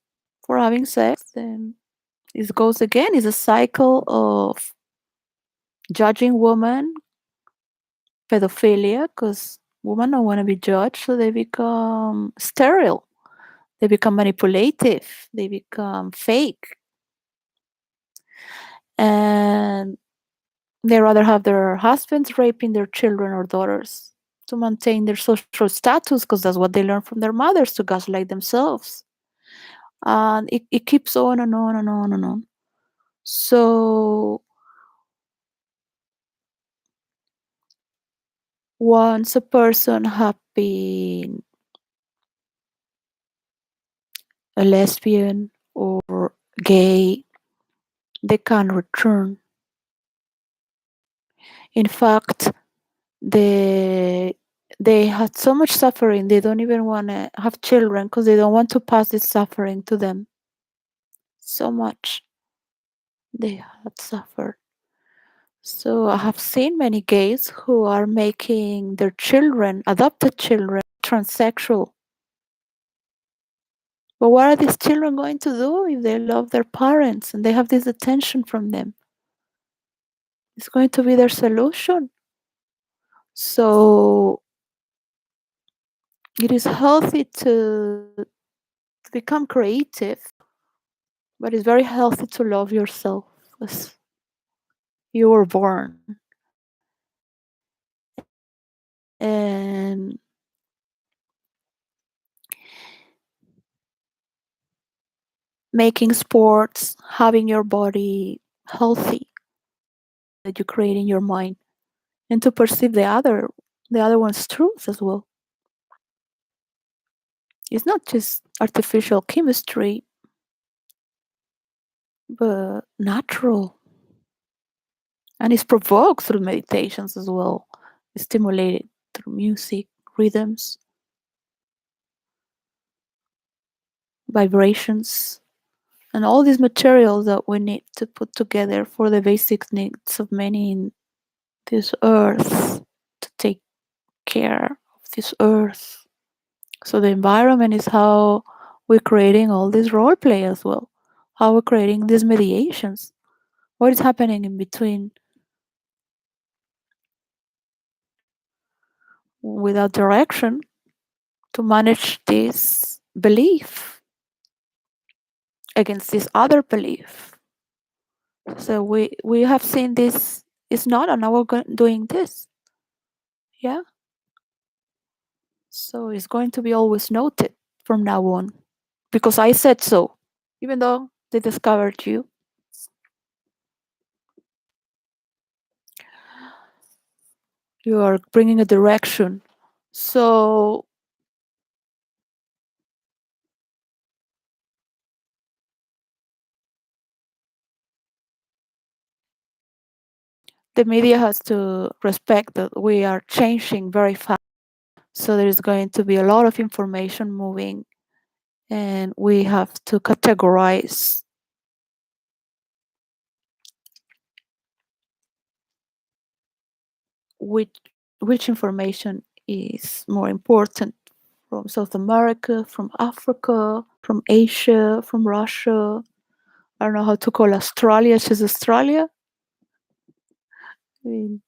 for having sex, then it goes again. It's a cycle of judging women, pedophilia, because women don't want to be judged, so they become sterile. They become manipulative. They become fake. And they rather have their husbands raping their children or daughters to maintain their social status because that's what they learn from their mothers to gaslight themselves. And it keeps on and on and on and on. So once a person have been a lesbian or gay, they can return. In fact, they had so much suffering, they don't even want to have children because they don't want to pass this suffering to them. So much they had suffered. So I have seen many gays who are making their children, adopted children, transsexual. But what are these children going to do if they love their parents and they have this attention from them? It's going to be their solution. So it is healthy to become creative, but it's very healthy to love yourself as you were born. And making sports, having your body healthy that you create in your mind, and to perceive the other one's truth as well. It's not just artificial chemistry, but natural. And it's provoked through meditations as well. It's stimulated through music, rhythms, vibrations, and all these materials that we need to put together for the basic needs of many in this earth, to take care of this earth. So the environment is how we're creating all this role play as well, how we're creating these mediations, what is happening in between without direction to manage this belief against this other belief. So we have seen this is not, and now we're doing this. Yeah. So it's going to be always noted from now on, because I said so, even though they discovered you. You are bringing a direction. So the media has to respect that we are changing very fast. So there is going to be a lot of information moving, and we have to categorize which information is more important, from South America, from Africa, from Asia, from Russia. I don't know how to call Australia. She's Australia. I mean,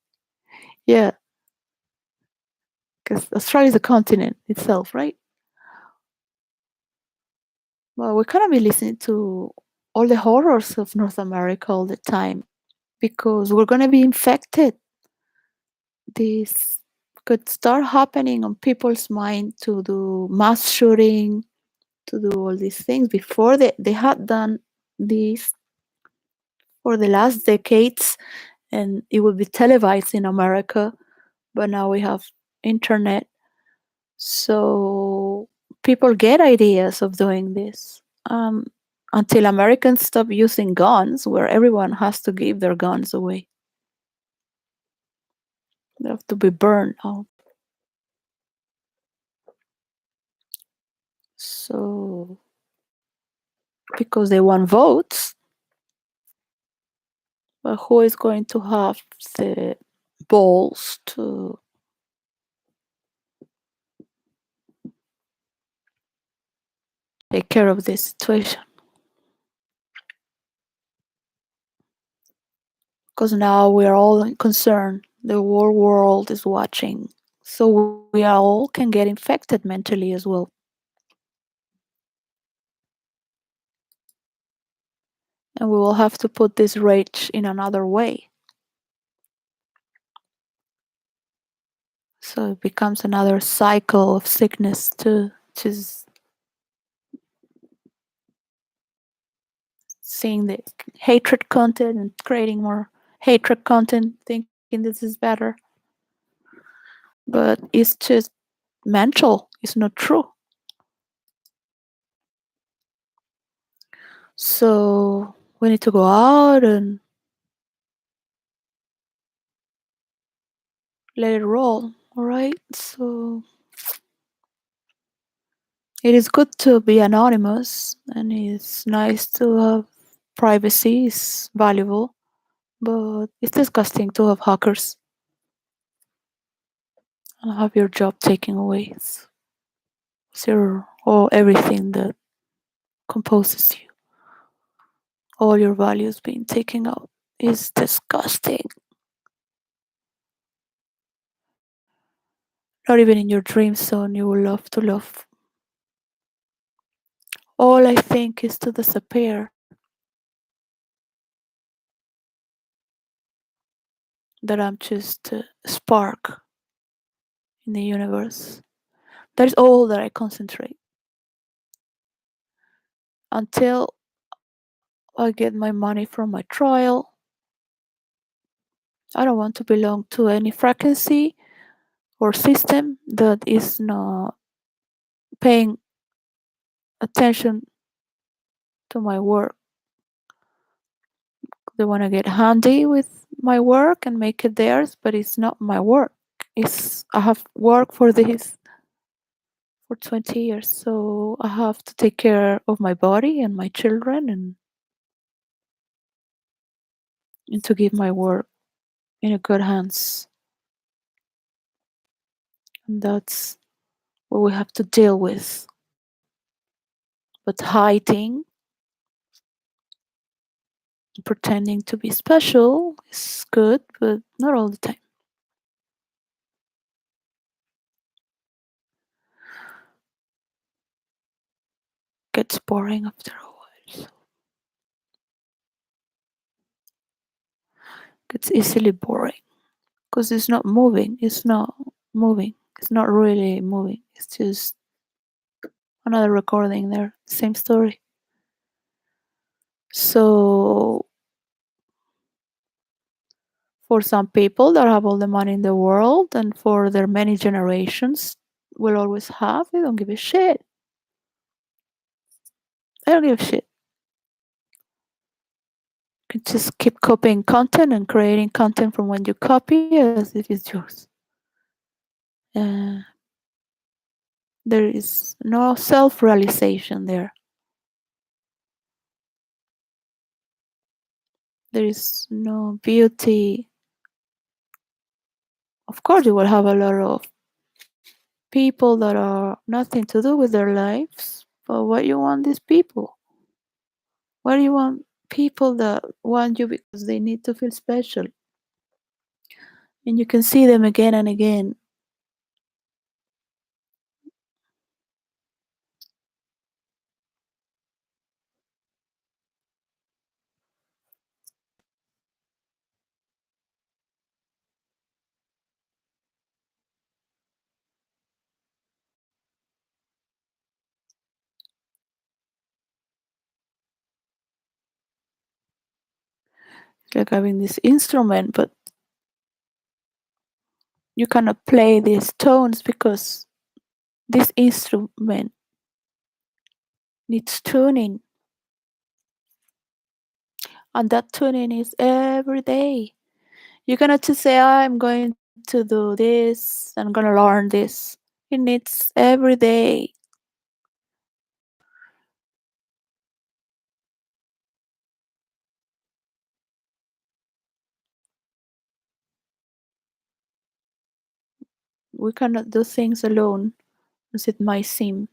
yeah, because Australia is a continent itself, right? Well, we cannot be listening to all the horrors of North America all the time because we're going to be infected. This could start happening on people's mind to do mass shooting, to do all these things. Before they had done this for the last decades, and it would be televised in America, but now we have internet. So people get ideas of doing this. Until Americans stop using guns, where everyone has to give their guns away, they have to be burned out. So, because they want votes, but who is going to have the balls to take care of this situation? Because now we are all concerned. The whole world is watching. So we all can get infected mentally as well. And we will have to put this rage in another way. So it becomes another cycle of sickness too, just seeing the hatred content and creating more hatred content, thinking this is better. But it's just mental, it's not true. So we need to go out and let it roll, all right? So it is good to be anonymous, and it's nice to have privacy, is valuable, but it's disgusting to have hackers and have your job taken away. It's your or everything that composes you, all your values being taken out. Is disgusting. Not even in your dream zone you will love to love. All I think is to disappear, that I'm just a spark in the universe. That is all that I concentrate until I get my money from my trial. I don't want to belong to any frequency or system that is not paying attention to my work. They want to get handy with my work and make it theirs, but it's not my work. I have worked for this for 20 years, so I have to take care of my body and my children, and to give my work in a good hands. And that's what we have to deal with. But hiding, pretending to be special is good, but not all the time. Gets boring after a while. So gets easily boring because it's not moving. It's not moving. It's not really moving. It's just another recording there. Same story. So for some people that have all the money in the world, and for their many generations will always have, they don't give a shit. They don't give a shit. You can just keep copying content and creating content from when you copy as if it's yours. Uh, there is no self-realization there. There is no beauty Of course, you will have a lot of people that are nothing to do with their lives. But what you want these people? What do you want people that want you because they need to feel special? And you can see them again and again. It's like having this instrument, but you cannot play these tones because this instrument needs tuning, and that tuning is every day. You cannot just say, I'm going to do this, I'm going to learn this. It needs every day. We cannot do things alone, as it might seem.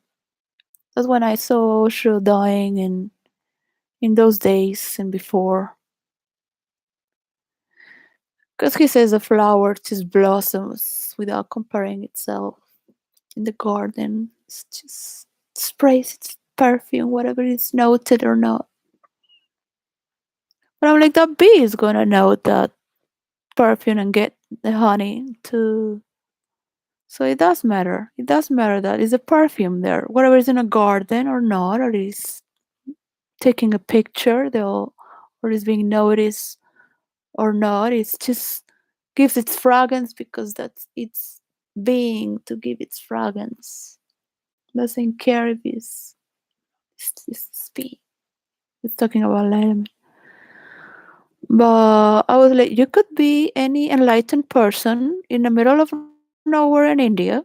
That's when I saw Osho dying and in those days and before. Because he says a flower just blossoms without comparing itself in the garden. It just sprays its perfume, whatever it's noted or not. But I'm like, that bee is gonna note that perfume and get the honey too. So it does matter. It does matter that it's a perfume there, whatever is in a garden or not, or is taking a picture, they'll or is being noticed or not. It's just gives its fragrance because that's its being to give its fragrance. Doesn't care if it's speed. It's talking about enlightenment. But I was like, you could be any enlightened person in the middle of nowhere in India,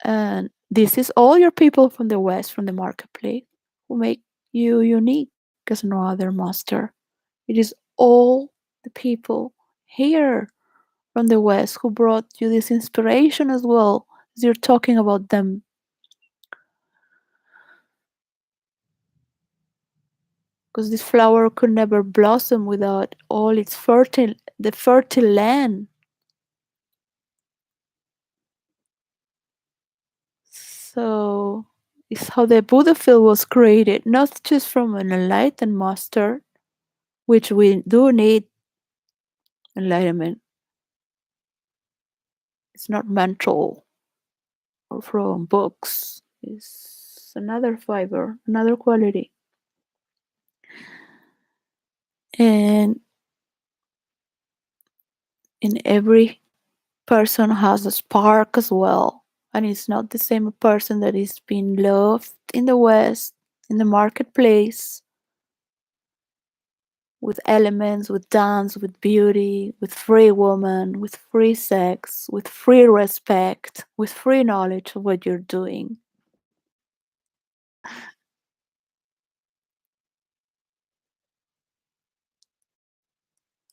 and this is all your people from the West, from the marketplace, who make you unique as no other master. It is all the people here from the West who brought you this inspiration as well as you're talking about them. Because this flower could never blossom without all its the fertile land. So it's how the Buddha field was created, not just from an enlightened master, which we do need enlightenment. It's not mental or from books. It's another fiber, another quality. And in every person has a spark as well. And it's not the same person that is being loved in the West, in the marketplace, with elements, with dance, with beauty, with free woman, with free sex, with free respect, with free knowledge of what you're doing.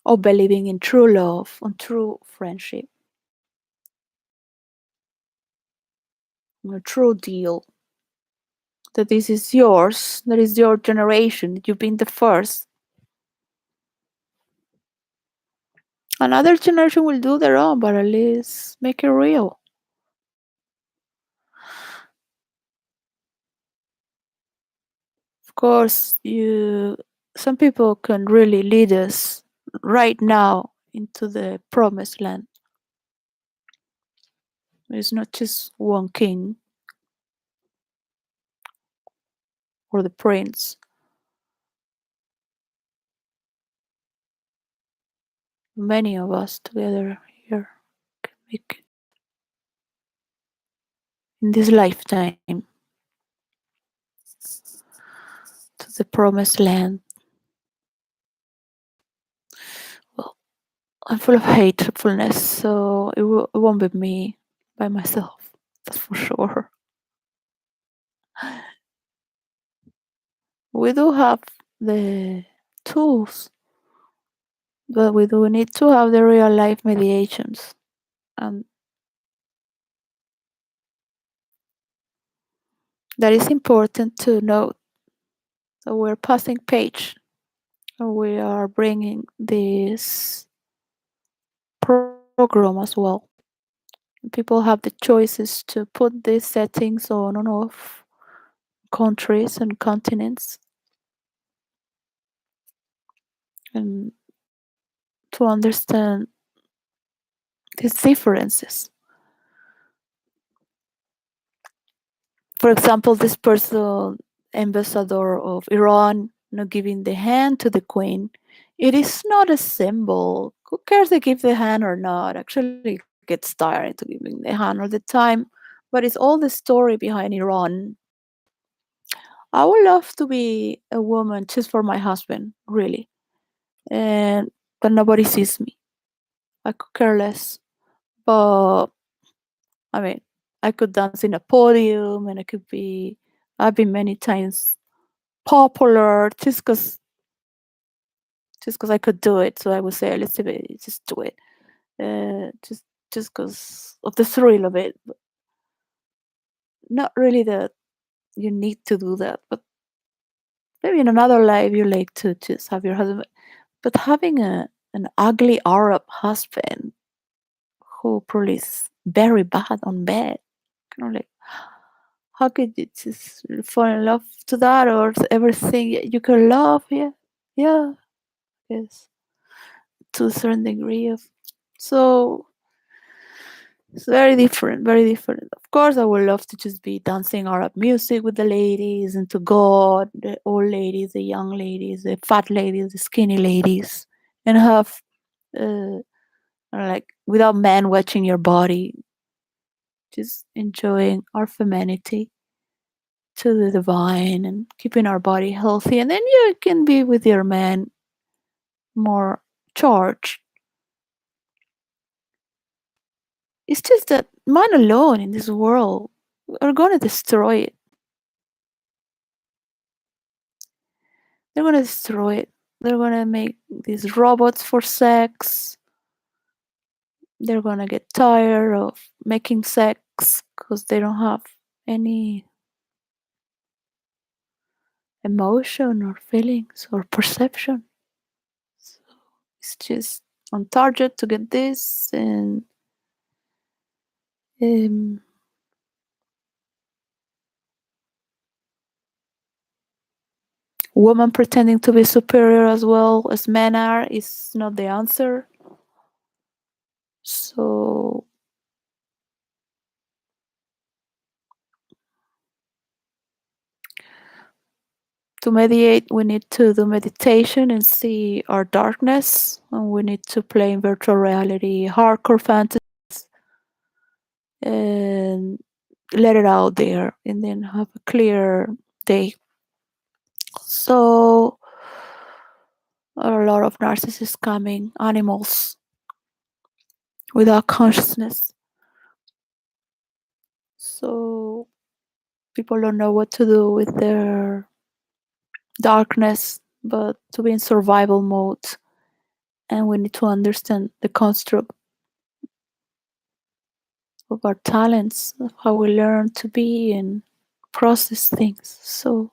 Or believing in true love, on true friendship, on a true deal. That this is yours, that is your generation, you've been the first. Another generation will do their own, but at least make it real. Of course, you some people can really lead us right now into the promised land. It's not just one king or the prince. Many of us together here can make it in this lifetime to the promised land. Well, I'm full of hatefulness, so it won't be me by myself. That's for sure. We do have the tools, but we do need to have the real life mediations. And that is important to note that we're passing page. We are bringing this program as well. People have the choices to put these settings on and off countries and continents, and to understand these differences. For example, this person, ambassador of Iran, giving the hand to the queen, it is not a symbol. Who cares they give the hand or not? Actually, it gets tiring to giving the hand all the time. But it's all the story behind Iran. I would love to be a woman just for my husband, really. And but nobody sees me. I could care less. But I mean, I could dance in a podium, and I've been many times popular just because I could do it. So I would say, let's just do it, just because of the thrill of it. But not really that you need to do that, but maybe in another life you like to just have your husband. But having an ugly Arab husband who probably is very bad on bed, kind of like, how could you just fall in love to that, or everything you can love? Yeah, yeah, yes, to a certain degree of. So it's very different, very different. Of course, I would love to just be dancing Arab music with the ladies and to God, the old ladies, the young ladies, the fat ladies, the skinny ladies, and have like without men watching your body, just enjoying our femininity to the divine and keeping our body healthy. And then you can be with your man more charged. It's just that man alone in this world are going to destroy it. They're going to destroy it. They're going to make these robots for sex. They're going to get tired of making sex because they don't have any emotion or feelings or perception. So it's just on target to get this, and um, women pretending to be superior as well as men are is not the answer. So to mediate, we need to do meditation and see our darkness, and we need to play in virtual reality hardcore fantasy and let it out there, and then have a clear day. So a lot of narcissists coming, animals without consciousness. So people don't know what to do with their darkness, but to be in survival mode. And we need to understand the construct of our talents, of how we learn to be and process things. So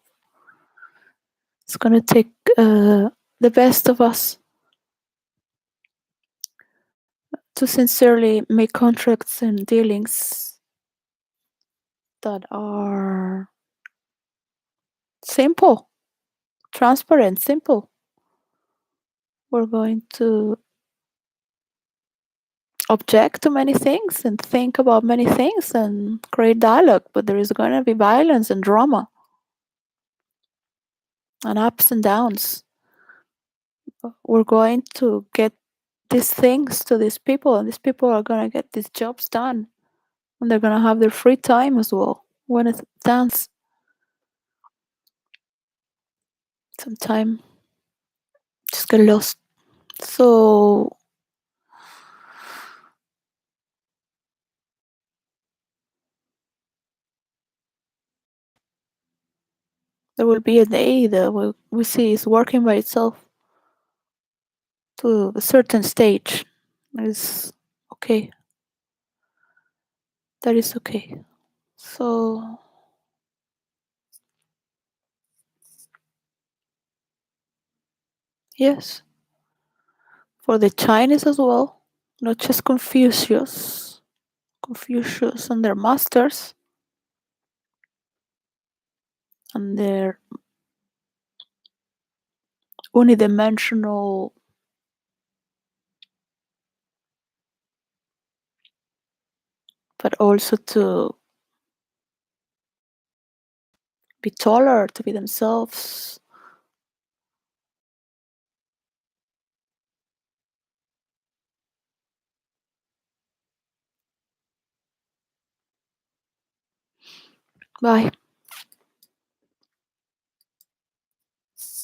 it's going to take the best of us to sincerely make contracts and dealings that are simple, transparent, simple. We're going to object to many things and think about many things and create dialogue, but there is going to be violence and drama and ups and downs. We're going to get these things to these people, and these people are going to get these jobs done, and they're going to have their free time as well when it dance. Sometime just get lost. So there will be a day that we see is working by itself to a certain stage. It's okay. that is okay. So yes, for the Chinese as well, not just Confucius and their masters and their unidimensional but also to be taller, to be themselves. Bye.